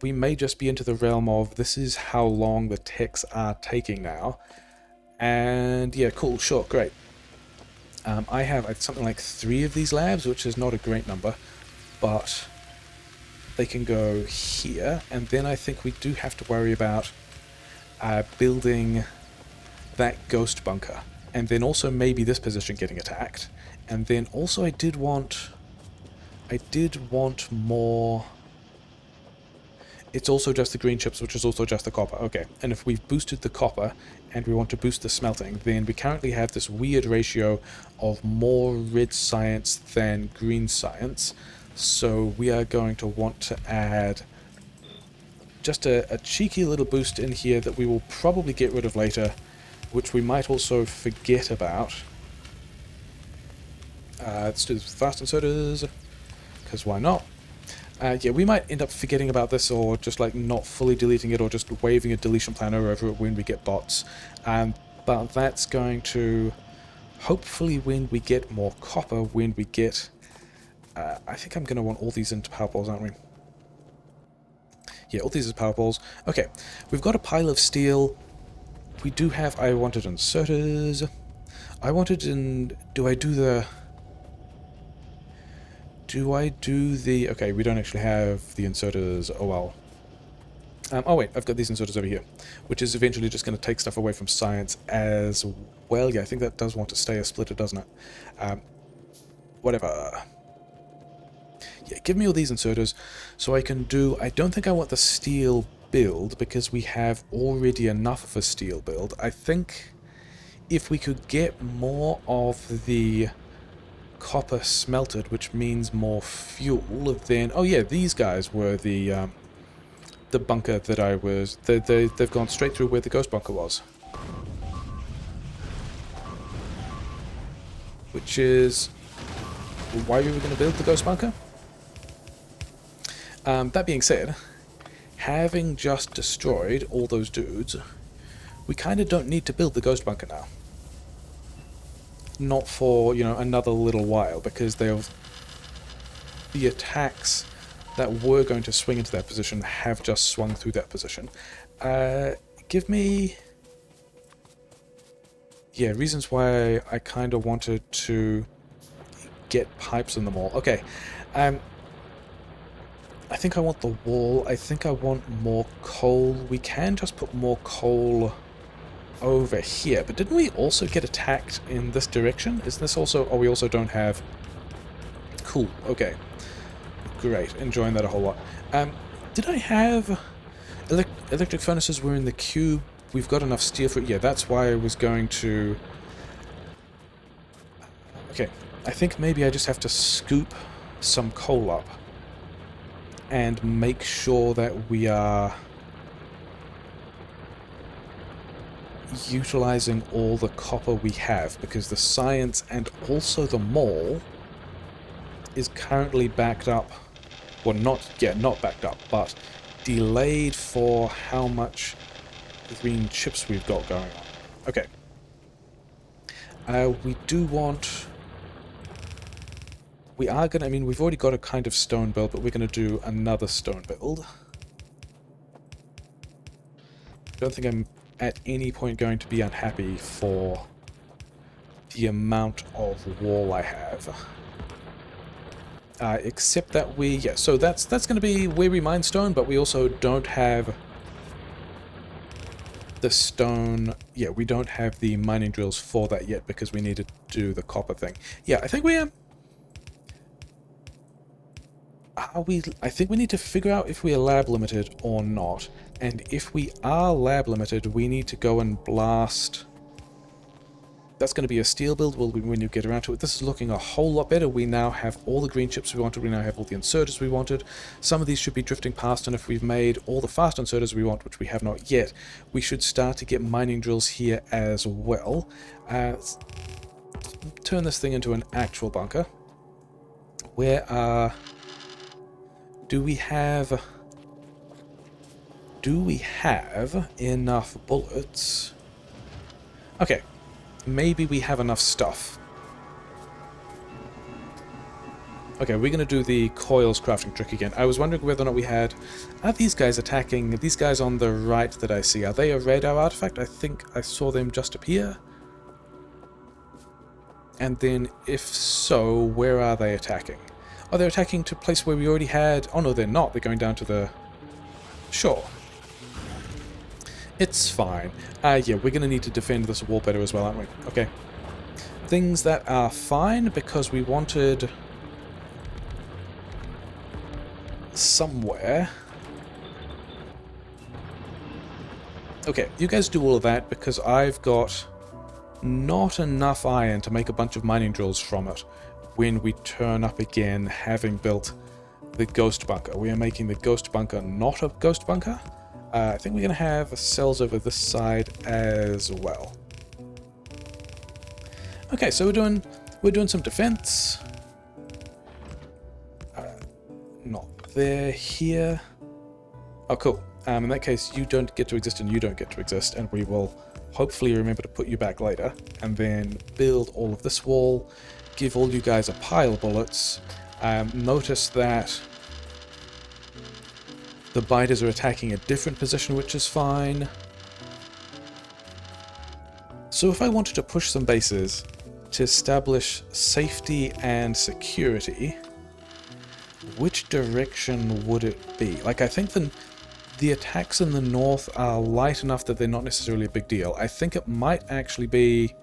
We may just be into the realm of this is how long the techs are taking now. And yeah, cool, sure, great. I have something like 3 of these labs, which is not a great number, but they can go here, and then I think we do have to worry about building that ghost bunker, and then also maybe this position getting attacked, and then also I did want more. It's also just the green chips, which is also just the copper. Okay, and if we've boosted the copper and we want to boost the smelting, then we currently have this weird ratio of more red science than green science. So we are going to want to add just a cheeky little boost in here that we will probably get rid of later, which we might also forget about. Let's do this with fast inserters, because why not? Yeah, we might end up forgetting about this, or just like not fully deleting it, or just waving a deletion planner over it when we get bots. But that's going to, hopefully when we get more copper, when we get... I think I'm going to want all these into power balls, aren't we? Yeah, all these are power balls. Okay, we've got a pile of steel. We do have... I wanted inserters. I wanted in... Do I do the... Okay, we don't actually have the inserters. Oh well. Oh wait, I've got these inserters over here, which is eventually just going to take stuff away from science as well. Yeah, I think that does want to stay a splitter, doesn't it? Whatever. Yeah, give me all these inserters so I can do... I don't think I want the steel build because we have already enough of a steel build. I think if we could get more of the copper smelted, which means more fuel, then... Oh yeah, these guys were the bunker that I was... They've gone straight through where the ghost bunker was. Which is why we were going to build the ghost bunker. That being said, having just destroyed all those dudes, we kind of don't need to build the ghost bunker now. Not for, you know, another little while, because the attacks that were going to swing into that position have just swung through that position. Give me... Yeah, reasons why I kind of wanted to get pipes in them all. Okay, I think I want the wall. I think I want more coal. We can just put more coal over here, but didn't we also get attacked in this direction? Is this also... Oh, we also don't have... Cool, okay. Great, enjoying that a whole lot. Did I have... Electric furnaces were in the cube. We've got enough steel for it. Yeah, that's why I was going to... Okay, I think maybe I just have to scoop some coal up and make sure that we are utilizing all the copper we have, because the science and also the mall is currently backed up. Well, not backed up, but delayed for how much green chips we've got going on. Okay. We do want... We are going to... I mean, we've already got a kind of stone build, but we're going to do another stone build. I don't think I'm at any point going to be unhappy for the amount of wall I have. Except that we... Yeah, so that's going to be where we mine stone, but we also don't have the stone... Yeah, we don't have the mining drills for that yet because we need to do the copper thing. Yeah, I think we am... I think we need to figure out if we are lab limited or not. And if we are lab limited, we need to go and blast That's going to be a steel build when you get around to it. This is looking a whole lot better. We now have all the green chips we wanted. We now have all the inserters we wanted. Some of these should be drifting past, and if we've made all the fast inserters we want, which we have not yet, we should start to get mining drills here as well. Let's turn this thing into an actual bunker. Where are... Do we have enough bullets? Okay. Maybe we have enough stuff. Okay, we're going to do the coils crafting trick again. I was wondering whether or not we had... Are these guys attacking... These guys on the right that I see, are they a radar artifact? I think I saw them just appear. And then, if so, where are they attacking? Oh, they're attacking to a place where we already had... Oh, no, they're not. They're going down to the shore. It's fine. Yeah, we're going to need to defend this wall better as well, aren't we? Okay. Things that are fine because we wanted somewhere. Okay, you guys do all of that because I've got not enough iron to make a bunch of mining drills from it when we turn up again having built the ghost bunker. We are making the ghost bunker not a ghost bunker. I think we're going to have cells over this side as well. Okay, so we're doing some defense. Not there, here. Oh, cool. In that case, you don't get to exist and you don't get to exist, and we will hopefully remember to put you back later, and then build all of this wall, give all you guys a pile of bullets. Notice that the biters are attacking a different position, which is fine. So if I wanted to push some bases to establish safety and security, which direction would it be? Like, I think the attacks in the north are light enough that they're not necessarily a big deal. I think it might actually be...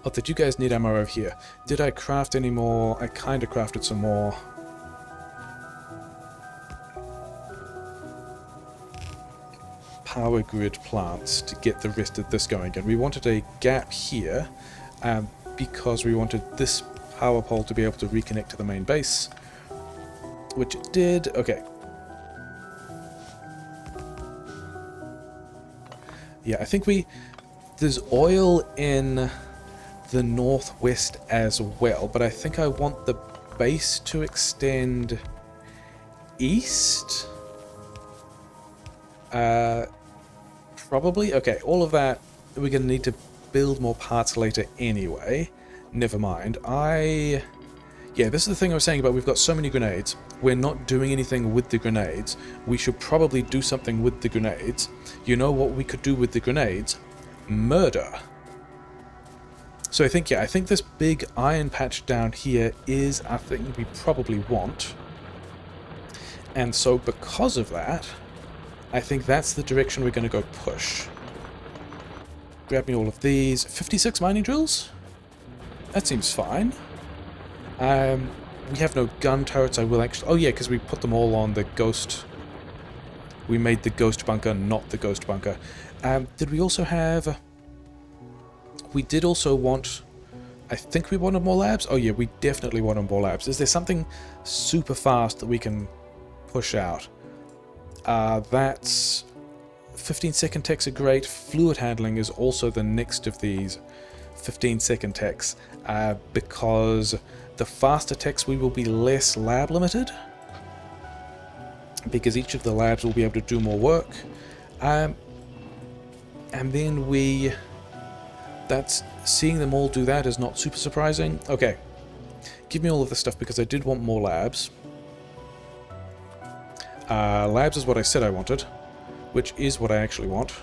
Oh, did you guys need ammo over here? Did I craft any more? I kind of crafted some more. Power grid plants to get the rest of this going. And we wanted a gap here because we wanted this power pole to be able to reconnect to the main base, which it did. Okay. Yeah, I think there's oil in the northwest as well, but I think I want the base to extend east. Probably. Okay, all of that, we're going to need to build more parts later anyway. Never mind. Yeah, this is the thing I was saying about we've got so many grenades. We're not doing anything with the grenades. We should probably do something with the grenades. You know what we could do with the grenades? Murder. So I think this big iron patch down here is a thing we probably want. And so because of that, I think that's the direction we're going to go push. Grab me all of these. 56 mining drills? That seems fine. We have no gun turrets. I will actually... Oh yeah, because we put them all on the ghost... We made the ghost bunker, not the ghost bunker. Did we also have... We did also want... I think we wanted more labs? Oh yeah, we definitely wanted more labs. Is there something super fast that we can push out? That's 15-second techs are great. Fluid handling is also the next of these 15-second techs, because the faster techs we will be less lab limited, because each of the labs will be able to do more work, and then that's seeing them all do that is not super surprising. Okay, give me all of this stuff because I did want more labs. Labs is what I said I wanted, which is what I actually want.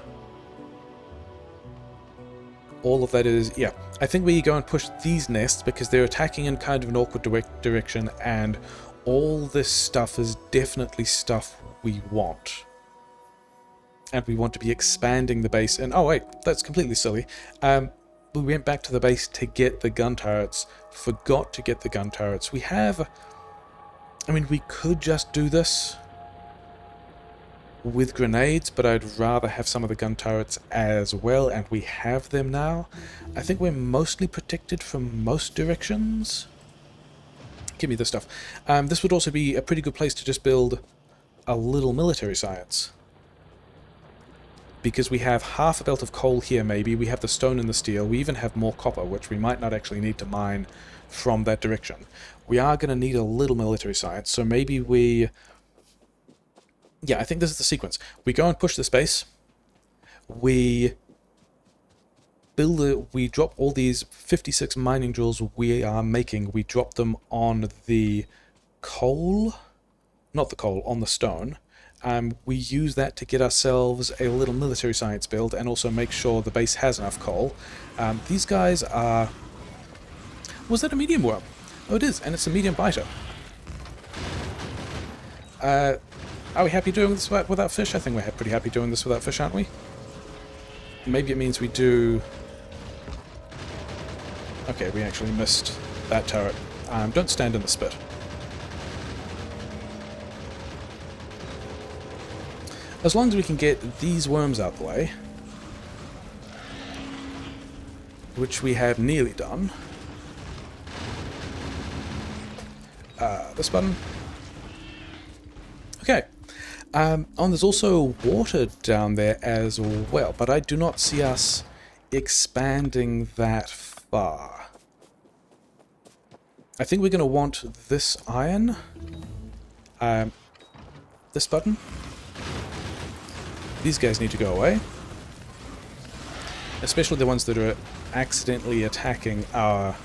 All of that is, yeah. I think we go and push these nests because they're attacking in kind of an awkward direction, and all this stuff is definitely stuff we want. And we want to be expanding the base, and oh wait, that's completely silly. We went back to the base to get the gun turrets, forgot to get the gun turrets. We have... I mean, we could just do this. with grenades, but I'd rather have some of the gun turrets as well, and we have them now. I think we're mostly protected from most directions. Give me this stuff. This would also be a pretty good place to just build a little military science. Because we have half a belt of coal here maybe, we have the stone and the steel, we even have more copper, which we might not actually need to mine from that direction. We are going to need a little military science, so maybe we... Yeah, I think this is the sequence. We go and push this base, we we drop all these 56 mining drills we are making, we drop them on the coal, not the coal, on the stone. We use that to get ourselves a little military science build and also make sure the base has enough coal. These guys are... Was that a medium worm? Oh, it is, and it's a medium biter. Are we happy doing this without fish? I think we're pretty happy doing this without fish, aren't we? Maybe it means we do... Okay, we actually missed that turret. Don't stand in the spit. As long as we can get these worms out the way, which we have nearly done. This button. Okay. There's also water down there as well, but I do not see us expanding that far. I think we're going to want this iron. This button. These guys need to go away. Especially the ones that are accidentally attacking our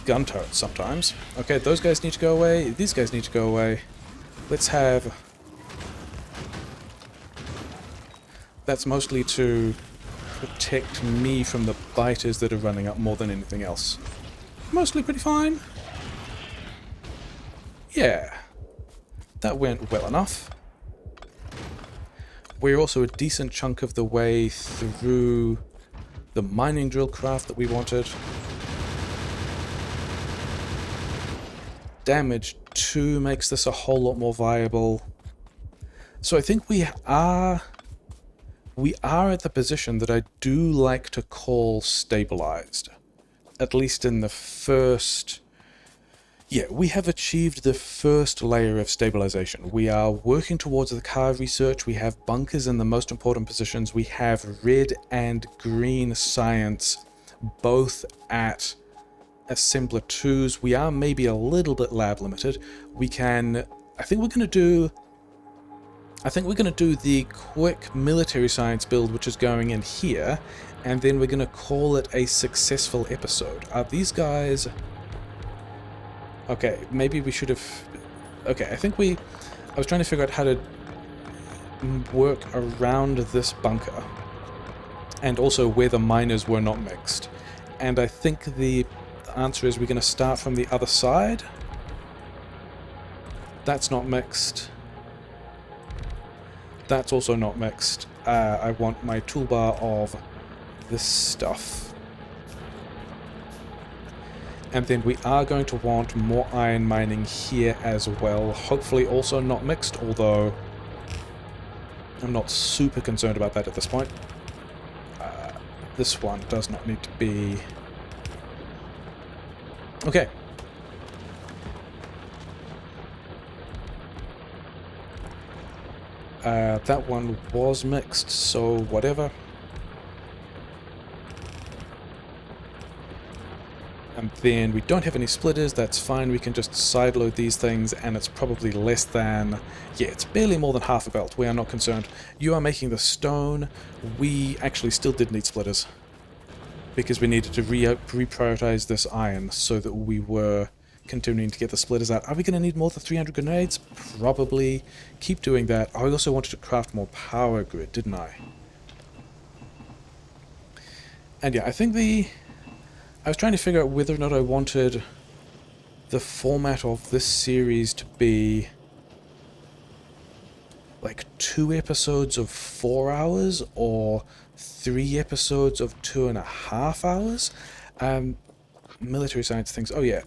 gun turrets sometimes. Okay, those guys need to go away. These guys need to go away. Let's have... That's mostly to protect me from the biters that are running up more than anything else. Mostly pretty fine. Yeah. That went well enough. We're also a decent chunk of the way through the mining drill craft that we wanted. Damage 2 makes this a whole lot more viable. So I think we are at the position that I do like to call stabilized. At least in the first... Yeah, we have achieved the first layer of stabilization. We are working towards the car research. We have bunkers in the most important positions. We have red and green science both at assembler 2s. We are maybe a little bit lab limited. We can... I think we're going to do the quick military science build, which is going in here, and then we're going to call it a successful episode. Are these guys... Okay, maybe we should have... Okay, I was trying to figure out how to work around this bunker. And also where the miners were not mixed. And I think the answer is we're going to start from the other side. That's not mixed. That's also not mixed. I want my toolbar of this stuff. And then we are going to want more iron mining here as well. Hopefully also not mixed, although I'm not super concerned about that at this point. This one does not need to be... Okay. That one was mixed, so whatever. And then we don't have any splitters, that's fine, we can just sideload these things, and it's probably less than... Yeah, it's barely more than half a belt, we are not concerned. You are making the stone, we actually still did need splitters. Because we needed to reprioritize this iron, so that we were continuing to get the splitters out. Are we going to need more than 300 grenades? Probably. Keep doing that. I also wanted to craft more power grid, didn't I? And yeah, I think I was trying to figure out whether or not I wanted the format of this series to be like 2 episodes of 4 hours or 3 episodes of 2.5 hours. Military science things. Oh yeah.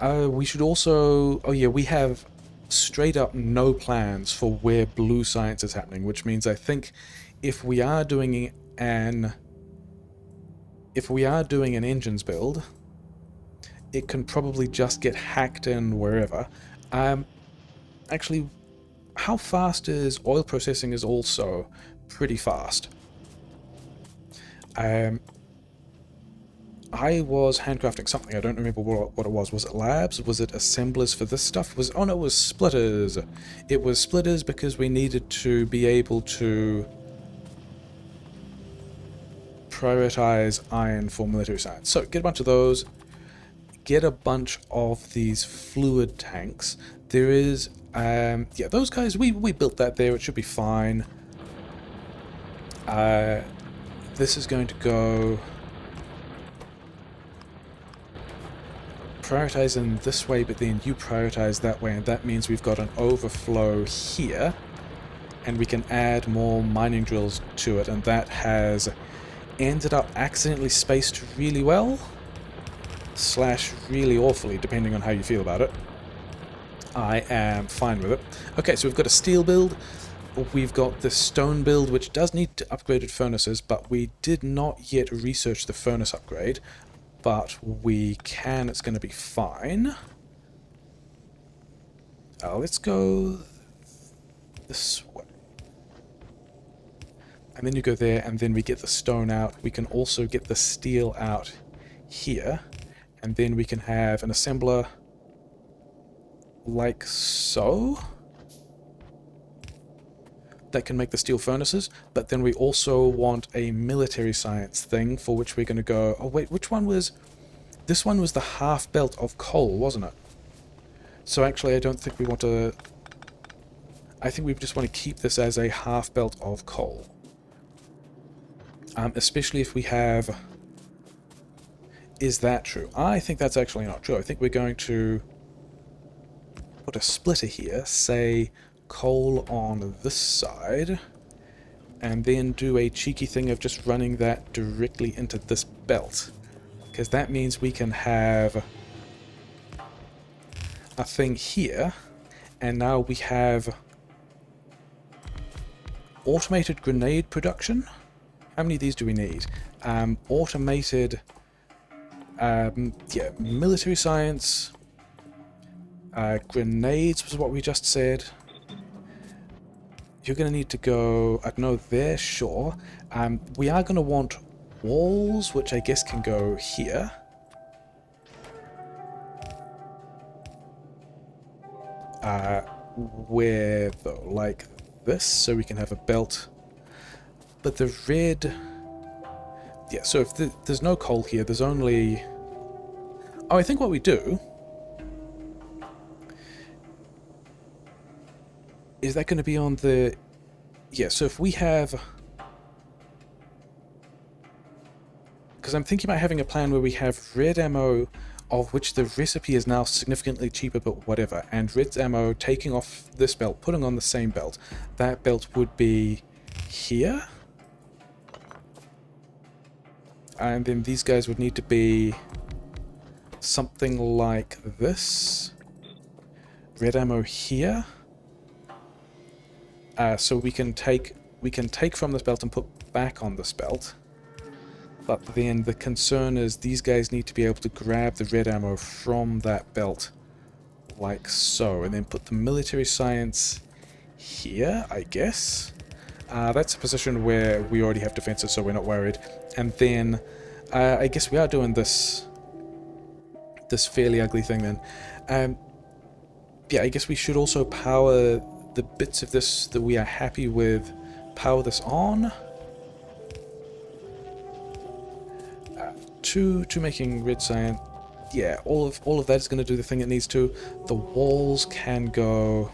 We should also... Oh yeah, we have straight up no plans for where blue science is happening, which means I think if we are doing an... If we are doing an engines build, it can probably just get hacked in wherever. Actually, how fast is oil processing is also pretty fast. I was handcrafting something. I don't remember what it was. Was it labs? Was it assemblers for this stuff? Oh no, it was splitters. It was splitters because we needed to be able to prioritize iron for military science. So get a bunch of those. Get a bunch of these fluid tanks. There is, yeah, those guys, we built that there. It should be fine. This is going to go... prioritize in this way, but then you prioritize that way, and that means we've got an overflow here, and we can add more mining drills to it, and that has ended up accidentally spaced really well, slash really awfully, depending on how you feel about it. I am fine with it. Okay, so we've got a steel build, we've got the stone build, which does need upgraded furnaces, but we did not yet research the furnace upgrade. But we can, it's going to be fine. Let's go this way. And then you go there, and then we get the stone out. We can also get the steel out here. And then we can have an assembler like so. That can make the steel furnaces. But then we also want a military science thing for which we're going to go... Oh wait, which one was... This one was the half belt of coal, wasn't it? So actually I don't think we want to... I think we just want to keep this as a half belt of coal. Especially if we have... Is that true? I think that's actually not true. I think we're going to put a splitter here, say coal on this side, and then do a cheeky thing of just running that directly into this belt. Because that means we can have a thing here, and now we have automated grenade production. How many of these do we need? Automated, yeah, military science, grenades was what we just said. You're going to need to go, I don't know, there, sure. We are going to want walls, which I guess can go here. Where though? Like this, so we can have a belt. But the red... Yeah, so if there's no coal here, there's only... Oh, I think what we do... Is that going to be on the... Yeah, so if we have... Because I'm thinking about having a plan where we have red ammo, of which the recipe is now significantly cheaper, but whatever, and red ammo taking off this belt, putting on the same belt. That belt would be here. And then these guys would need to be something like this. Red ammo here. So we can take from this belt and put back on this belt. But then the concern is these guys need to be able to grab the red ammo from that belt like so, and then put the military science here, I guess. That's a position where we already have defenses, so we're not worried. And then I guess we are doing this fairly ugly thing then. Yeah, I guess we should also power the bits of this that we are happy with, power this on. To making red cyan. Yeah, all of that is going to do the thing it needs to. The walls can go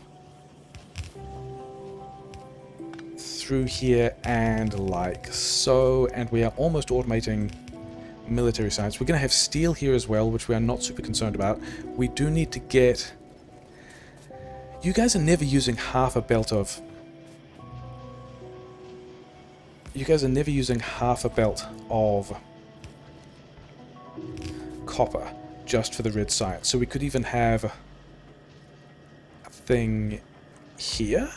through here and like so, and we are almost automating military science. We're going to have steel here as well, which we are not super concerned about. We do need to get... You guys are never using half a belt of... You guys are never using half a belt of copper. just for the red science. So we could even have a thing here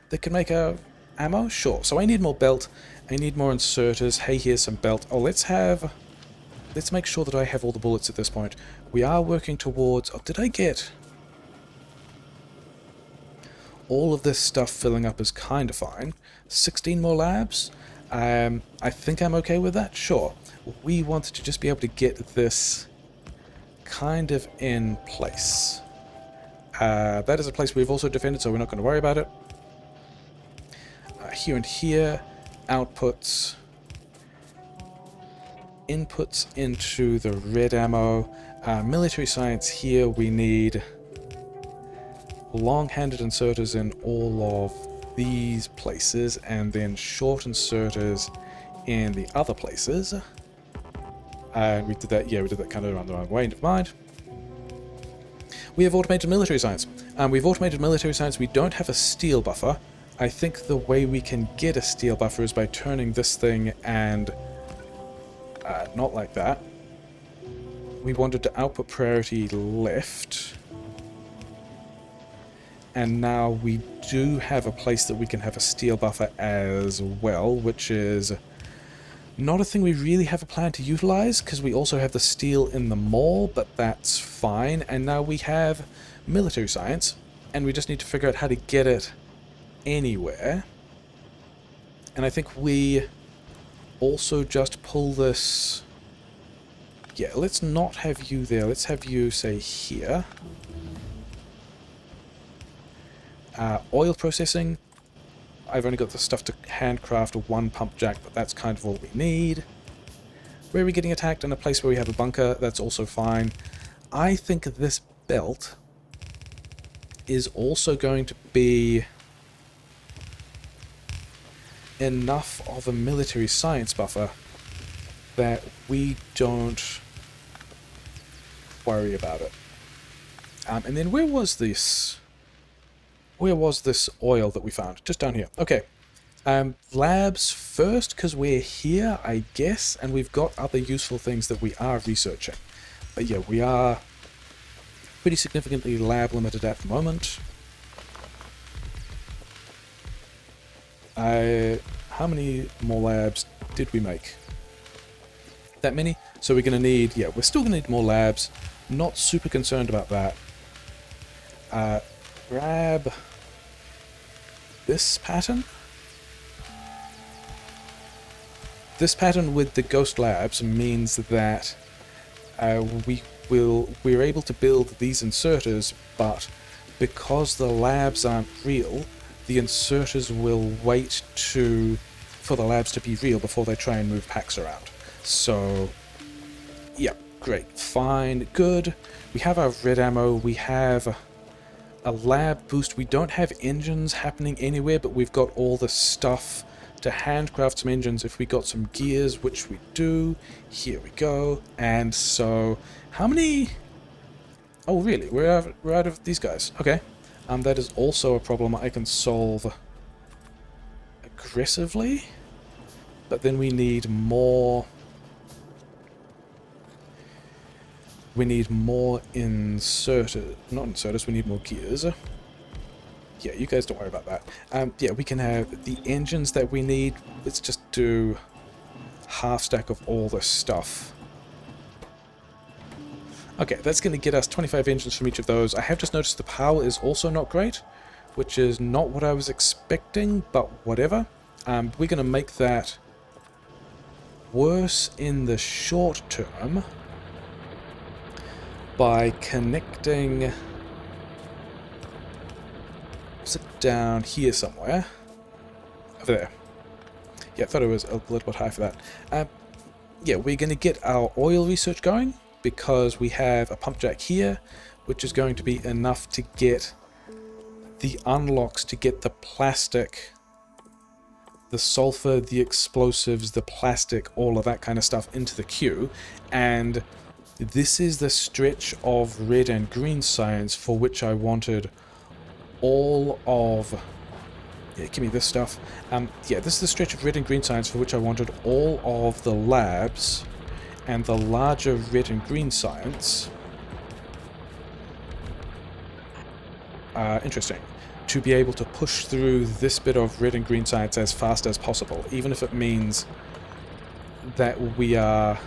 that can make a ammo? Sure. So I need more belt. I need more inserters. Hey, here's some belt. Oh, let's make sure that I have all the bullets at this point. We are working towards... Oh, did I get... All of this stuff filling up is kind of fine. 16 more labs? I think I'm okay with that. Sure. We wanted to just be able to get this kind of in place. That is a place we've also defended, so we're not going to worry about it. Here and here, outputs, inputs into the red ammo. Military science here, we need long-handed inserters in all of these places, and then short inserters in the other places. And we did that, yeah, we did that kind of around the wrong way, never mind. We have automated military science. We've automated military science. We don't have a steel buffer. I think the way we can get a steel buffer is by turning this thing and... not like that. We wanted to output priority left. And now we do have a place that we can have a steel buffer as well, which is not a thing we really have a plan to utilize, because we also have the steel in the mall, but that's fine. And now we have military science, and we just need to figure out how to get it anywhere. And I think we also just pull this... Yeah, let's not have you there. Let's have you, say, here. Oil processing. I've only got the stuff to handcraft one pump jack, but that's kind of all we need. Where are we getting attacked? In a place where we have a bunker, that's also fine. I think this belt is also going to be enough of a military science buffer that we don't worry about it. And then where was this? Where was this oil that we found? Just down here. Okay. Labs first, because we're here, I guess, and we've got other useful things that we are researching. But yeah, we are pretty significantly lab limited at the moment. How many more labs did we make? That many? So we're going to need... Yeah, we're still going to need more labs. Not super concerned about that. Grab this pattern. This pattern with the ghost labs means that we're able to build these inserters, but because the labs aren't real, the inserters will wait for the labs to be real before they try and move packs around. So, yeah, great, fine, good. We have our red ammo, we have a lab boost. We don't have engines happening anywhere, but we've got all the stuff to handcraft some engines if we got some gears, which we do. Here we go. And so, how many... Oh, really? We're out of these guys. Okay. That is also a problem I can solve aggressively. But then we need more... We need more inserters. Not inserters, we need more gears. Yeah, you guys don't worry about that. Yeah, we can have the engines that we need. Let's just do half stack of all this stuff. Okay, that's going to get us 25 engines from each of those. I have just noticed the power is also not great, which is not what I was expecting, but whatever. We're going to make that worse in the short term by connecting... Sit down here somewhere. Over there. Yeah, I thought it was a little bit high for that. Yeah, we're going to get our oil research going, because we have a pump jack here, which is going to be enough to get the unlocks, to get the plastic, the sulfur, the explosives, the plastic, all of that kind of stuff into the queue. And this is the stretch of red and green science for which I wanted all of... Yeah, give me this stuff. Yeah, this is the stretch of red and green science for which I wanted all of the labs and the larger red and green science are interesting. To be able to push through this bit of red and green science as fast as possible, even if it means that we are...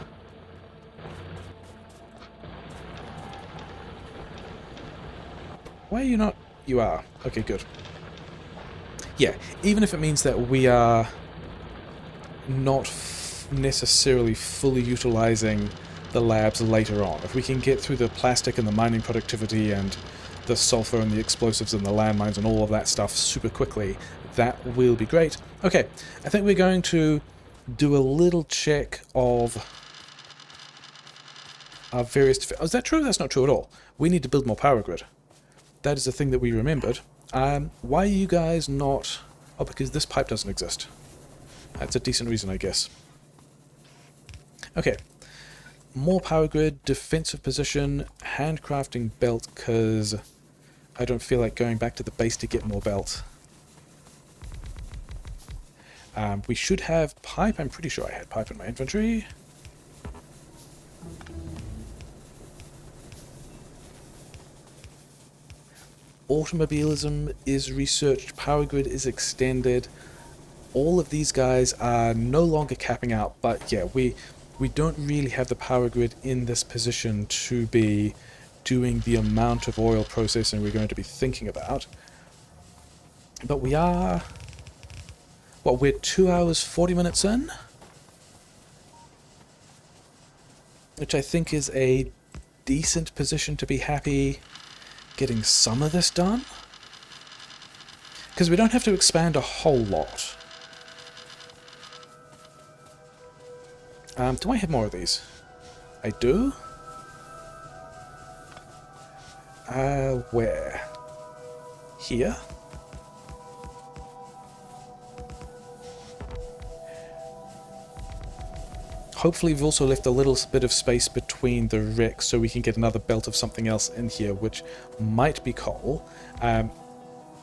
Why are you not? You are. Okay, good. Yeah, even if it means that we are not necessarily fully utilizing the labs later on. If we can get through the plastic and the mining productivity and the sulfur and the explosives and the landmines and all of that stuff super quickly, that will be great. Okay, I think we're going to do a little check of our various... Oh, is that true? That's not true at all. We need to build more power grid. That is a thing that we remembered. Why are you guys not... Oh, because this pipe doesn't exist. That's a decent reason, I guess. Okay. More power grid, defensive position, handcrafting belt, because I don't feel like going back to the base to get more belt. We should have pipe. I'm pretty sure I had pipe in my inventory. Automobilism is researched, power grid is extended. All of these guys are no longer capping out, but yeah, we don't really have the power grid in this position to be doing the amount of oil processing we're going to be thinking about. But we are... What, we're 2 hours 40 minutes in? Which I think is a decent position to be happy getting some of this done. Because we don't have to expand a whole lot. Do I have more of these? I do? Where? Here? Hopefully we've also left a little bit of space between the wrecks so we can get another belt of something else in here, which might be coal,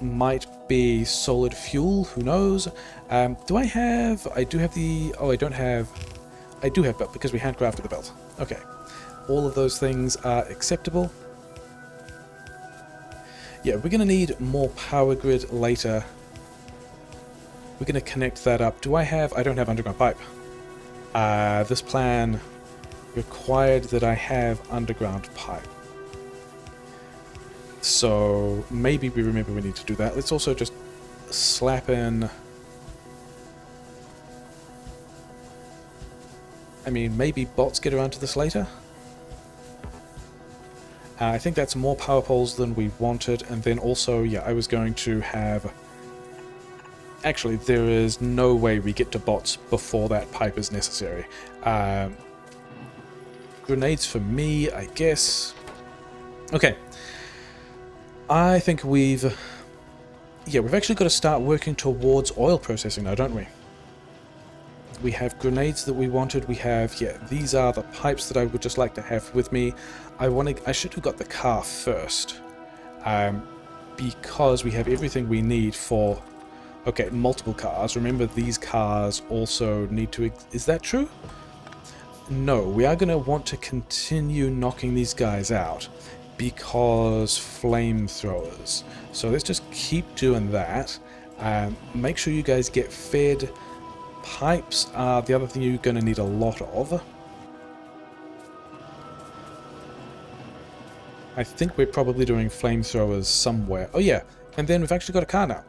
might be solid fuel, who knows. Do I have... I do have the... Oh, I don't have... I do have belt because we handcrafted the belt. Okay. All of those things are acceptable. Yeah, we're going to need more power grid later. We're going to connect that up. Do I have... I don't have underground pipe. This plan required that I have underground pipe. So maybe we remember we need to do that. Let's also just slap in... I mean, maybe bots get around to this later. I think that's more power poles than we wanted, and then also, yeah, I was going to have... Actually, there is no way we get to bots before that pipe is necessary. Grenades for me, I guess. Okay. I think we've... Yeah, we've actually got to start working towards oil processing now, don't we? We have grenades that we wanted. We have, yeah, these are the pipes that I would just like to have with me. I should have got the car first. Because we have everything we need for... Okay, multiple cars. Remember, these cars also need to... Is that true? No, we are going to want to continue knocking these guys out because flamethrowers. So let's just keep doing that. Make sure you guys get fed. Pipes are the other thing you're going to need a lot of. I think we're probably doing flamethrowers somewhere. Oh yeah, and then we've actually got a car now.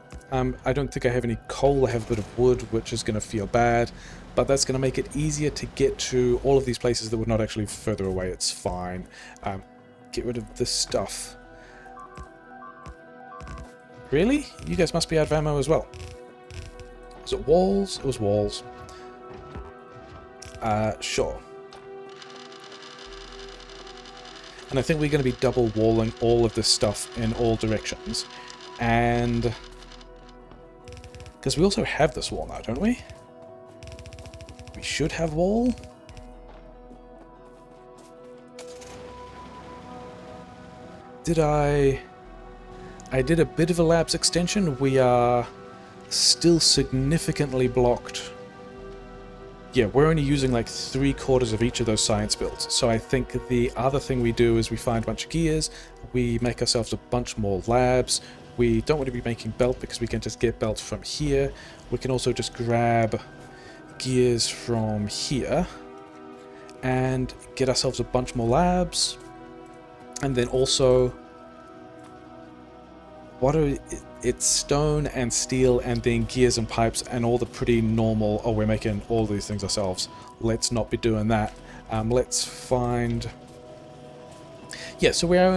I don't think I have any coal. I have a bit of wood, which is going to feel bad, but that's going to make it easier to get to all of these places that were not actually further away. It's fine. Get rid of this stuff. Really? You guys must be out of ammo as well. Was it walls? It was walls. Sure. And I think we're going to be double walling all of this stuff in all directions. And... because we also have this wall now, don't we? We should have wall. Did I did a bit of a labs extension. We are still significantly blocked. yeah, we're only using like 3/4 of each of those science builds. So I think the other thing we do is we find a bunch of gears, we make ourselves a bunch more labs. We don't want to be making belt because we can just get belts from here. We can also just grab gears from here and get ourselves a bunch more labs. And then also, it's stone and steel and then gears and pipes and all the pretty normal, oh, we're making all these things ourselves. Let's not be doing that. Let's find, yeah, so we are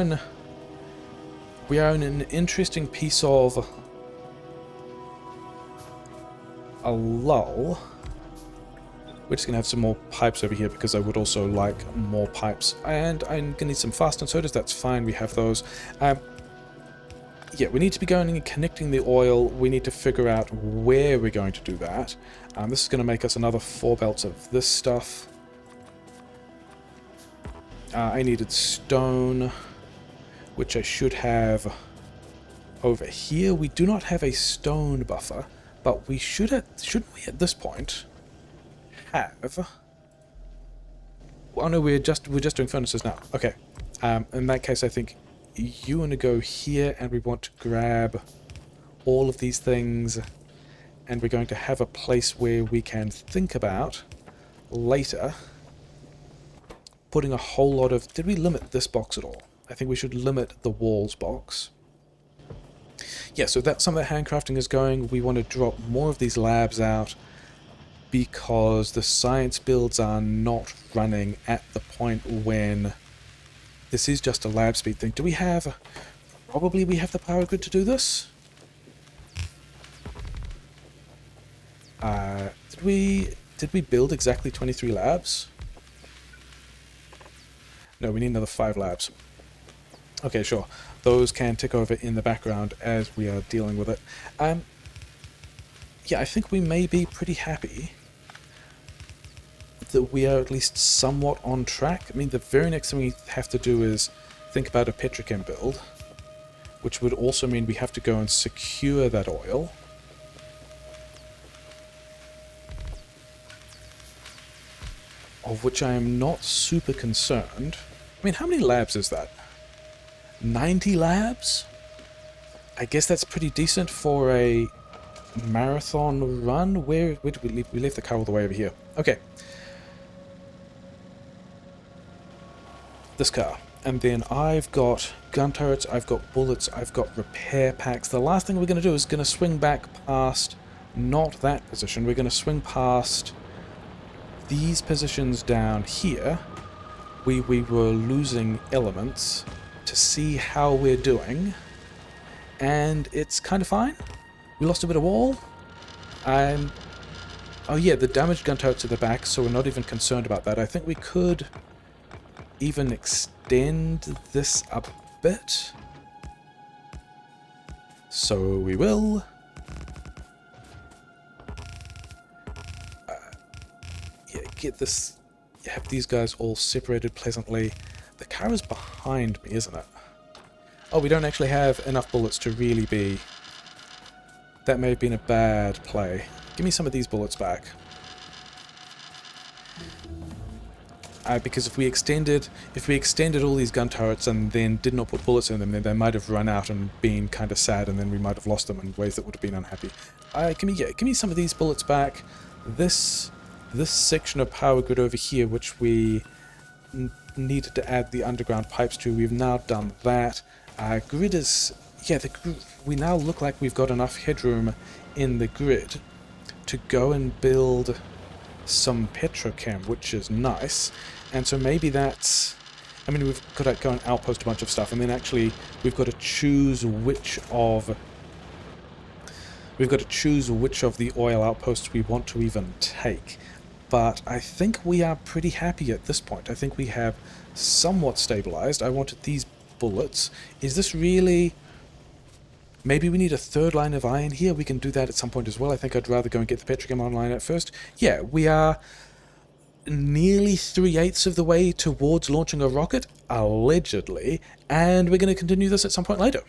in an interesting piece of a lull. We're just going to have some more pipes over here because I would also like more pipes. And I'm going to need some fastened sodas. That's fine. We have those. Yeah, we need to be going and connecting the oil. We need to figure out where we're going to do that. This is going to make us another 4 belts of this stuff. I needed stone, which I should have over here. We do not have a stone buffer, but we shouldn't we at this point have... Oh no, we're just doing furnaces now. Okay. In that case, I think you want to go here, and we want to grab all of these things, and we're going to have a place where we can think about later putting a whole lot of... Did we limit this box at all? I think we should limit the walls box. Yeah, so that's some of the handcrafting is going. We want to drop more of these labs out because the science builds are not running at the point when this is just a lab speed thing. Do we have... Probably we have the power grid to do this? Did we build exactly 23 labs? No, we need another 5 labs. Okay, sure. Those can tick over in the background as we are dealing with it. Yeah, I think we may be pretty happy that we are at least somewhat on track. I mean, the very next thing we have to do is think about a petrochem build, which would also mean we have to go and secure that oil. Of which I am not super concerned. I mean, how many labs is that? 90 labs? I guess that's pretty decent for a marathon run. Where did we leave? We left the car all the way over here. Okay. This car. And then I've got gun turrets, I've got bullets, I've got repair packs. The last thing we're going to do is going to swing back past, not that position, we're going to swing past these positions down here. We were losing elements to see how we're doing. And it's kind of fine. We lost a bit of wall. Oh yeah, the damaged gun turrets at the back, so we're not even concerned about that. I think we could even extend this a bit. So we will. Yeah, get this. Have these guys all separated pleasantly. The car is behind me, isn't it? Oh, we don't actually have enough bullets to really be... That may have been a bad play. Give me some of these bullets back. Because if we extended all these gun turrets and then did not put bullets in them, then they might have run out and been kind of sad, and then we might have lost them in ways that would have been unhappy. Give me some of these bullets back. This section of power grid over here, which we needed to add the underground pipes to, we've now done that. Grid is... Yeah, we now look like we've got enough headroom in the grid to go and build some petrochem, which is nice. And so maybe that's... I mean, we've got to go and outpost a bunch of stuff, and then actually we've got to choose which of... We've got to choose which of the oil outposts we want to even take. But I think we are pretty happy at this point. I think we have somewhat stabilized. I wanted these bullets. Is this really... Maybe we need a third line of iron here. We can do that at some point as well. I think I'd rather go and get the petrochem online at first. Yeah, we are nearly 3/8 of the way towards launching a rocket, allegedly, and we're going to continue this at some point later.